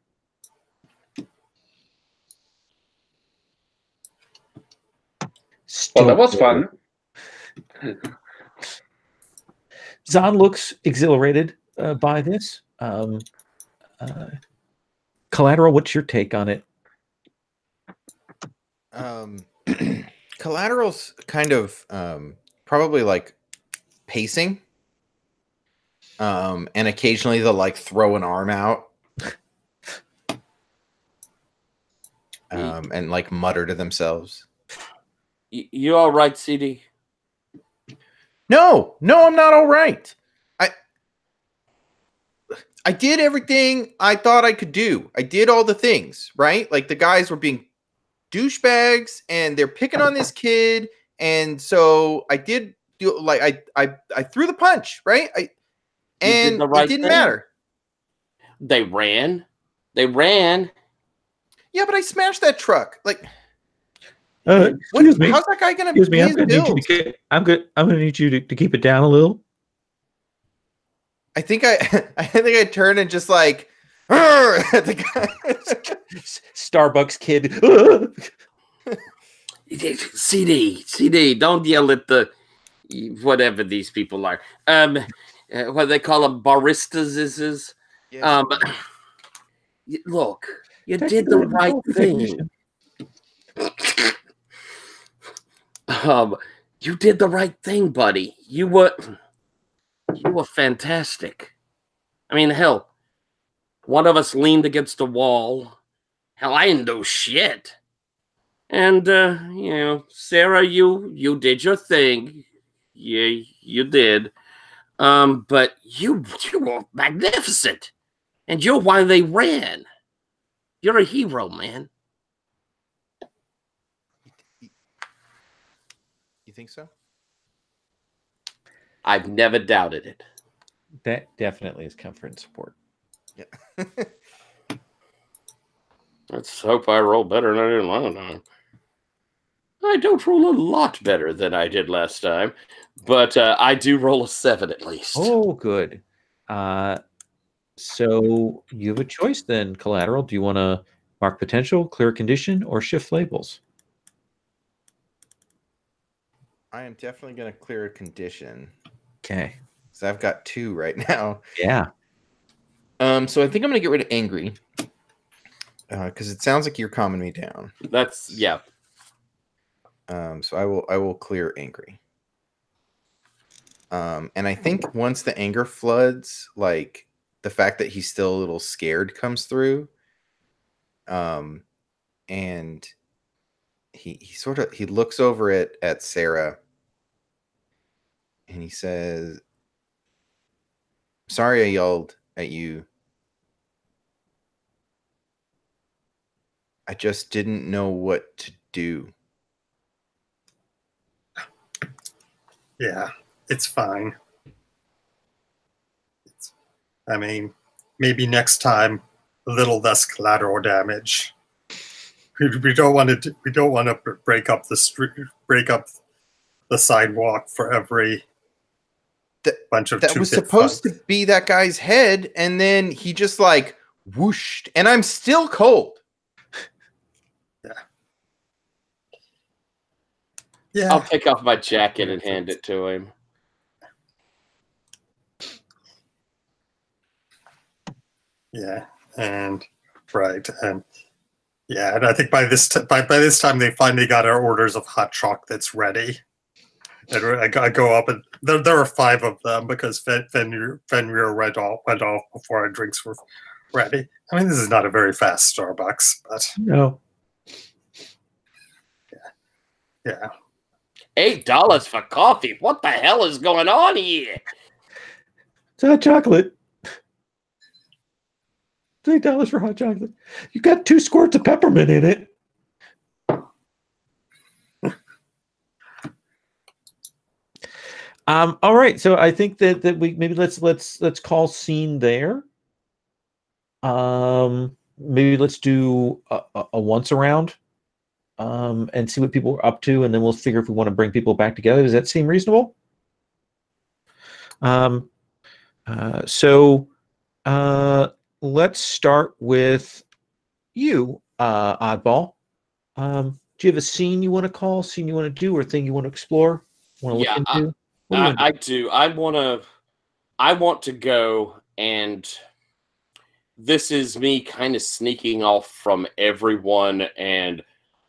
Well, that was fun. Zahn looks exhilarated by this. Collateral, what's your take on it? Collateral's kind of probably like pacing. And occasionally they'll like throw an arm out. And like mutter to themselves. You all right, CD? No, I'm not all right. I did everything I thought I could do. I did all the things, right? Like the guys were being douchebags and they're picking on this kid. And so I did do like I threw the punch, right? It didn't matter. They ran. Yeah, but I smashed that truck. Like Excuse me. How's that guy gonna Excuse me. pay his bills? I'm gonna need you to keep it down a little. I think I turned and just like at the guy. Starbucks kid. CD, don't yell at the whatever these people are. What they call them, baristas. Yes. Look, you did the right thing. You did the right thing, buddy. You were fantastic. I mean, hell, one of us leaned against a wall. Hell, I didn't do shit. And Sarah, you did your thing. Yeah, you did. But you were magnificent. And you're why they ran. You're a hero, man. You think so? I've never doubted it. That definitely is comfort and support. Yeah. Let's hope I roll better than I did last time. I don't roll a lot better than I did last time, but I do roll a 7 at least. Oh, good. So you have a choice then, Collateral. Do you want to mark potential, clear condition, or shift labels? I am definitely going to clear a condition. Okay. So I've got 2 right now. Yeah. So I think I'm going to get rid of angry. Because it sounds like you're calming me down. That's yeah. So I will clear angry. And I think once the anger floods, like the fact that he's still a little scared comes through. And he looks over at Sarah and he says, "Sorry I yelled at you. I just didn't know what to do." Yeah, it's fine. I mean, maybe next time a little less collateral damage. We don't want to. We don't want to break up the street, break up the sidewalk for every bunch of. That was supposed to be that guy's head, and then he just like whooshed, and I'm still cold. Yeah. Yeah. I'll take off my jacket and hand it to him. Yeah, and right, and yeah, and I think by this time they finally got our orders of hot chocolates ready. And I go up, and there are 5 of them because Fenrir went off before our drinks were ready. I mean, this is not a very fast Starbucks, but No. yeah. $8 for coffee. What the hell is going on here? It's hot chocolate. It's $8 for hot chocolate. You got 2 squirts of peppermint in it. All right. So I think that we maybe let's call scene there. Maybe let's do a once around, and see what people are up to, and then we'll figure if we want to bring people back together. Does that seem reasonable? So let's start with you, Oddball. Do you have a scene you want to call, scene you want to do, or thing you want to explore? Want to look into? I do. I want to go, and this is me kind of sneaking off from everyone, and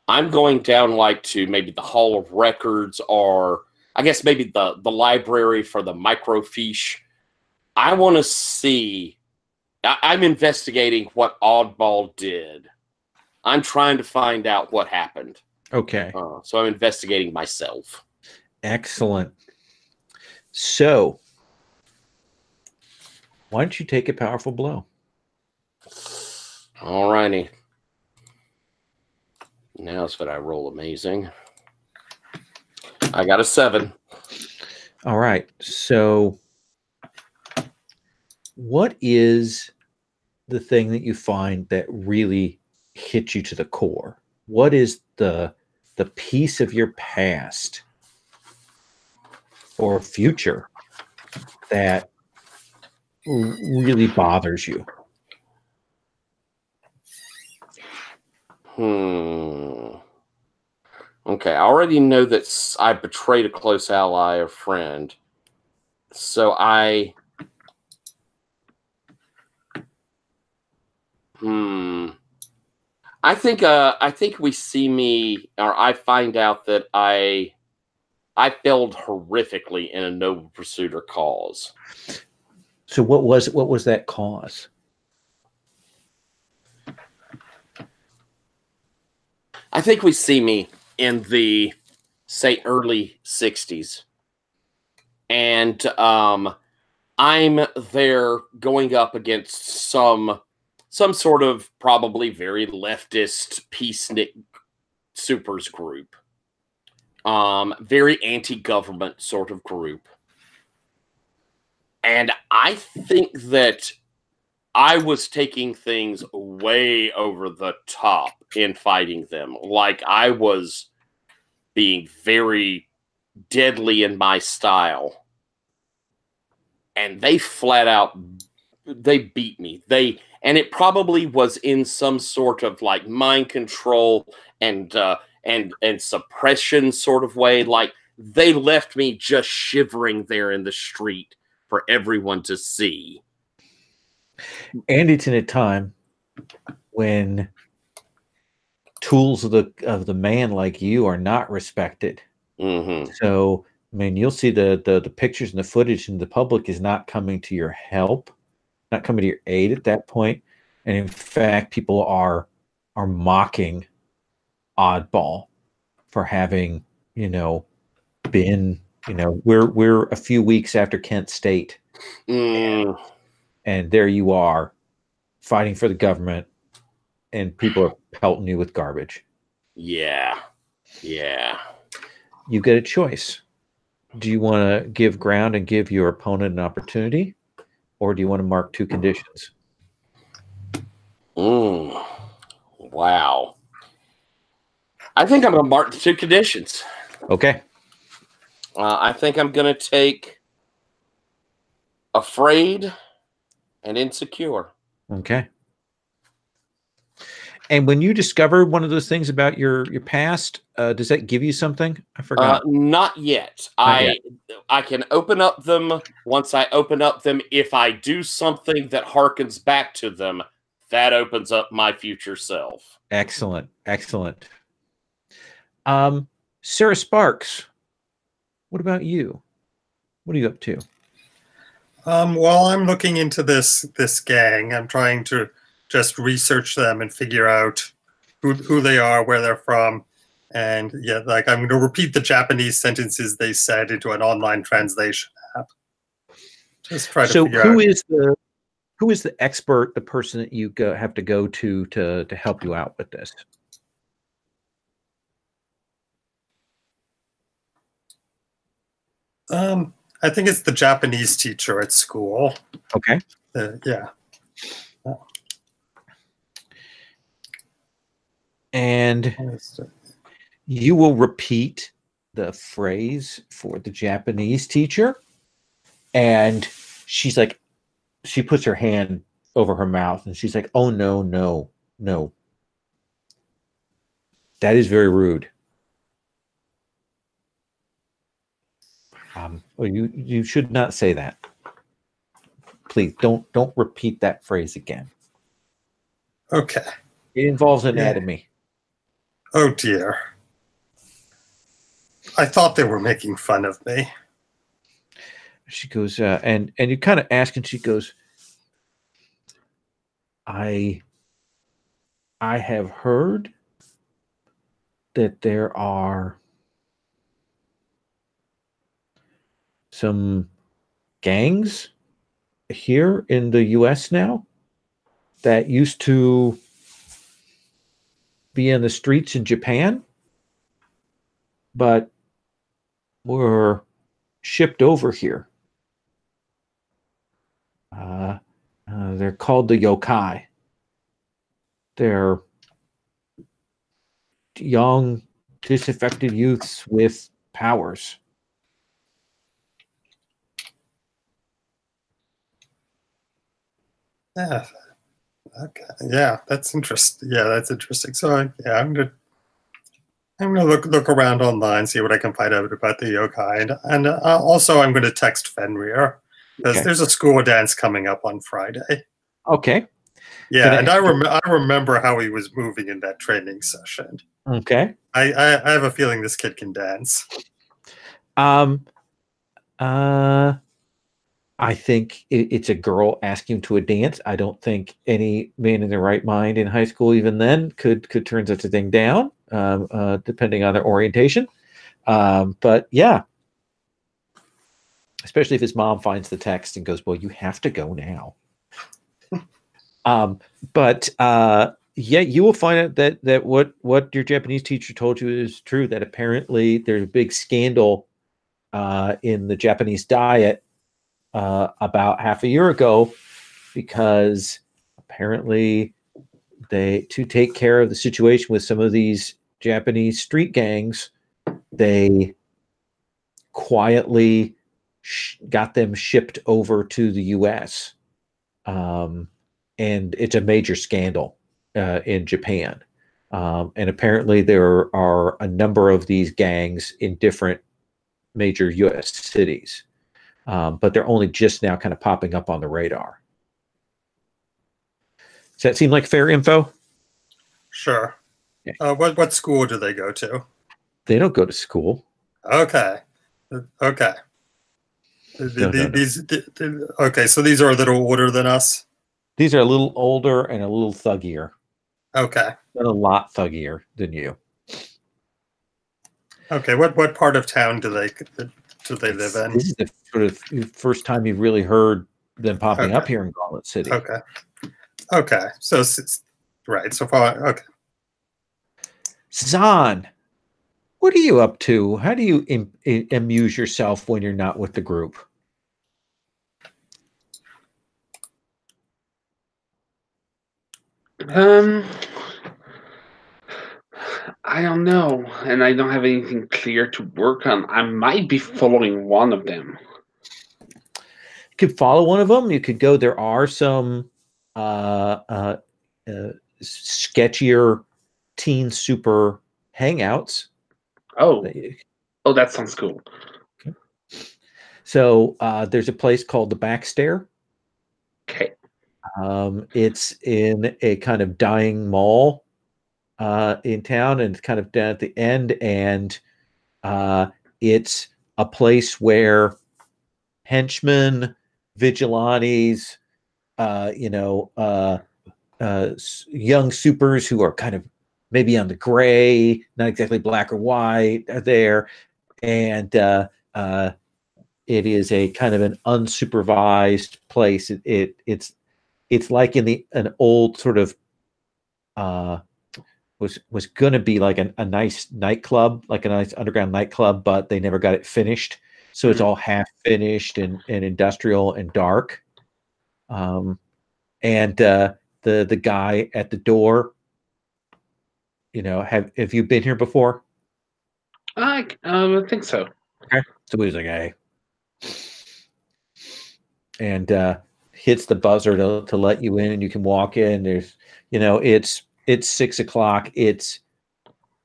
I'm going down like to maybe the Hall of Records, or I guess maybe the library for the microfiche. I want to see. I'm investigating what Oddball did. I'm trying to find out what happened. Okay. So I'm investigating myself. Excellent. So, why don't you take a powerful blow? All righty. Now it's what I roll amazing. I got a 7. All right. So, what is the thing that you find that really hits you to the core? What is the piece of your past or future that really bothers you? Okay, I already know that I betrayed a close ally or friend. So I think we see me, or I find out that I failed horrifically in a noble pursuit or cause. So what was that cause? I think we see me in the, say, early 60s. And I'm there going up against some sort of probably very leftist peacenik supers group. Very anti-government sort of group. And I think that I was taking things way over the top in fighting them. Like I was being very deadly in my style. And they flat out, they beat me. and it probably was in some sort of like mind control and suppression sort of way. Like they left me just shivering there in the street for everyone to see. And it's in a time when tools of the man like you are not respected. Mm-hmm. So, I mean, you'll see the pictures and the footage, and the public is not coming to your help, not coming to your aid at that point. And in fact, people are mocking Oddball for having, been, we're a few weeks after Kent State. And there you are fighting for the government, and people are pelting you with garbage. Yeah. You get a choice. Do you want to give ground and give your opponent an opportunity, or do you want to mark 2 conditions? Wow. I think I'm going to mark the 2 conditions. Okay. I think I'm going to take afraid and insecure. Okay. And when you discover one of those things about your past, does that give you something? I forgot. Not yet. I can open up them. Once I open up them, if I do something that harkens back to them, that opens up my future self. Excellent. Sarah Sparks, what about you? What are you up to? While I'm looking into this gang, I'm trying to just research them and figure out who they are, where they're from, and I'm going to repeat the Japanese sentences they said into an online translation app. Just try to figure out. Who is the expert, the person that you have to go to help you out with this? I think it's the Japanese teacher at school. Okay. Yeah. And you will repeat the phrase for the Japanese teacher. And she's like, she puts her hand over her mouth and she's like, oh, no. That is very rude. You should not say that. Please don't repeat that phrase again. Okay. It involves anatomy. Oh dear. I thought they were making fun of me. She goes, and you kind of ask, and she goes, I have heard that there are some gangs here in the US now that used to be in the streets in Japan, but were shipped over here. They're called the yokai. They're young, disaffected youths with powers. Yeah. Okay. Yeah, that's interesting. So I'm gonna look around online, see what I can find out about the yokai, and also I'm gonna text Fenrir because there's a school dance coming up on Friday. Okay. Yeah, and I remember how he was moving in that training session. Okay. I have a feeling this kid can dance. I think it's a girl asking to a dance. I don't think any man in their right mind in high school, even then, could turn such a thing down, depending on their orientation. But yeah, especially if his mom finds the text and goes, "Well, you have to go now." Yeah, you will find out that what your Japanese teacher told you is true. That apparently there's a big scandal in the Japanese diet about half a year ago, because apparently to take care of the situation with some of these Japanese street gangs, they quietly got them shipped over to the US. and it's a major scandal in Japan. And apparently there are a number of these gangs in different major U.S. cities, but they're only just now kind of popping up on the radar. Does that seem like fair info? Sure. Yeah. What school do they go to? They don't go to school. Okay. Okay. No. Okay, so these are a little older than us. These are a little older and a little thuggier. Okay. But a lot thuggier than you. Okay. What part of town do they live in? This is the sort of first time you've really heard them popping up here in Gauntlet City. Okay. Okay. So right. So far. Okay. Zahn, what are you up to? How do you amuse yourself when you're not with the group? I don't know, and I don't have anything clear to work on. I might be following one of them. You could follow one of them. You could go. There are some sketchier teen super hangouts. Oh, that sounds cool. Okay. So there's a place called the Backstair. Okay. It's in a kind of dying mall in town, and it's kind of down at the end, and it's a place where henchmen, vigilantes, young supers who are kind of maybe on the gray, not exactly black or white, are there, and it is a kind of an unsupervised place. It's like in an old sort of was going to be like a nice nightclub, like a nice underground nightclub, but they never got it finished. So it's all half finished and industrial and dark. And the guy at the door, have you been here before? I think so. Okay. So he's like, hey, and hits the buzzer to let you in, and you can walk in. There's, it's 6 o'clock. It's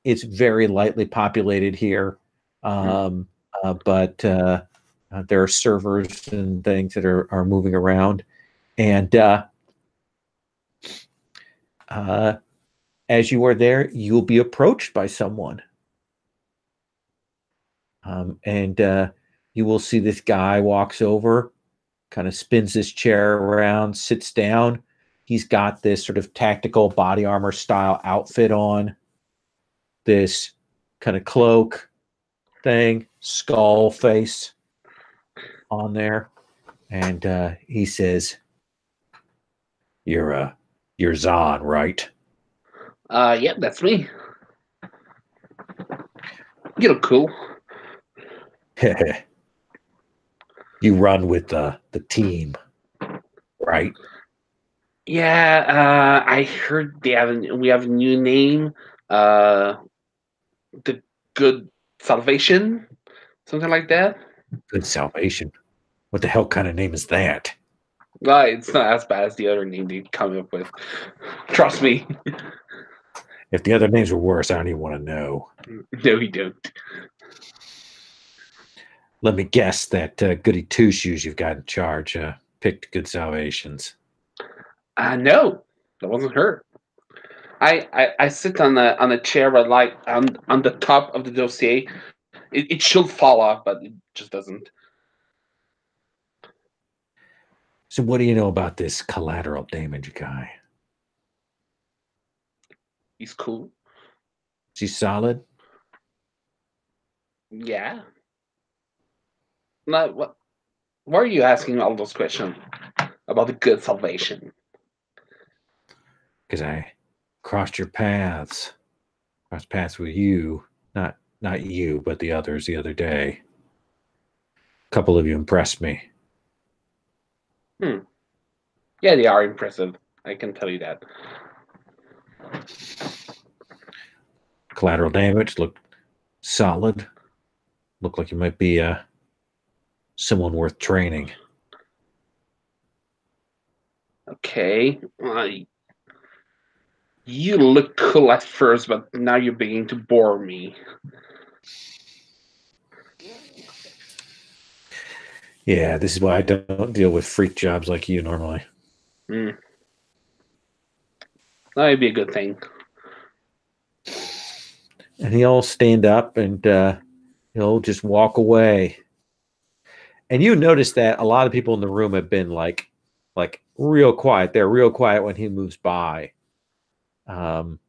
very lightly populated here, but there are servers and things that are moving around, and as you are there, you'll be approached by someone, and you will see this guy walks over, kind of spins his chair around, sits down. He's got this sort of tactical body armor style outfit on, this kind of cloak thing, skull face on there. And he says, You're Zahn, right? Yep, that's me. You look cool. You run with the team, right? Yeah, I heard we have a new name. The Good Salvation, something like that. Good Salvation. What the hell kind of name is that? Well, it's not as bad as the other name they come up with. Trust me. If the other names were worse, I don't even want to know. No, you don't. Let me guess that Goody Two Shoes you've got in charge picked Good Salvations. No, that wasn't her. I sit on a chair, but like on the top of the dossier. It should fall off, but it just doesn't. So what do you know about this collateral damage guy? He's cool. Is he solid? Yeah. Now, why are you asking all those questions about the Good Salvation? Because I crossed your paths. Crossed paths with you. Not you, but the others the other day. A couple of you impressed me. Yeah, they are impressive. I can tell you that. Collateral damage looked solid. Looked like you might be someone worth training. Okay. You look cool at first, but now you're beginning to bore me. Yeah, this is why I don't deal with freak jobs like you normally. That would be a good thing. And he'll stand up and he'll just walk away. And you notice that a lot of people in the room have been like real quiet. They're real quiet when he moves by. And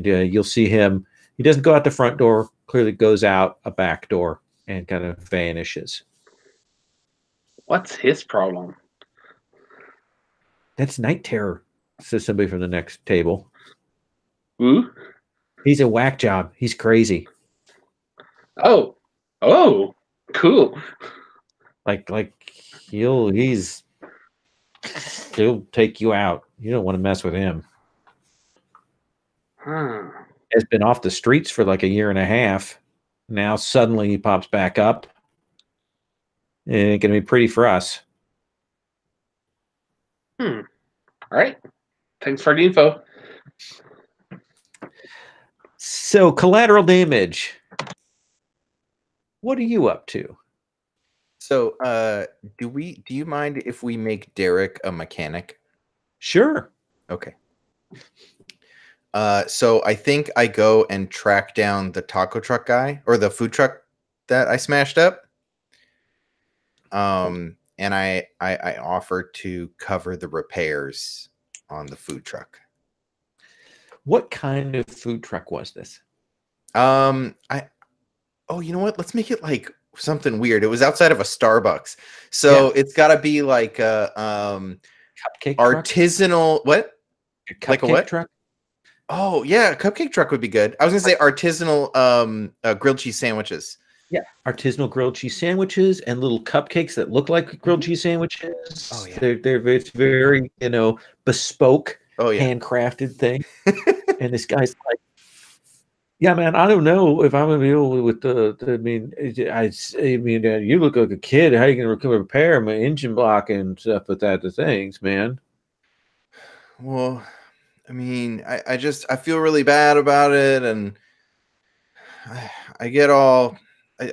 you'll see him. He doesn't go out the front door. Clearly goes out a back door and kind of vanishes. What's his problem? That's Night Terror, says somebody from the next table. Who? He's a whack job. He's crazy. Oh, cool. Like he'll take you out. You don't want to mess with him. Has been off the streets for like a year and a half. Now suddenly he pops back up. It ain't gonna be pretty for us. All right. Thanks for the info. So collateral damage. What are you up to? So, do you mind if we make Derek a mechanic? Sure. Okay. So I think I go and track down the taco truck guy or the food truck that I smashed up. And I offer to cover the repairs on the food truck. What kind of food truck was this? You know what? Let's make it like something weird. It was outside of a Starbucks. So it's gotta be like a cupcake artisanal truck? What? Like a what truck? Oh yeah, a cupcake truck would be good. I was gonna say artisanal grilled cheese sandwiches. Yeah, artisanal grilled cheese sandwiches and little cupcakes that look like grilled cheese sandwiches. Oh yeah, it's very bespoke, handcrafted thing. And this guy's like, yeah, man, I don't know if I'm gonna be able with you look like a kid. How are you gonna repair my engine block and stuff with the things, man? Well, I mean, I feel really bad about it, and I get all.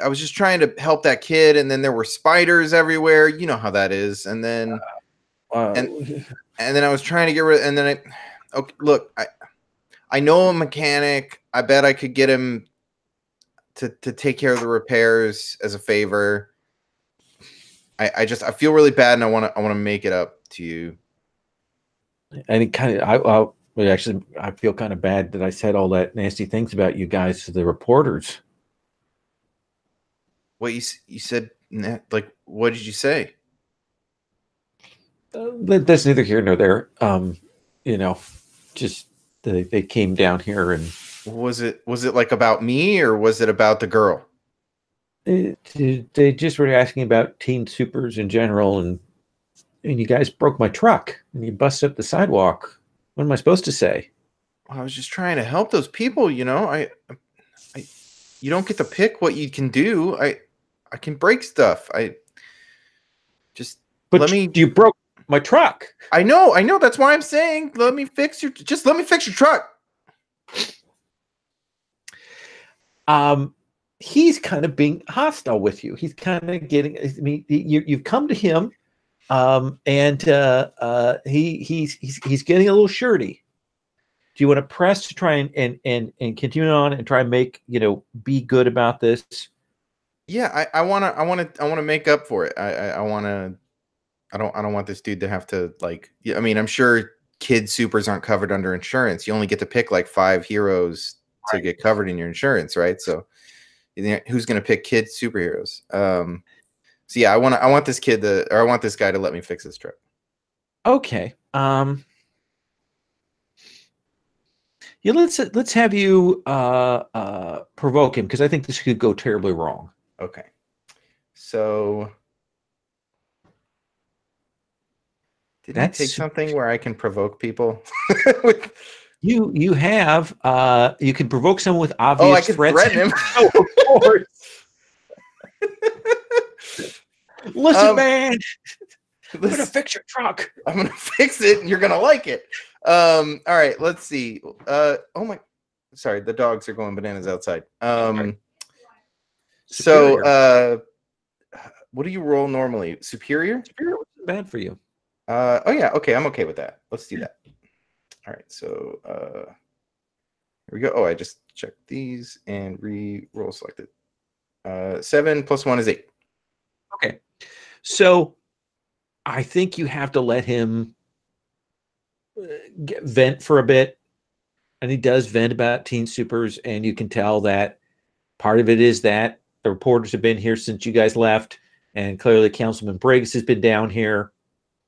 I was just trying to help that kid, and then there were spiders everywhere. You know how that is. And then, and then I was trying to get rid. And then look, I know a mechanic. I bet I could get him to take care of the repairs as a favor. I feel really bad, and I want to make it up to you. And it kind of, I feel kind of bad that I said all that nasty things about you guys to the reporters. What you said? Like, what did you say? That's neither here nor there. Just they came down here and was it like about me or was it about the girl? They just were asking about teen supers in general, and you guys broke my truck and you busted up the sidewalk. What am I supposed to say? I was just trying to help those people. You don't get to pick what you can do. I can break stuff. You broke my truck. I know. That's why I'm saying, let me fix your truck. He's kind of being hostile with you. He's kind of getting, you've come to him, and he's getting a little shirty. Do you want to press to try and continue on and try and make, be good about this? Yeah, I want to make up for it. I don't want this dude to have to I mean, I'm sure kid supers aren't covered under insurance. You only get to pick like 5 heroes to get covered in your insurance, right? So who's going to pick kid superheroes? So yeah, I want this guy to let me fix this truck. Okay. Yeah, let's have you provoke him, because I think this could go terribly wrong. Okay. So did I take something where I can provoke people? You have you can provoke someone with obvious I can threats. Threaten him. Oh, of course. Listen, man. I'm gonna fix your truck. I'm gonna fix it, and you're gonna like it. All right, let's see. Oh my, sorry, the dogs are going bananas outside. So, what do you roll normally? Superior? Superior wasn't bad for you. Oh yeah, okay, I'm okay with that. Let's do that. All right, so here we go. Oh, I just checked these and re-roll selected. 7 + 1 is 8. Okay, so I think you have to let him vent for a bit, and he does vent about Teen Supers, and you can tell that part of it is that the reporters have been here since you guys left, and clearly Councilman Briggs has been down here,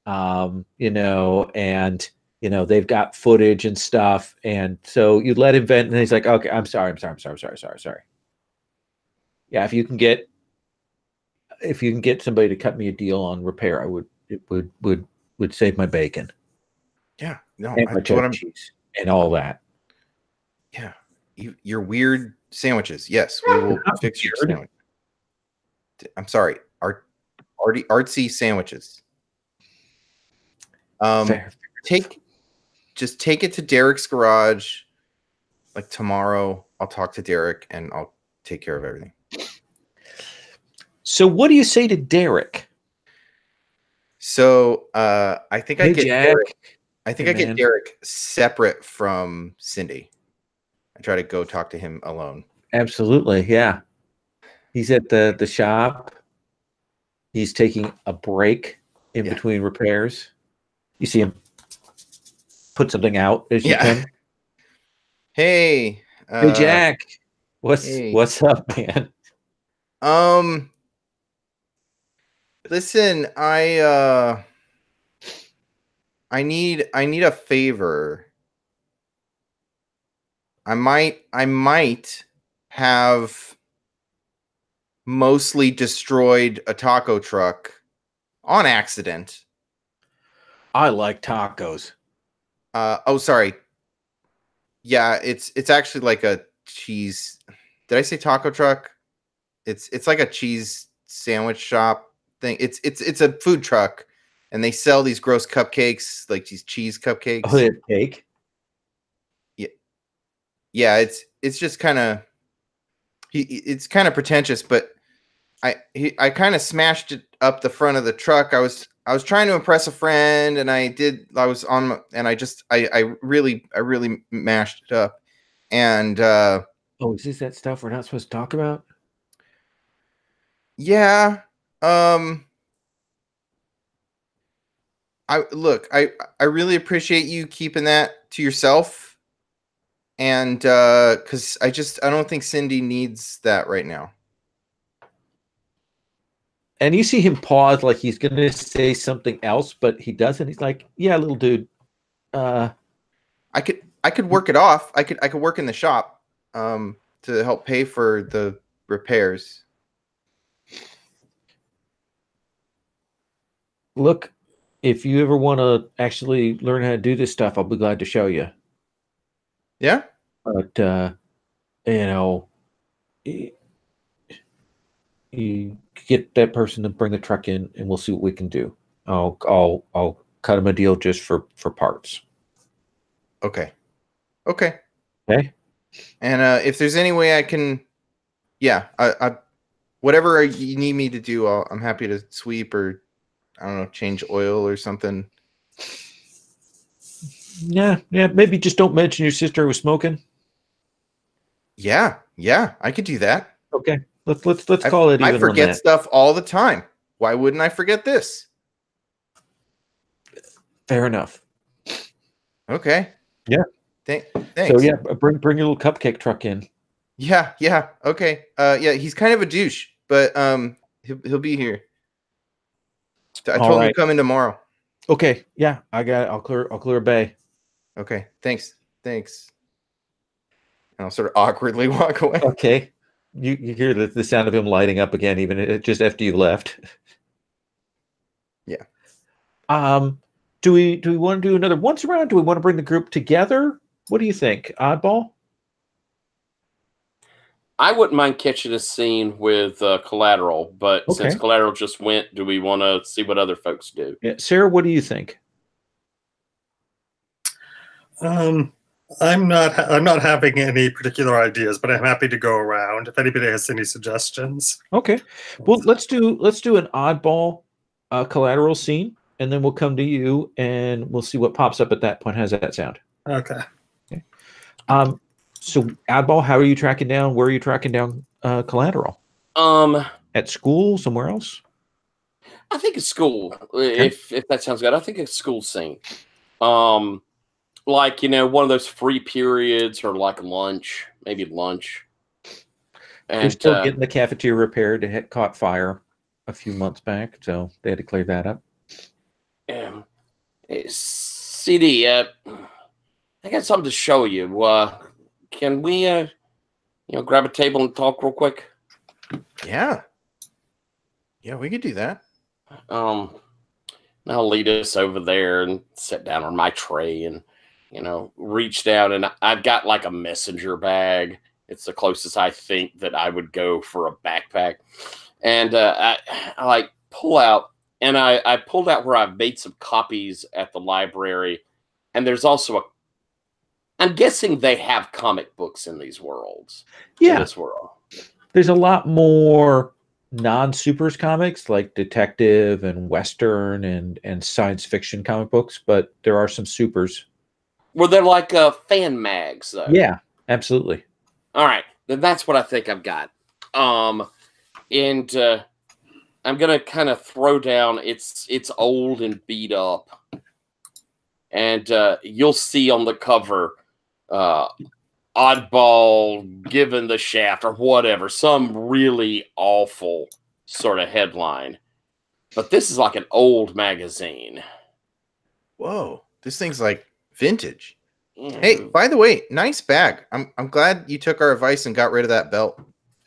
you know, and you know they've got footage and stuff, and so you let him vent, and he's like, "Okay, I'm sorry. Yeah, if you can get somebody to cut me a deal on repair, it would save my bacon." Yeah, no, And my cheddar cheese and all that. Yeah, your weird sandwiches. Yes, we will fix your sandwich. I'm sorry, artsy sandwiches. Fair. Just take it to Derek's garage. Like tomorrow, I'll talk to Derek and I'll take care of everything. So, what do you say to Derek? So, I think I get Jack. Derek. I think Hey, I get man. Derek separate from Cindy. I try to go talk to him alone. Absolutely, yeah. He's at the shop. He's taking a break in between repairs. You see him put something out as you come. Hey, Hey, Jack. What's up, man? Listen, I need a favor. I might have mostly destroyed a taco truck on accident. I like tacos. Oh, sorry. Yeah, it's actually like a cheese. Did I say taco truck? It's like a cheese sandwich shop thing. It's a food truck, and they sell these gross cupcakes, like these cheese cupcakes. Oh, they cake? Yeah, it's just kind of it's kind of pretentious, but I kind of smashed it up the front of the truck. I was trying to impress a friend, and I really mashed it up. And oh, is this that stuff we're not supposed to talk about? Yeah. I really appreciate you keeping that to yourself. And because I don't think Cindy needs that right now. And you see him pause like he's going to say something else, but he doesn't. He's like, "Yeah, little dude. I could work it off. I could work in the shop to help pay for the repairs." Look, if you ever want to actually learn how to do this stuff, I'll be glad to show you. Yeah. But you know, you get that person to bring the truck in, and we'll see what we can do. I'll cut him a deal just for parts. Okay. Okay. And if there's any way I can, I whatever you need me to do, I'm happy to sweep or I don't know, change oil or something. Yeah. Maybe just don't mention your sister was smoking. Yeah, I could do that. Okay. Let's call it even. I forget stuff all the time. Why wouldn't I forget this? Fair enough. Okay. Yeah. Thanks. So yeah, bring your little cupcake truck in. Yeah. Okay. Yeah, he's kind of a douche, but he'll be here. I told him to come in tomorrow. Okay. Yeah, I got it. I'll clear a bay. Okay. Thanks. And I'll sort of awkwardly walk away. Okay. You hear the sound of him lighting up again, even just after you left. Yeah. Do we want to do another once around? Do we want to bring the group together? What do you think, Oddball? I wouldn't mind catching a scene with Collateral, but since Okay. Collateral just went, do we want to see what other folks do? Yeah. Sarah, what do you think? I'm not having any particular ideas, but I'm happy to go around if anybody has any suggestions. Okay. Well, let's do an oddball collateral scene, and then we'll come to you and we'll see what pops up at that point. How does that sound? Okay. So oddball, how are you tracking down? Where are you tracking down Collateral? At school, somewhere else? I think it's school. Okay. If that sounds good, I think it's school scene. Like, one of those free periods or like lunch, maybe lunch. And They're still getting the cafeteria repaired. It had caught fire a few months back, so they had to clear that up. CD, I got something to show you. Can we, grab a table and talk real quick? Yeah. Yeah, we could do that. I'll lead us over there and sit down on my tray and, reach down, and I've got like a messenger bag. It's the closest I think that I would go for a backpack. And I like pull out, and I pulled out where I've made some copies at the library. And there's also I'm guessing they have comic books in these worlds. Yeah. In this world. There's a lot more non-supers comics like detective and western and science fiction comic books, but there are some supers. Well, they're like fan mags, though. Yeah, absolutely. All right, then that's what I think I've got. And I'm gonna kind of throw down. It's old and beat up, and you'll see on the cover, oddball given the shaft or whatever, some really awful sort of headline. But this is like an old magazine. Whoa, this thing's like vintage. Hey, by the way, nice bag. I'm glad you took our advice and got rid of that belt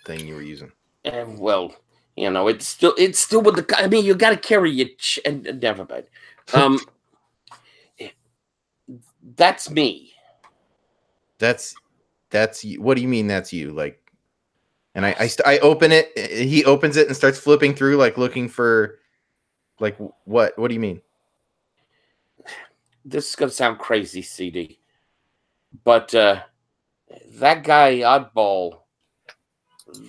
thing you were using. And well, it's still with the. I mean, you got to carry your. And never mind. That's me. That's you. What do you mean that's you? Like, and I open it. He opens it and starts flipping through, like looking for, like what? What do you mean? This is gonna sound crazy, CD, but that guy oddball,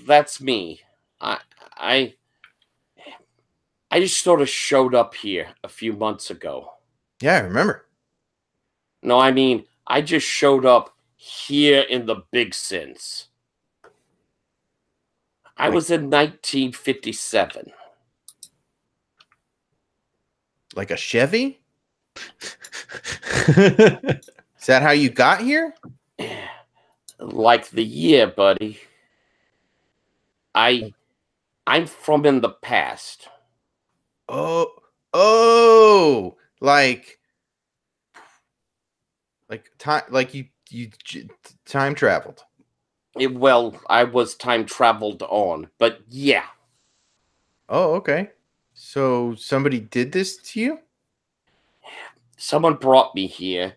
that's me. I just sort of showed up here a few months ago. Yeah, I remember. No, I mean, I just showed up here in the big sense. I was in 1957. Like a Chevy? Is that how you got here? Like the year, buddy. I'm from in the past. Oh, like time, like you time traveled. Well, I was time traveled on, but yeah. Oh, okay. So somebody did this to you? Someone brought me here.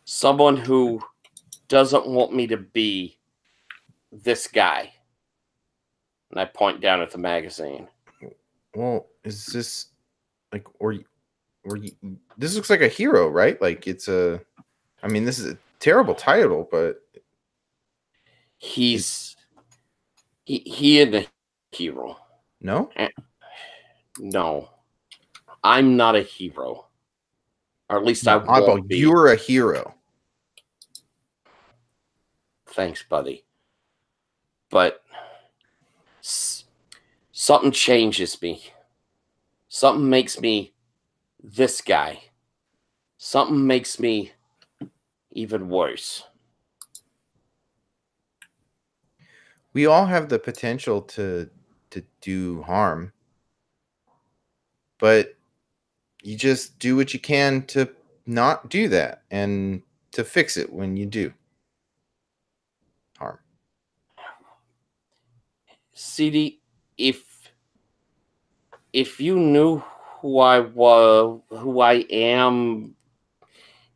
Someone who doesn't want me to be this guy. And I point down at the magazine. Well, is this like, or you, this looks like a hero, right? Like it's a, I mean, this is a terrible title, but he is a hero. No? No. I'm not a hero. Or at least I won't be. You're a hero. Thanks, buddy. But something changes me. Something makes me this guy. Something makes me even worse. We all have the potential to do harm. But you just do what you can to not do that and to fix it when you do harm. CD, if you knew who I was, who I am,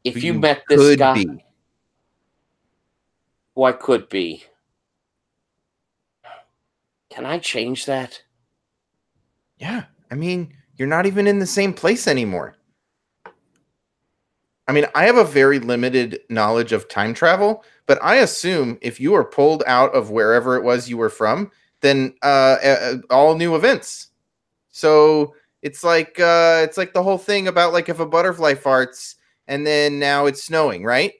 if you met this guy, who I could be, Can I change that? Yeah, I mean, you're not even in the same place anymore. I mean, I have a very limited knowledge of time travel, but I assume if you are pulled out of wherever it was you were from, then all new events. So it's like the whole thing about like if a butterfly farts and then now it's snowing, right?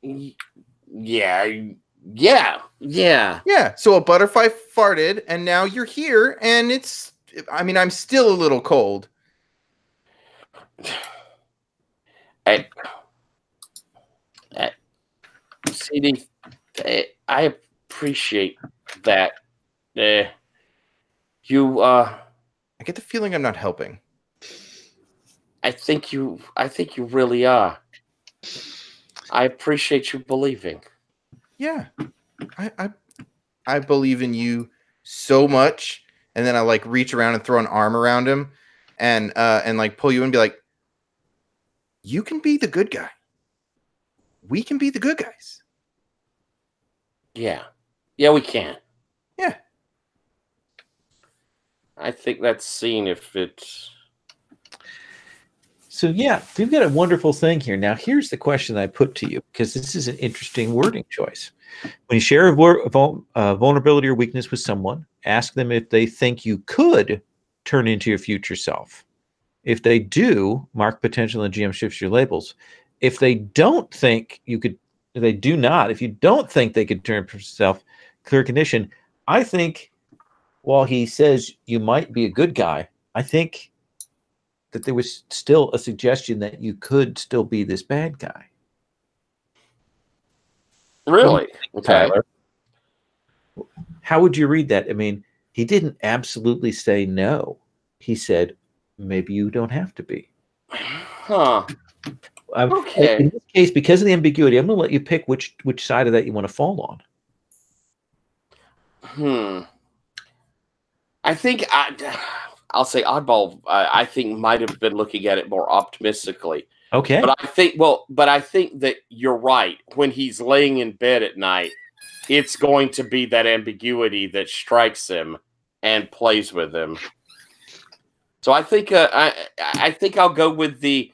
Yeah, yeah. Yeah. So a butterfly farted and now you're here and it's. I mean, I'm still a little cold. CD, I appreciate that. You, I get the feeling I'm not helping. I think you really are. I appreciate you believing. Yeah, I believe in you so much. And then I like reach around and throw an arm around him, and like pull you in and be like, you can be the good guy. We can be the good guys. Yeah, we can. Yeah. I think that's seen if it's. So yeah, we've got a wonderful thing here. Now, here's the question I put to you, because this is an interesting wording choice. When you share a vulnerability or weakness with someone, ask them if they think you could turn into your future self. If they do, mark potential and GM shifts your labels. If they don't think you could, if they do not, if you don't think they could turn for self, clear condition. I think while he says you might be a good guy, I think that there was still a suggestion that you could still be this bad guy. Really? Okay. Tyler, how would you read that? I mean, he didn't absolutely say no. He said, maybe you don't have to be. Huh. Okay. In this case, because of the ambiguity, I'm going to let you pick which side of that you want to fall on. I think I'll say Oddball. I think might have been looking at it more optimistically. Okay. But I think that you're right. When he's laying in bed at night, it's going to be that ambiguity that strikes him and plays with him. So I think I think I'll go with the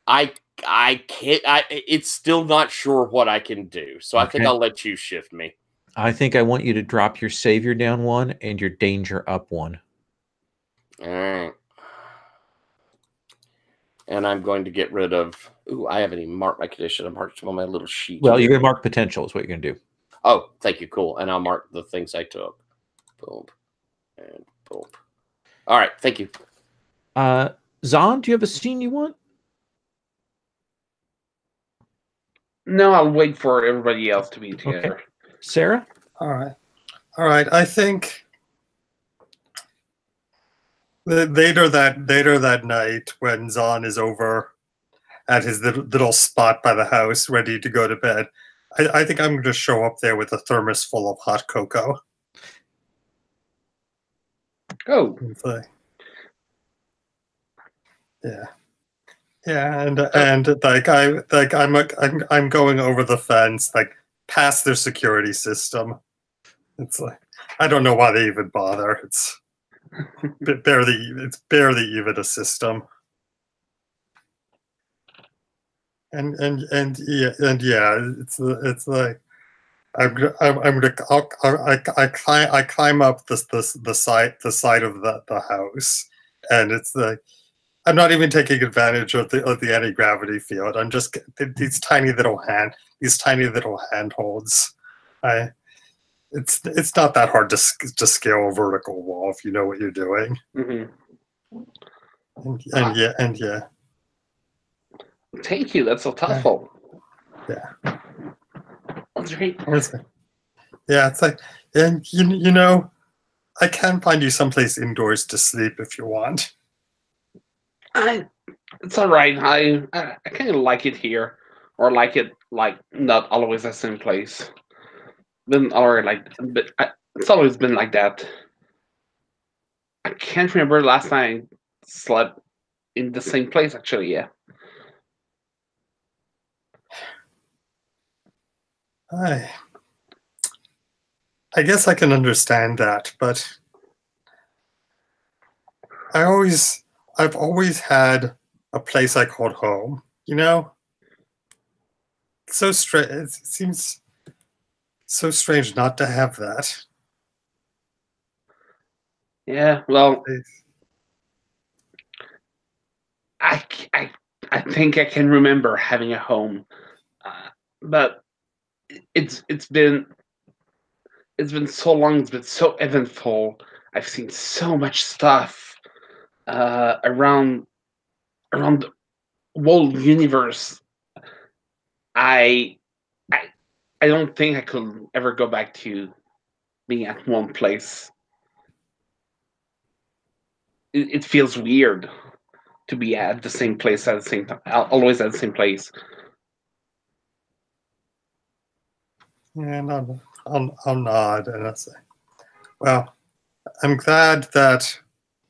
I can't. It's still not sure what I can do. So I think I'll let you shift me. I think I want you to drop your savior down one and your danger up one. All right. And I'm going to get rid of. Ooh, I haven't even marked my condition. I marked them on my little sheet. Well, you're going to mark potential is what you're going to do. Oh, thank you. Cool. And I'll mark the things I took. Boom. And boom. All right. Thank you. Zahn, do you have a scene you want? No, I'll wait for everybody else to be together. Okay. Sarah? All right. I think later that night when Zahn is over at his little spot by the house, ready to go to bed, I think I'm going to show up there with a thermos full of hot cocoa. Oh. Yeah, and like I'm going over the fence, like past their security system. It's like I don't know why they even bother. It's barely even a system. And yeah, it's like I climb up the side of the house, and it's like I'm not even taking advantage of the anti-gravity field. I'm just these tiny little handholds. It's not that hard to scale a vertical wall if you know what you're doing. Mm-hmm. And yeah. Thank you. That's so thoughtful. Yeah. That's great. Yeah, it's like, and you know, I can find you someplace indoors to sleep if you want. It's all right. I kind of like it here, or like it like not always the same place. Been or like, but it's always been like that. I can't remember last time I slept in the same place. Actually, yeah. I guess I can understand that, but I've always had a place I called home. You know, it's so strange. It seems so strange not to have that. Yeah, well, I, I, I think I can remember having a home, but it's been so long. It's been so eventful. I've seen so much stuff around the whole universe. I I don't think I could ever go back to being at one place. It feels weird to be at the same place at the same time, always at the same place. And I'll nod and I'll say, well, I'm glad that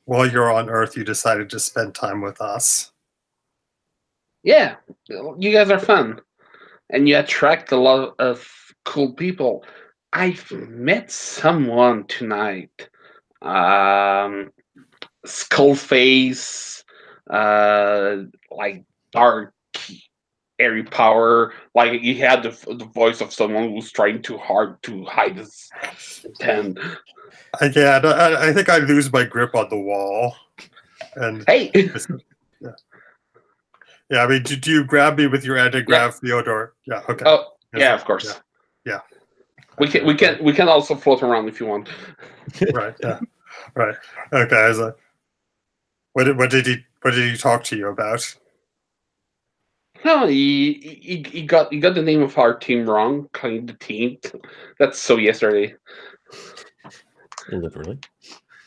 while you're on Earth, you decided to spend time with us. Yeah, you guys are fun, and you attract a lot of cool people. I've met someone tonight. Skullface, like dark, airy power. Like he had the voice of someone who's trying too hard to hide his intent. I think I lose my grip on the wall. And Hey, yeah. I mean, do you grab me with your anti-grav field or yeah? Okay. Oh, yeah, of course. Yeah. We can also float around if you want. Right. Yeah. Right. Okay. I was like, what did he talk to you about? No, he got the name of our team wrong, calling the team. That's so yesterday. Literally.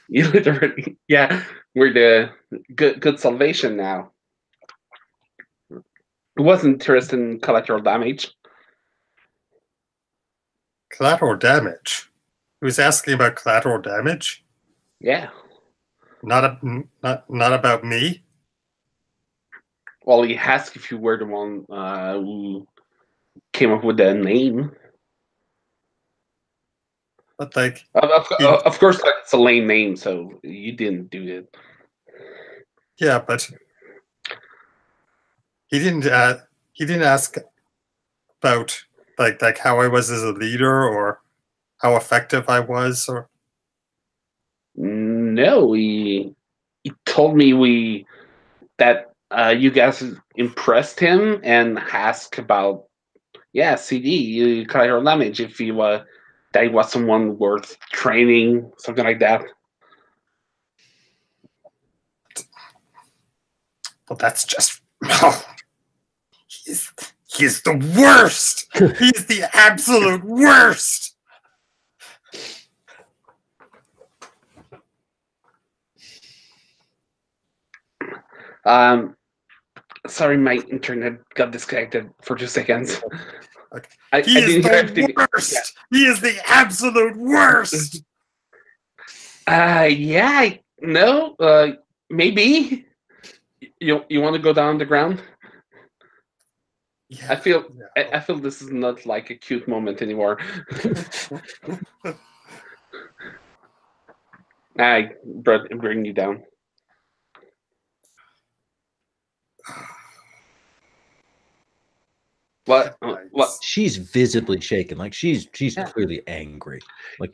You literally, yeah. We're the good salvation now. He wasn't interested in collateral damage. Collateral damage. He was asking about collateral damage. Yeah. Not about me. Well, he asked if you were the one who came up with the name. But like, of course, like, it's a lame name, so you didn't do it. Yeah, but he didn't ask about like how I was as a leader or how effective I was or. No, he told me that you guys impressed him and asked about CD collateral damage if he was that he was someone worth training, something like that. Well, that's just he's the worst. He's the absolute worst. Sorry, my internet got disconnected for 2 seconds. Okay. He is the worst. Yeah. He is the absolute worst. Maybe. You want to go down the ground? Yeah. I feel this is not like a cute moment anymore. I bring you down. What? She's visibly shaken. Like she's clearly angry. Like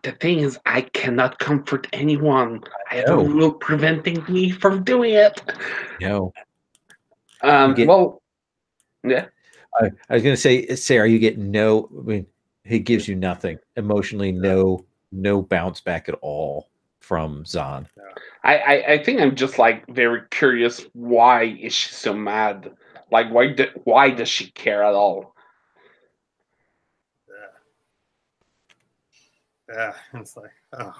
the thing is, I cannot comfort anyone. I have a rule preventing me from doing it. No. Well, yeah. I was going to say, Sarah, you get no. I mean, he gives you nothing emotionally. No bounce back at all from Zahn. I think I'm just like very curious. Why is she so mad? Like, why does she care at all? Yeah, it's like, oh,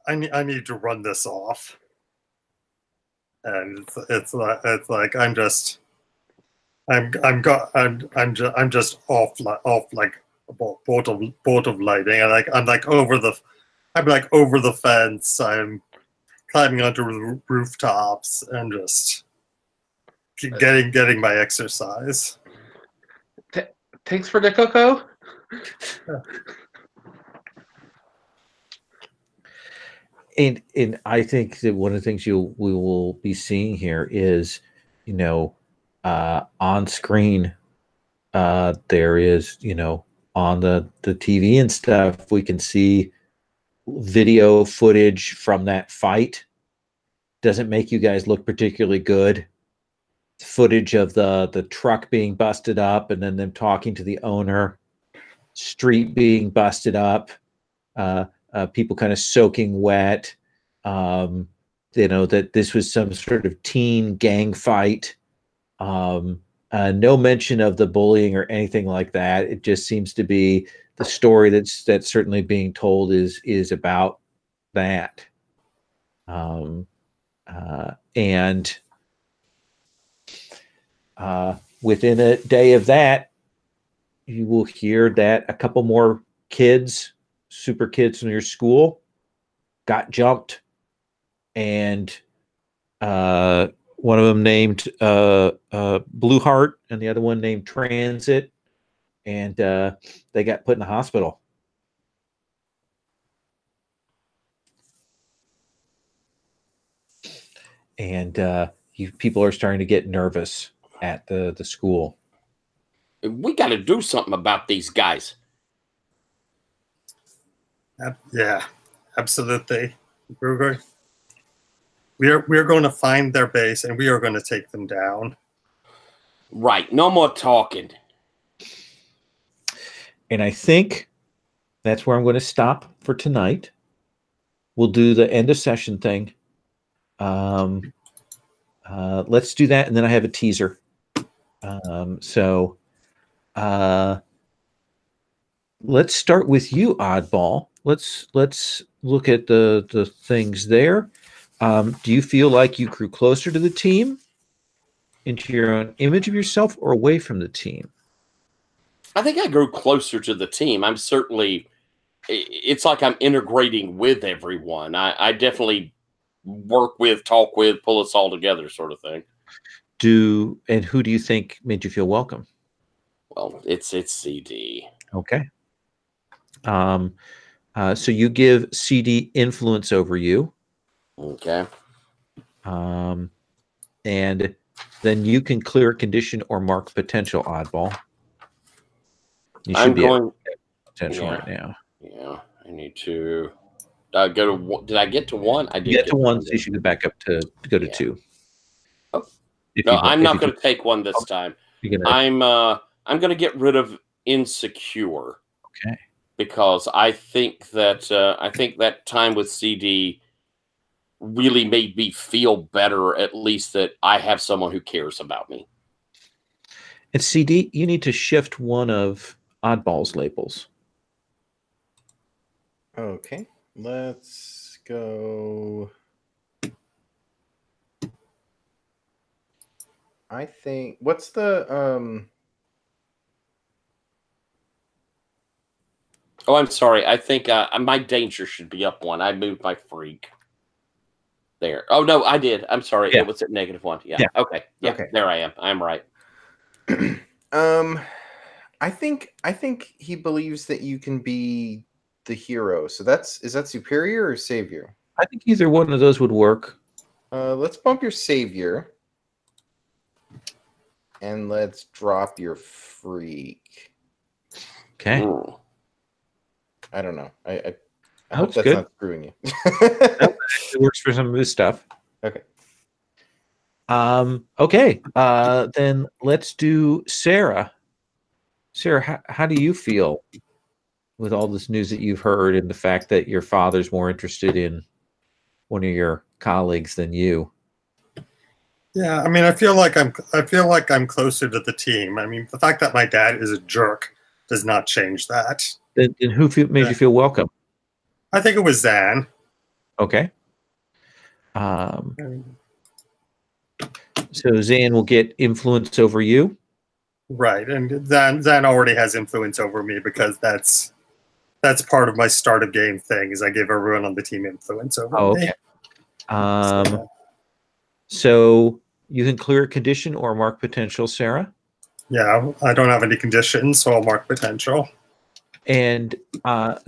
I need to run this off, and it's like I'm just off like a bolt of lightning, and I'm like over the fence. I'm climbing onto the rooftops and just getting my exercise. Thanks for the cocoa. And I think that one of the things we will be seeing here is, on screen, there is, on the TV and stuff, we can see video footage from that fight. Doesn't make you guys look particularly good. Footage of the truck being busted up and then them talking to the owner, street being busted up, people kind of soaking wet, that this was some sort of teen gang fight. No mention of the bullying or anything like that. It just seems to be the story that's certainly being told is about that. And within a day of that, you will hear that a couple more kids, super kids from your school, got jumped, and one of them named Blueheart and the other one named Transit, and they got put in the hospital. And people are starting to get nervous at the school. We got to do something about these guys. Yeah, absolutely. We're going to find their base and we are going to take them down. Right. No more talking. And I think that's where I'm going to stop for tonight. We'll do the end of session thing. Let's do that, and then I have a teaser. Let's start with you, Oddball. Let's look at the things there. Do you feel like you grew closer to the team, into your own image of yourself, or away from the team? I think I grew closer to the team. I'm certainly, it's like I'm integrating with everyone. I definitely work with, talk with, pull us all together sort of thing. And who do you think made you feel welcome? Well, it's CD. Okay. So you give CD influence over you. Okay. And then you can clear a condition or mark potential, Oddball. You should be at potential right now. Yeah, I need to go to. Did I get to one? I did. You get to one, so you should go back up to go to two. Oh. No, I'm not going to take one this time. I'm going to get rid of insecure. Okay. Because I think that time with CD really made me feel better, at least that I have someone who cares about me. And CD, you need to shift one of Oddball's labels. Okay, let's go. I think, what's the Oh, I'm sorry. I think my danger should be up one. I moved my freak. There. Oh, no, I did. I'm sorry. Yeah. It was at -1. Yeah. Okay. Yeah. Okay. There I am. I'm right. I think he believes that you can be the hero. So is that superior or savior? I think either one of those would work. Let's bump your savior. And let's drop your freak. Okay. Ooh. I don't know. I Oh, hope it's that's good. not screwing you. Nope, it works for some of his stuff. Okay. Okay. Then let's do Sarah. Sarah, how do you feel with all this news that you've heard and the fact that your father's more interested in one of your colleagues than you? Yeah, I mean, I feel like I'm closer to the team. I mean, the fact that my dad is a jerk does not change that. Then who made you feel welcome? I think it was Zan. Okay. So Zan will get influence over you. Right, and Zan already has influence over me because that's part of my start of game thing. Is I give everyone on the team influence over me. Okay. So you can clear a condition or mark potential, Sarah. Yeah, I don't have any conditions, so I'll mark potential. And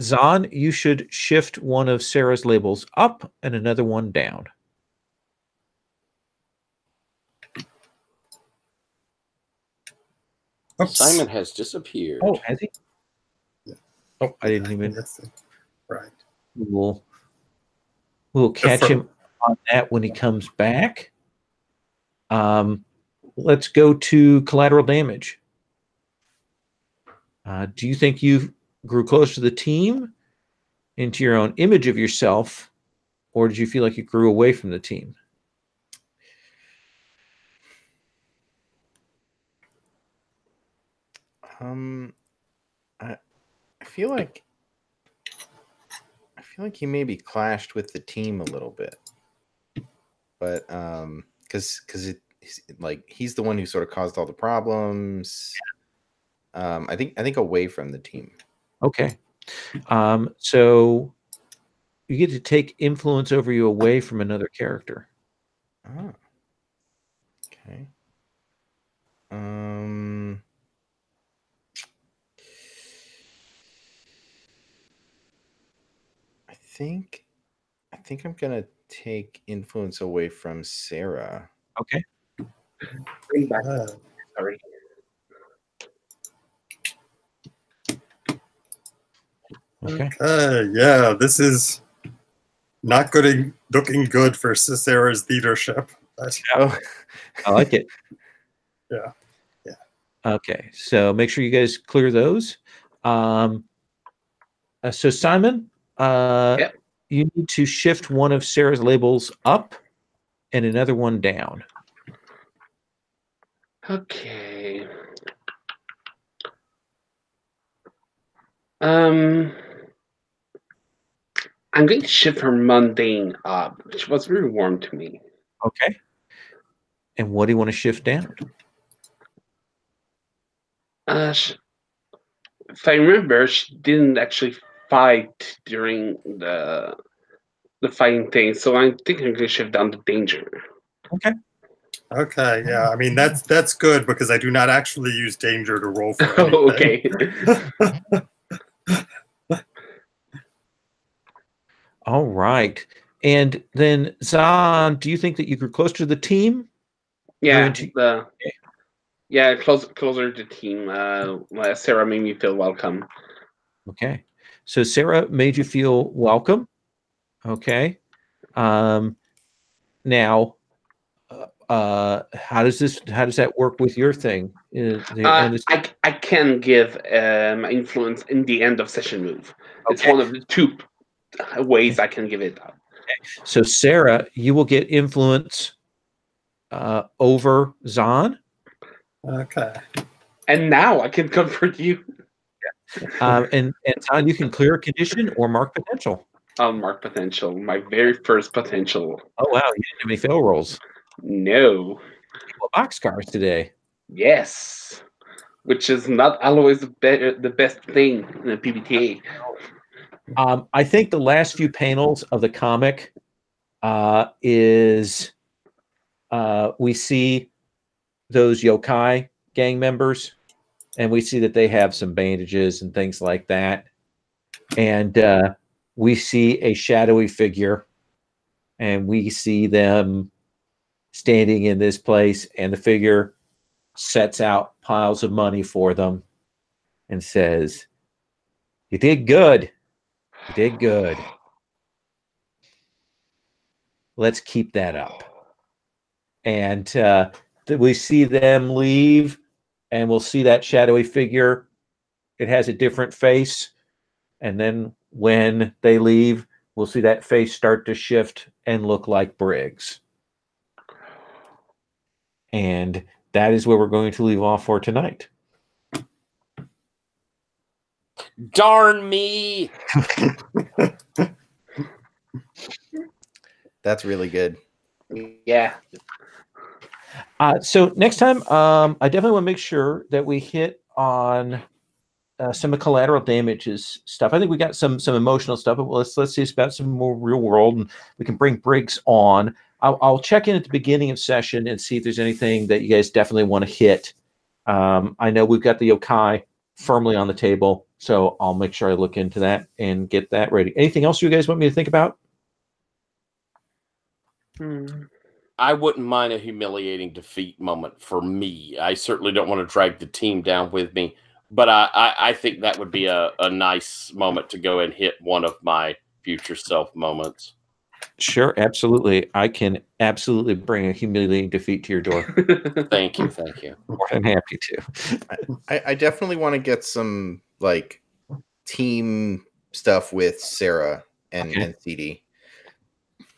Zahn, you should shift one of Sarah's labels up and another one down. Oops. Simon has disappeared. Oh, has he? Yeah. Oh, I didn't even. Right. We'll catch him on that when he comes back. Let's go to collateral damage. Do you think you grew close to the team, into your own image of yourself, or did you feel like you grew away from the team? I feel like he maybe clashed with the team a little bit, but because he's the one who sort of caused all the problems. I think away from the team. Okay. So you get to take influence over you away from another character. Oh. Okay. I think I'm gonna take influence away from Sarah. Okay. Bring back. Sorry. Okay. Yeah, this is not looking good for Sarah's leadership. But, Oh, I like it. Yeah. Okay. So make sure you guys clear those. So Simon, Yep. you need to shift one of Sarah's labels up and another one down. Okay. I'm going to shift her mundane up, which was very warm to me. Okay. And what do you want to shift down? If I remember, she didn't actually fight during the fighting thing, so I think I'm going to shift down to danger. Okay. Okay, yeah. I mean that's good because I do not actually use danger to roll for anything. Oh, okay. All right. And then Zahn, do you think that you grew closer to the team? Yeah, closer to team. Sarah made me feel welcome. Okay. So Sarah made you feel welcome. Okay. Now, how does that work with your thing? I can give influence in the end of session move. It's Okay. one of the two ways I can give it up. Okay. So Sarah, you will get influence over Zahn. Okay. And now I can comfort you. And Zahn, you can clear a condition or mark potential. I'll mark potential. My very first potential. Oh wow, you didn't have any fail rolls. No. Well, boxcars today. Yes. Which is not always the best thing in a PBTA. I think the last few panels of the comic is we see those yokai gang members, and we see that they have some bandages and things like that. And we see a shadowy figure, and we see them standing in this place, and the figure sets out piles of money for them and says, "You did good. You did good. Let's keep that up." And we see them leave, and we'll see that shadowy figure. It has a different face. And then when they leave, we'll see that face start to shift and look like Briggs. And that is where we're going to leave off for tonight. Darn me! That's really good. Yeah. So next time, I definitely want to make sure that we hit on some of collateral damages stuff. I think we got some emotional stuff, but let's see about some more real world, and we can bring Briggs on. I'll check in at the beginning of session and see if there's anything that you guys definitely want to hit I know we've got the yokai firmly on the table, so I'll make sure I look into that and get that ready. Anything else you guys want me to think about? I wouldn't mind a humiliating defeat moment for me. I certainly don't want to drag the team down with me, but I think that would be a nice moment to go and hit one of my future self moments. Sure, absolutely. I can absolutely bring a humiliating defeat to your door. Thank you, thank you. More than happy to. I definitely want to get some like team stuff with Sarah and CD,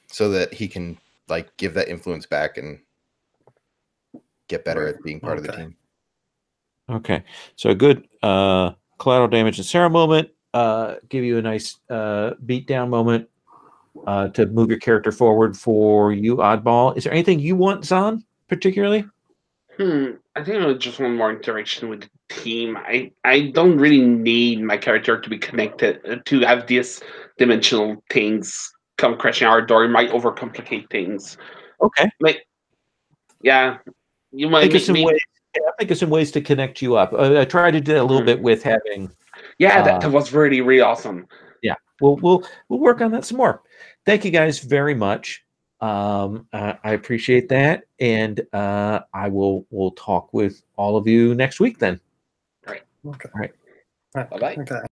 so that he can like give that influence back and get better at being part of the team. Okay, so a good collateral damage and Sarah moment. Give you a nice beatdown moment to move your character forward for you, Oddball. Is there anything you want, Zahn, particularly? I think I just want more interaction with the team. I don't really need my character to be connected to have these dimensional things come crashing our door. It might overcomplicate things. Okay. Like, yeah, you might think of some ways. Yeah, think of some ways to connect you up. I tried to do that a little bit with having. Yeah, that was really, really awesome. Yeah, we'll work on that some more. Thank you guys very much. I appreciate that, and we'll talk with all of you next week then. Right. Okay. All right. All right. Bye-bye. Okay.